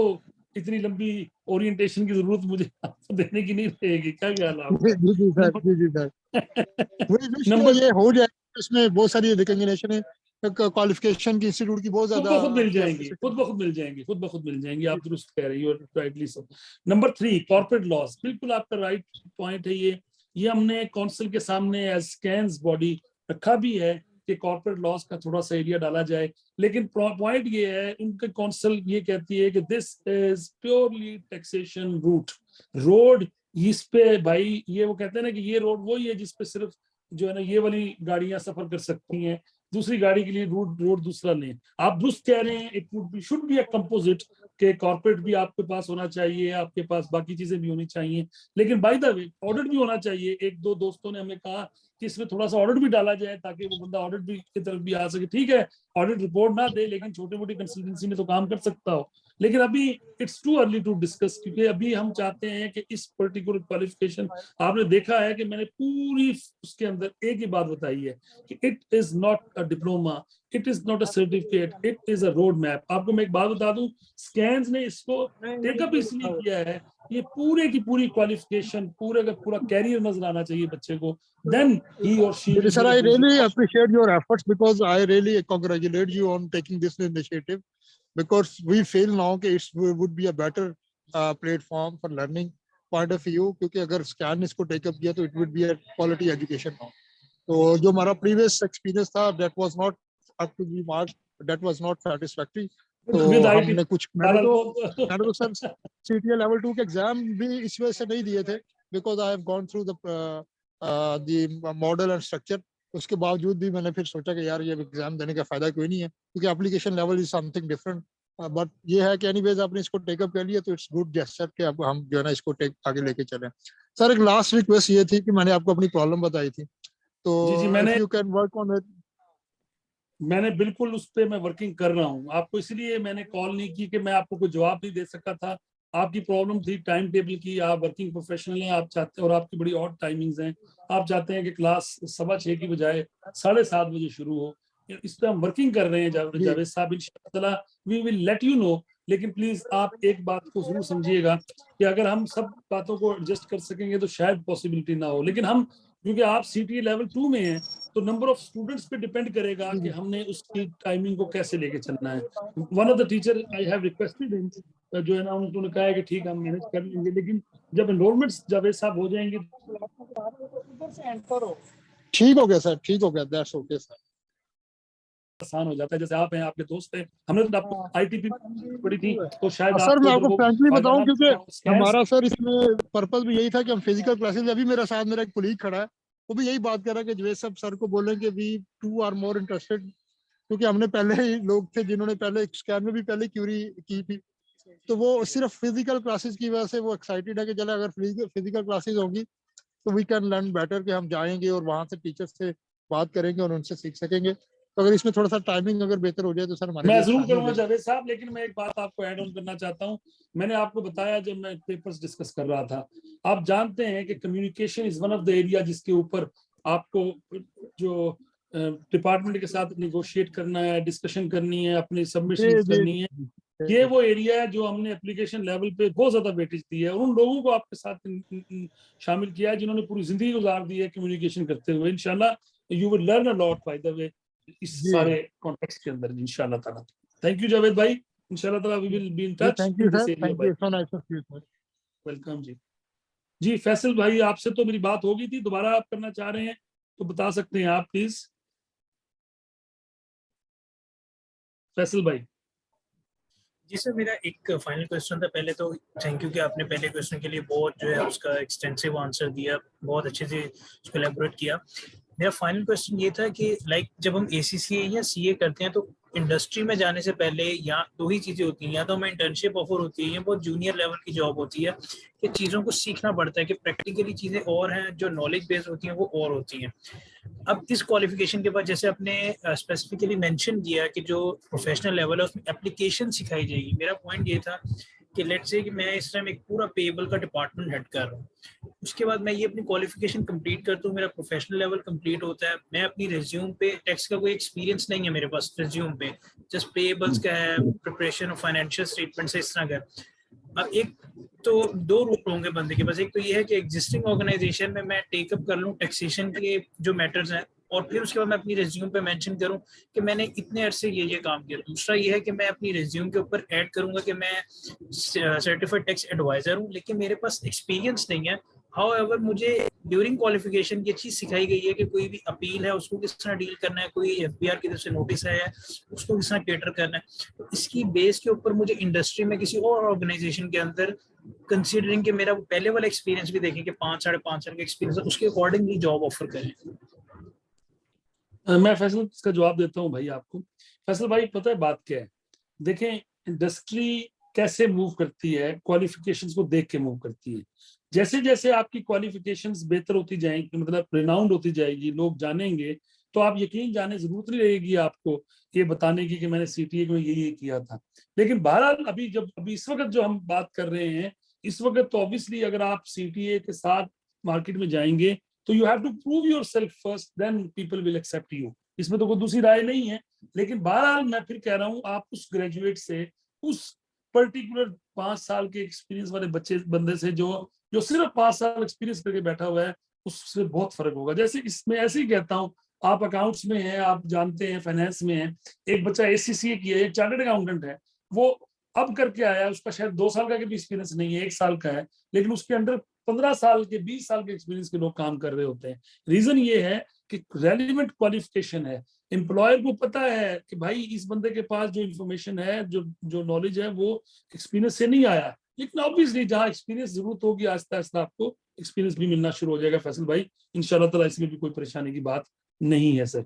इतनी लंबी ओरिएंटेशन की जरूरत मुझे आपको देने की नहीं रहेगी। क्या ख्याल है आपका? जी सर, जी सर, वही विश नंबर ये हो जाए। इसमें बहुत सारी रिकॉग्निशन है, क्वालिफिकेशन की इंस्टीट्यूट की बहुत खुद ज्यादा ब खुद मिल जाएंगी, खुद ब खुद मिल जाएंगी, खुद ब खुद मिल जाएंगी। आप दुरुस्त कह रही हो, rightly so. Number 3, corporate laws, बिल्कुल आपका राइट पॉइंट है। ये हमने काउंसिल के सामने एज स्कैंस बॉडी रखा भी है कि कॉर्पोरेट लॉस का थोड़ा सा एरिया डाला जाए, लेकिन पॉइंट ये है, उनके काउंसिल ये कहती है कि this is purely taxation route. Road इस पे भाई, ये वो कहते हैं ना कि ये रोड वही है जिस पे सिर्फ जो है ना ये वाली गाड़ियां सफर कर सकती हैं, दूसरी गाड़ी के लिए रोड दूसरा नहीं। आप दुरुस्त कह रहे हैं, it would B should be a composite, के कॉर्पोरेट भी आपके पास होना चाहिए, आपके पास बाकी चीजें भी होनी चाहिए, लेकिन बाय द वे ऑडिट भी होना चाहिए। एक दो दोस्तों ने हमें कहा कि इसमें थोड़ा सा ऑडिट भी डाला जाए ताकि वो बंदा ऑडिट भी की तरफ भी आ सके। ठीक है, ऑडिट रिपोर्ट ना दे, लेकिन छोटी मोटी कंसल्टेंसी में तो काम कर सकता हो। लेकिन अभी it's too early to discuss, क्योंकि अभी हम चाहते हैं कि इस पर्टिकुलर क्वालिफिकेशन, आपने देखा है कि मैंने पूरी उसके अंदर एक ही बात बताई है कि it is not a diploma, it is not a certificate, it is a road map. आपको मैं एक बात बता दूं, स्कैन्स ने इसको टेकअप इसलिए किया है, ये पूरे की पूरी क्वालिफिकेशन, पूरे का पूरा कैरियर नजर आना चाहिए बच्चे को, देन ही और she. Sir, I really appreciate your efforts because I really congratulate you on taking this initiative, because we feel now that it would be a better platform for learning point of view, क्योंकि अगर scan इसको take up किया तो it would be a quality education now. तो जो हमारा previous experience था, that was not up to the mark, that was not satisfactory. तो हमने कुछ मैंने तो सर CTA level 2 के एग्जाम भी इस वजह से नहीं दिए थे, because I have gone through the model and structure. उसके बावजूद भी मैंने फिर सोचा कि यार ये एग्जाम देने का फायदा कोई नहीं है, क्योंकि application level is something different. But ये है कि एनीवेज आपने इसको टेकअप कर लिया तो इट्स गुड जेस्चर कि अब हम जो है ना इसको आगे लेके चलें। सर एक लास्ट रिक्वेस्ट ये थी कि मैंने आपको अपनी प्रॉब्लम बताई थी, तो मैंने you can work on it. मैंने बिल्कुल उस पर मैं वर्किंग कर रहा हूँ। आपको इसलिए मैंने कॉल नहीं की कि मैं आपको कोई जवाब नहीं दे सका था। आपकी प्रॉब्लम थी टाइम टेबल की, आप वर्किंग प्रोफेशनल हैं, आप चाहते हैं, और आपकी बड़ी ऑड टाइमिंग्स हैं, आप चाहते हैं कि क्लास 6:15 की बजाय 7:30 बजे शुरू हो। इस पर हम वर्किंग कर रहे हैं जावेद साहब, इंशाल्लाह we will let you know. लेकिन प्लीज आप एक बात को जरूर समझिएगा कि अगर हम सब बातों को एडजस्ट कर सकेंगे तो शायद पॉसिबिलिटी ना हो, लेकिन हम क्योंकि आप CTA लेवल 2 में हैं तो नंबर ऑफ स्टूडेंट्स पे डिपेंड करेगा कि हमने उसकी टाइमिंग को कैसे लेके चलना है। One of the teacher I have requested him, जो है ना उन्होंने कहा है कि ठीक है हम मैनेज कर लेंगे, लेकिन जब एनरोलमेंट्स जावेद साहब हो जाएंगे ठीक हो गया सर, ठीक हो गया, दैट्स ओके सर, आसान हो जाता है। जैसे आप हैं, आपके दोस्त हैं, हमने तो आपको ITP पढ़ी थी तो शायद सर मैं आपको फ्रैंकली बताऊं, क्योंकि स्कैन्स हमारा सर इसमें पर्पस भी यही था कि हम फिजिकल क्लासेस, अभी मेरे साथ मेरा एक कोलीग खड़ा है वो भी यही बात कर रहा है कि जवेद साहब सर को बोलें कि we too are more interested, क्योंकि हमने पहले ही लोग थे जिन्होंने पहले स्कैन में भी पहले क्यूरी की थी, तो वो सिर्फ फिजिकल क्लासेस की वजह से वो एक्साइटेड है कि चले अगर फिजिकल क्लासेस होंगी तो वी कैन लर्न बेटर, कि हम जाएंगे और वहां से टीचर्स से बात करेंगे और उनसे सीख सकेंगे। तो अगर इसमें थोड़ा सा टाइमिंग अगर बेहतर हो जाए तो सर हमारे मैं लिए जरूर आसानी हो करूंगा जाएगी। जावेद साहब, लेकिन मैं एक बात आपको ऐड ऑन करना चाहता हूं। मैंने आपको बताया जब मैं पेपर्स डिस्कस कर रहा था, आप जानते हैं कि communication is one of the area जिसके ऊपर आपको जो डिपार्टमेंट के साथ नेगोशिएट करना है, डिस्कशन करनी है, अपनी सबमिशन करनी है, ये वो एरिया है जो हमने एप्लीकेशन लेवल पे बहुत ज्यादा वेटेज दी है, और उन लोगों को आपके साथ शामिल किया है जिन्होंने पूरी जिंदगी गुजार दी है कम्युनिकेशन करते हुए। इंशाल्लाह you will learn a lot bye the वे इस सारे कॉन्टेक्स्ट के अंदर इंशाल्लाह ताला। थैंक यू जावेद भाई, इंशाल्लाह ताला we will be in touch thank in you this sir, area thank भाई। You, so nice of you sir. Welcome जी। जी फैसल भाई, आपसे तो मेरी बात हो गई थी, दोबारा आप करना चाह रहे हैं तो बता सकते हैं आप प्लीज, फैसल भाई। जी सर, मेरा एक फाइनल क्वेश्चन था। पहले तो थैंक यू कि आपने पहले क्वेश्चन के लिए बहुत जो है उसका एक्सटेंसिव आंसर दिया, बहुत अच्छे से उसको एलैबोरेट किया। मेरा फाइनल क्वेश्चन ये था कि लाइक जब हम ACCA या CA करते हैं तो इंडस्ट्री में जाने से पहले या दो ही चीज़ें होती हैं, या तो हमें इंटर्नशिप ऑफर होती है या बहुत जूनियर लेवल की जॉब होती है कि चीज़ों को सीखना पड़ता है कि प्रैक्टिकली चीज़ें और हैं, जो नॉलेज बेस्ड होती हैं वो और होती हैं। अब इस क्वालिफिकेशन के बाद जैसे आपने स्पेसिफिकली मेंशन किया कि जो प्रोफेशनल लेवल है उसमें एप्लीकेशन सिखाई जाएगी। मेरा पॉइंट ये था कि लेट्स से कि मैं इस टाइम एक पूरा पेएबल का डिपार्टमेंट हेड कर रहा हूँ, उसके बाद मैं ये अपनी क्वालिफिकेशन कंप्लीट करता हूँ, मेरा प्रोफेशनल लेवल कंप्लीट होता है, मैं अपनी रिज्यूम पे टैक्स का कोई एक्सपीरियंस नहीं है मेरे पास रिज्यूम पे, जस्ट पेएबल्स का है, प्रिपरेशन ऑफ फाइनेंशियल स्टेटमेंट्स इस तरह का। अब एक तो दो रूट होंगे बंदे के पास, एक तो ये है कि एग्जिस्टिंग ऑर्गेनाइजेशन में मैं टेकअप कर लूँ टैक्सेशन के जो मैटर्स हैं, और फिर उसके बाद मैं अपनी रिज्यूम पे मेंशन करूं कि मैंने इतने अरसे ये काम किया। दूसरा ये है कि मैं अपनी रिज्यूम के ऊपर ऐड करूंगा कि मैं सर्टिफाइड टैक्स एडवाइजर हूं, लेकिन मेरे पास एक्सपीरियंस नहीं है, हाउएवर मुझे ड्यूरिंग क्वालिफिकेशन ये चीज सिखाई गई है कि कोई भी अपील है उसको किस तरह डील करना है, कोई एफबीआर की तरफ से नोटिस आया है उसको किस तरह केटर करना है। तो इसकी बेस के ऊपर मुझे इंडस्ट्री में किसी और ऑर्गेनाइजेशन के अंदर, कंसीडरिंग कि मेरा पहले वाला एक्सपीरियंस भी देखें कि 5-5.5 साल का एक्सपीरियंस है, उसके अकॉर्डिंगली जॉब ऑफर करें। मैं फैसल इसका जवाब देता हूँ भाई आपको। फैसल भाई पता है बात क्या है, देखें इंडस्ट्री कैसे मूव करती है, क्वालिफिकेशंस को देख के मूव करती है। जैसे जैसे आपकी क्वालिफिकेशंस बेहतर होती जाएंगी, मतलब रिनाउंड होती जाएगी, लोग जानेंगे, तो आप यकीन जाने जरूरत नहीं रहेगी आपको ये बताने की कि मैंने सीटीए में ये किया था। लेकिन बहरहाल अभी इस वक्त जो हम बात कर रहे हैं, इस वक्त तो ऑब्वियसली अगर आप सीटीए के साथ मार्केट में जाएंगे तो you have to prove yourself first, then people will accept you. इसमें तो कोई दूसरी राय नहीं है। लेकिन बहरहाल मैं फिर कह रहा हूँ, आप उस ग्रेजुएट से, उस पर्टिकुलर 5 साल के एक्सपीरियंस वाले बंदे से जो सिर्फ 5 साल एक्सपीरियंस करके बैठा हुआ है, उससे बहुत फर्क होगा। जैसे इसमें ऐसे ही कहता हूँ, आप अकाउंट्स में हैं, आप जानते हैं, फाइनेंस में है, एक बच्चा एसीसीए किया है, चार्टर्ड अकाउंटेंट है, वो अब करके आया, उसका शायद 2 साल का भी एक्सपीरियंस नहीं है, 1 साल का है, लेकिन उसके अंडर 15 साल के, 20 साल के एक्सपीरियंस के लोग काम कर रहे होते हैं। रीजन ये है कि रेलिवेंट क्वालिफिकेशन है। एम्प्लॉयर को पता है कि भाई इस बंदे के पास जो इन्फॉर्मेशन है, जो जो नॉलेज है, वो एक्सपीरियंस से नहीं आया। लेकिन ऑब्वियसली जहाँ एक्सपीरियंस जरूरत होगी, आहिस्ता आहिस्ता आपको एक्सपीरियंस भी मिलना शुरू हो जाएगा फैसल भाई, इंशाल्लाह ताला। इसमें भी कोई परेशानी की बात नहीं है सर।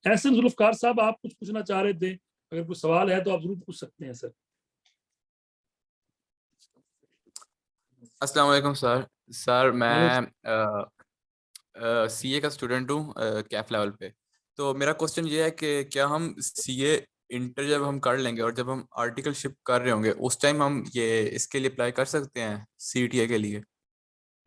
एहसन जुल्फकार साहब, आप कुछ पूछना चाह रहे थे, अगर कोई सवाल है तो आप जरूर पूछ सकते हैं सर। अस्सलाम वालेकुम सर। सर मैं सीए का स्टूडेंट हूँ कैफ लेवल पे। तो मेरा क्वेश्चन ये है कि क्या हम सीए इंटर जब हम कर लेंगे और जब हम आर्टिकलशिप कर रहे होंगे उस टाइम हम ये इसके लिए अप्लाई कर सकते हैं सीटीए के लिए?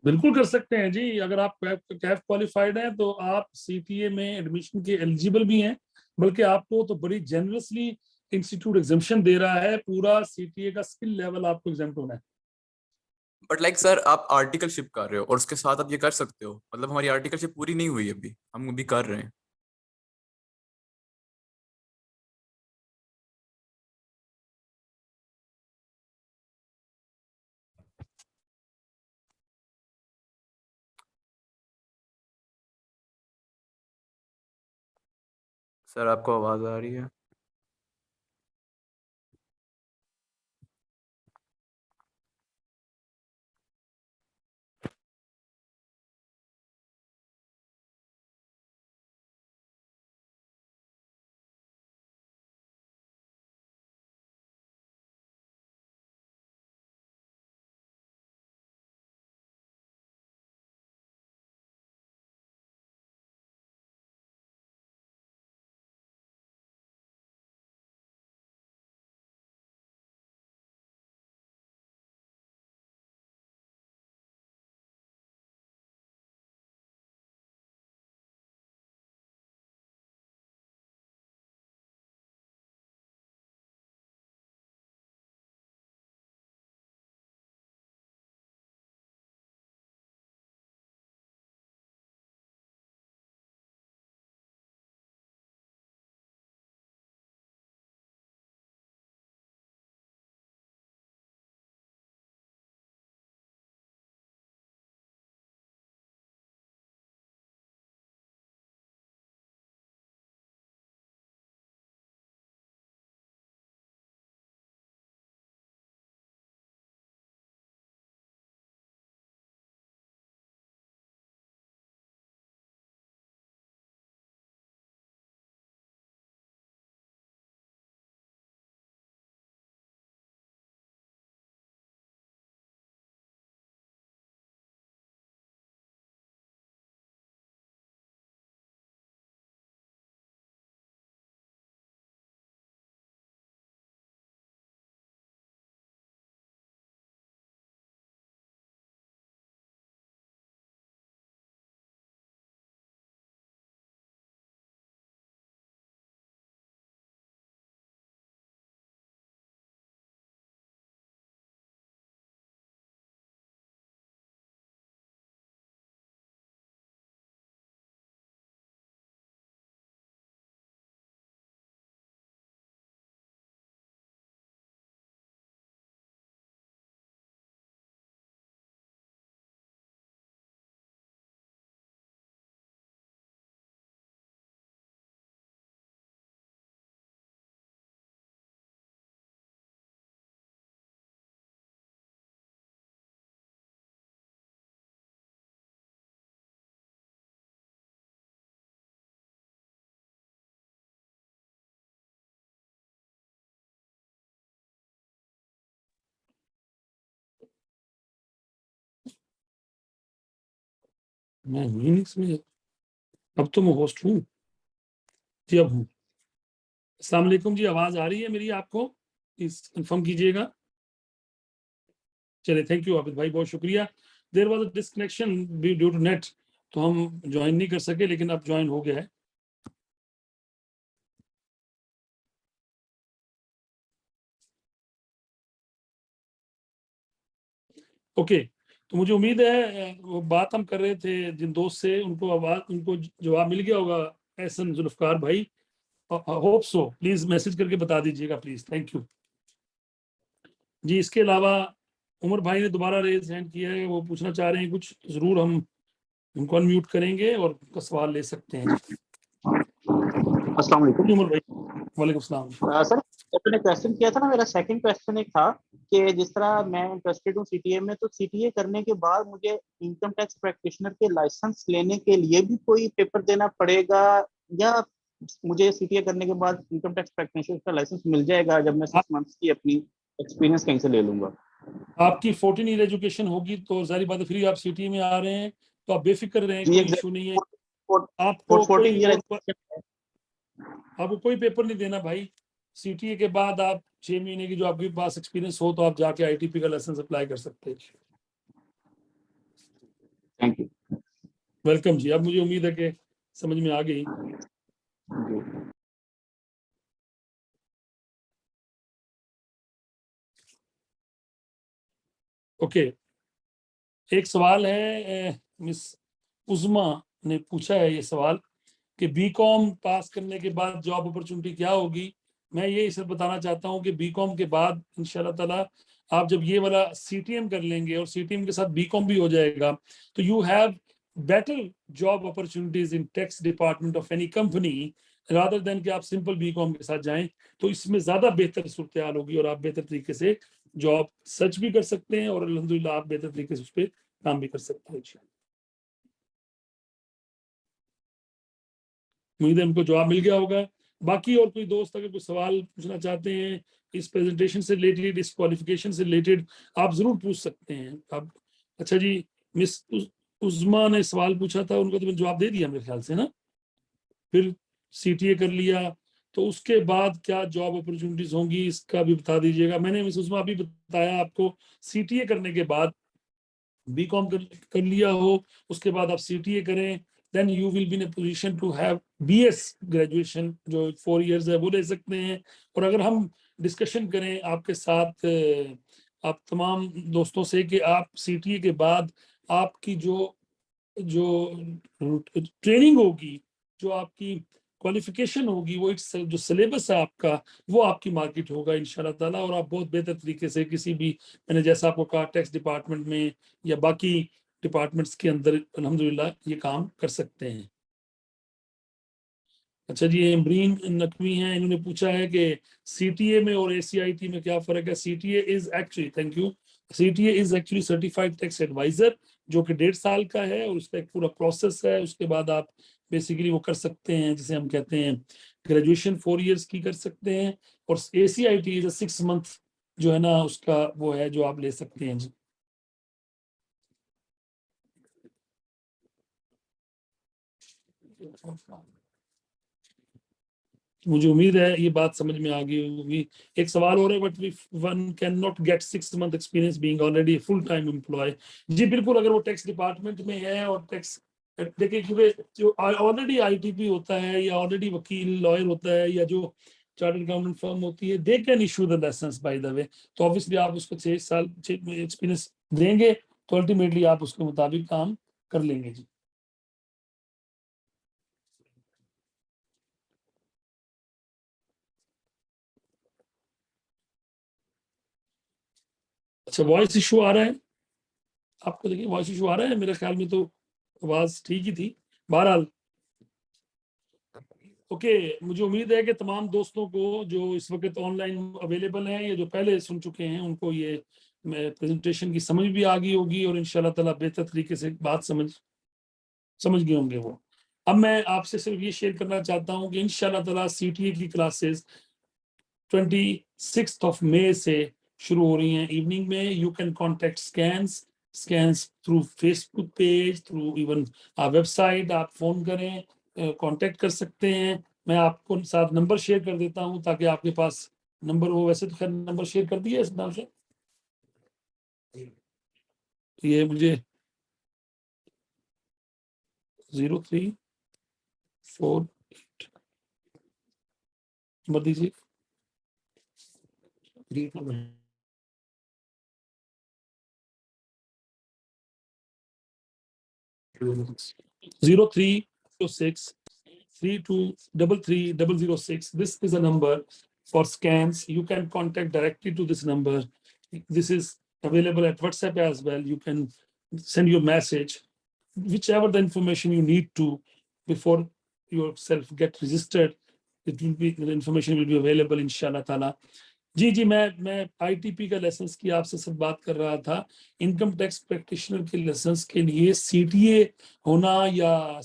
बिल्कुल कर सकते हैं जी। अगर आप कैफ क्वालिफाइड हैं तो आप सीटीए में एडमिशन के एलिजिबल भी हैं, बल्कि आपको तो बड़ी जेनरसली इंस्टीट्यूट एग्जाम्पशन दे रहा है, पूरा सीटीए का स्किल लेवल आपको एग्जाम्प्ट होना है। बट लाइक सर, आप आर्टिकलशिप कर रहे हो और उसके साथ आप ये कर सकते हो, मतलब हमारी आर्टिकलशिप पूरी नहीं हुई अभी, हम अभी कर रहे हैं। सर आपको आवाज़ आ रही है? मैं हूँ ही नहीं इसमें, अब तो मैं होस्ट हूँ जी, अब हूँ। अस्सलाम वालेकुम जी, आवाज आ रही है मेरी आपको? प्लीज कंफर्म कीजिएगा। चलिए, थैंक यू आबिद भाई, बहुत शुक्रिया। There was a disconnection due to net, तो हम ज्वाइन नहीं कर सके, लेकिन अब ज्वाइन हो गया है। ओके, तो मुझे उम्मीद है वो बात हम कर रहे थे जिन दोस्त से, उनको आवाज, उनको जवाब मिल गया होगा। एहसन जुल्फकार भाई, होप सो, प्लीज मैसेज करके बता दीजिएगा प्लीज, थैंक यू जी। इसके अलावा उमर भाई ने दोबारा रेज हैंड किया है, वो पूछना चाह रहे हैं कुछ, तो जरूर हम उनको अनम्यूट करेंगे और उनका सवाल ले सकते हैं। अस्सलाम वालेकुम। उमर भाई, वालेकुम सलाम। सर, आपने क्वेश्चन किया था ना, मेरा सेकंड क्वेश्चन एक था कि जिस तरह मैं इंटरेस्टेड हूँ सीटीए में, तो सीटीए करने के बाद मुझे इनकम टैक्स प्रैक्टिशनर के लाइसेंस लेने के लिए भी कोई पेपर देना पड़ेगा, या मुझे सीटीए करने के बाद इनकम टैक्स प्रैक्टिशनर का लाइसेंस मिल जाएगा जब मैं 6 मंथ्स की अपनी एक्सपीरियंस कहीं से ले लूंगा? आपकी 14 ईयर एजुकेशन होगी तो सारी बात फ्री, आप सिटी में आ रहे हैं तो आप बेफिक्र रहें, जी कोई एग्जैक्ट इशू नहीं है। 14 आपको कोई ईयर। और, आपको कोई पेपर नहीं देना भाई। सीटीए के बाद आप 6 महीने की जो आपके पास एक्सपीरियंस हो, तो आप जाके आईटीपी का लाइसेंस अप्लाई कर सकते हैं। थैंक यू वेलकम जी, अब मुझे उम्मीद है कि समझ में आ गई। जी। ओके, एक सवाल है, मिस उज़मा ने पूछा है ये सवाल कि बीकॉम पास करने के बाद जॉब अपॉर्चुनिटी क्या होगी। मैं ये इसे बताना चाहता हूँ कि बीकॉम के बाद इंशाल्लाह ताला आप जब ये वाला सीटीएम कर लेंगे और सीटीएम के साथ बीकॉम भी हो जाएगा, तो you have better job opportunities in tax department of any company, rather than कि आप सिंपल बीकॉम के साथ जाएं। तो इसमें ज्यादा बेहतर सूरत हाल होगी और आप बेहतर तरीके से जॉब सर्च भी कर सकते हैं और अल्हम्दुलिल्लाह आप बेहतर तरीके से उस पर काम भी कर सकते हैं। उम्मीद है उनको जवाब मिल गया होगा। बाकी और कोई दोस्त अगर कोई सवाल पूछना चाहते हैं इस प्रेजेंटेशन से रिलेटेड, इस क्वालिफिकेशन से रिलेटेड, आप जरूर पूछ सकते हैं। आप, अच्छा जी, मिस उज़मा ने सवाल पूछा था, उनको तो मैंने जवाब दे दिया मेरे ख्याल से ना। फिर सीटीए कर लिया तो उसके बाद क्या जॉब अपॉर्चुनिटीज होंगी, इसका भी बता दीजिएगा। मैंने मिस उज़मा अभी बताया आपको, सीटीए करने के बाद बीकॉम कर लिया हो, उसके बाद आप सीटीए करें, then you will be in a position to have BS graduation, जो 4 इयर्स है वो ले सकते हैं। और अगर हम डिस्कशन करें आपके साथ, आप तमाम दोस्तों से, कि आप सीटीए के बाद आपकी जो जो ट्रेनिंग होगी, जो आपकी क्वालिफिकेशन होगी, वो इट्स जो सिलेबस है आपका, वो आपकी मार्केट होगा इंशाल्लाह ताला, और आप बहुत बेहतर तरीके से किसी भी, मैंने जैसा आपको कहा, टैक्स डिपार्टमेंट में या बाकी डिपार्टमेंट्स के अंदर अल्हम्दुलिल्लाह ये काम कर सकते हैं। अच्छा जी, एम्ब्रीन नकवी हैं, इन्होंने पूछा है कि सीटीए में और एसीआईटी में क्या फर्क है। CTA is actually, thank you, CTA is actually certified tax advisor, जो कि 1.5 साल का है और उसका एक पूरा प्रोसेस है। उसके बाद आप बेसिकली वो कर सकते हैं, जिसे हम कहते हैं ग्रेजुएशन 4 इयर्स की कर सकते हैं, और एसीआईटी इज 6 मंथ जो है ना, उसका वो है जो आप ले सकते हैं जी। मुझे उम्मीद है ये बात समझ में आ गई होगी। एक सवाल हो रहा है, but one can not get 6 month experience being already full time employ. जी बिल्कुल, अगर वो टैक्स डिपार्टमेंट में है और टैक्स, देखिए क्योंकि जो ऑलरेडी आईटीपी होता है या ऑलरेडी वकील लॉयर होता है या जो चार्टर्ड अकाउंटेंट फर्म होती है, they can issue the licence by the way. तो ऑब्वियसली आप उसको 6 साल एक्सपीरियंस देंगे तो अल्टीमेटली आप उसके मुताबिक काम कर लेंगे जी। अच्छा, वॉइस इशू आ रहा है आपको? देखिए वॉइस इशू आ रहा है, मेरे ख्याल में तो आवाज ठीक ही थी। बहरहाल ओके, मुझे उम्मीद है कि तमाम दोस्तों को जो इस वक्त ऑनलाइन अवेलेबल हैं या जो पहले सुन चुके हैं, उनको ये प्रेजेंटेशन की समझ भी आ गई होगी और इंशाल्लाह ताला बेहतर तरीके से बात समझ गए होंगे वो। अब मैं आपसे सिर्फ ये शेयर करना चाहता हूँ कि इंशाल्लाह ताला सीटीए की क्लासेस 26 मई से शुरू हो रही हैं इवनिंग में। You can contact scans scans through Facebook page, through even our website. आप फोन करें, कांटेक्ट कर सकते हैं। मैं आपको साथ नंबर शेयर कर देता हूं ताकि आपके पास नंबर हो। वैसे तो खैर नंबर शेयर कर दिया इस नाम से, ये मुझे 0348 नंबर दीजिए। 0306 3233 006. This is a number for scans. You can contact directly to this number. This is available at WhatsApp as well. You can send your message, whichever the information you need to before yourself get registered. It will be, the information will be available inshallah taala. जी जी, मैं ITP का licence की आपसे सब बात कर रहा था। Income tax practitioner के लाइसेंस के लिए CTA होना या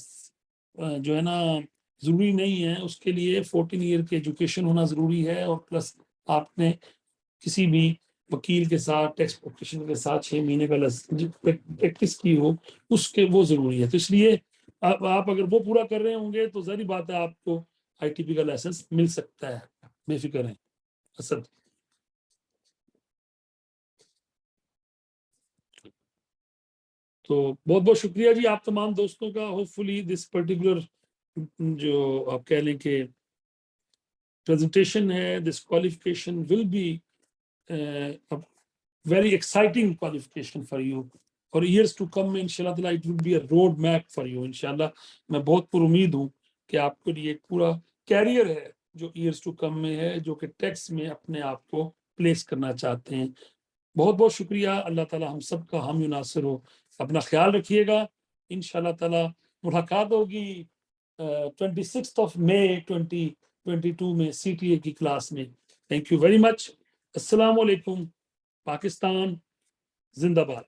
जो है ना जरूरी नहीं है। उसके लिए 14 ईयर की एजुकेशन होना जरूरी है, और प्लस आपने किसी भी वकील के साथ, टैक्स प्रैक्टिशनर के साथ 6 महीने का प्रैक्टिस की हो, उसके वो जरूरी है। तो इसलिए आप अगर वो पूरा कर रहे होंगे तो जाहिर बात है आपको ITP का लाइसेंस मिल सकता है, बेफिक्र है। असद, तो बहुत बहुत शुक्रिया जी आप तमाम दोस्तों का। होपफुली दिस पर्टिकुलर जो आप कह लें कि प्रेजेंटेशन है, this qualification will be very exciting qualification for you और ईयर्स टू कम में इंशाल्लाह ताला it will be a road map for you इंशाल्लाह। मैं बहुत पुरुमीद हूँ कि आपके लिए एक पूरा कैरियर है जो ईयर्स टू कम में है, जो कि टैक्स में अपने आप को प्लेस करना चाहते हैं। बहुत बहुत शुक्रिया। अल्लाह ताला हम सब का हम नासिर हो। अपना ख्याल रखिएगा। इंशाल्लाह ताला मुलाकात होगी 26 मई 2022 में CTA की क्लास में। Thank you very much. अस्सलाम वालेकुम। पाकिस्तान जिंदाबाद।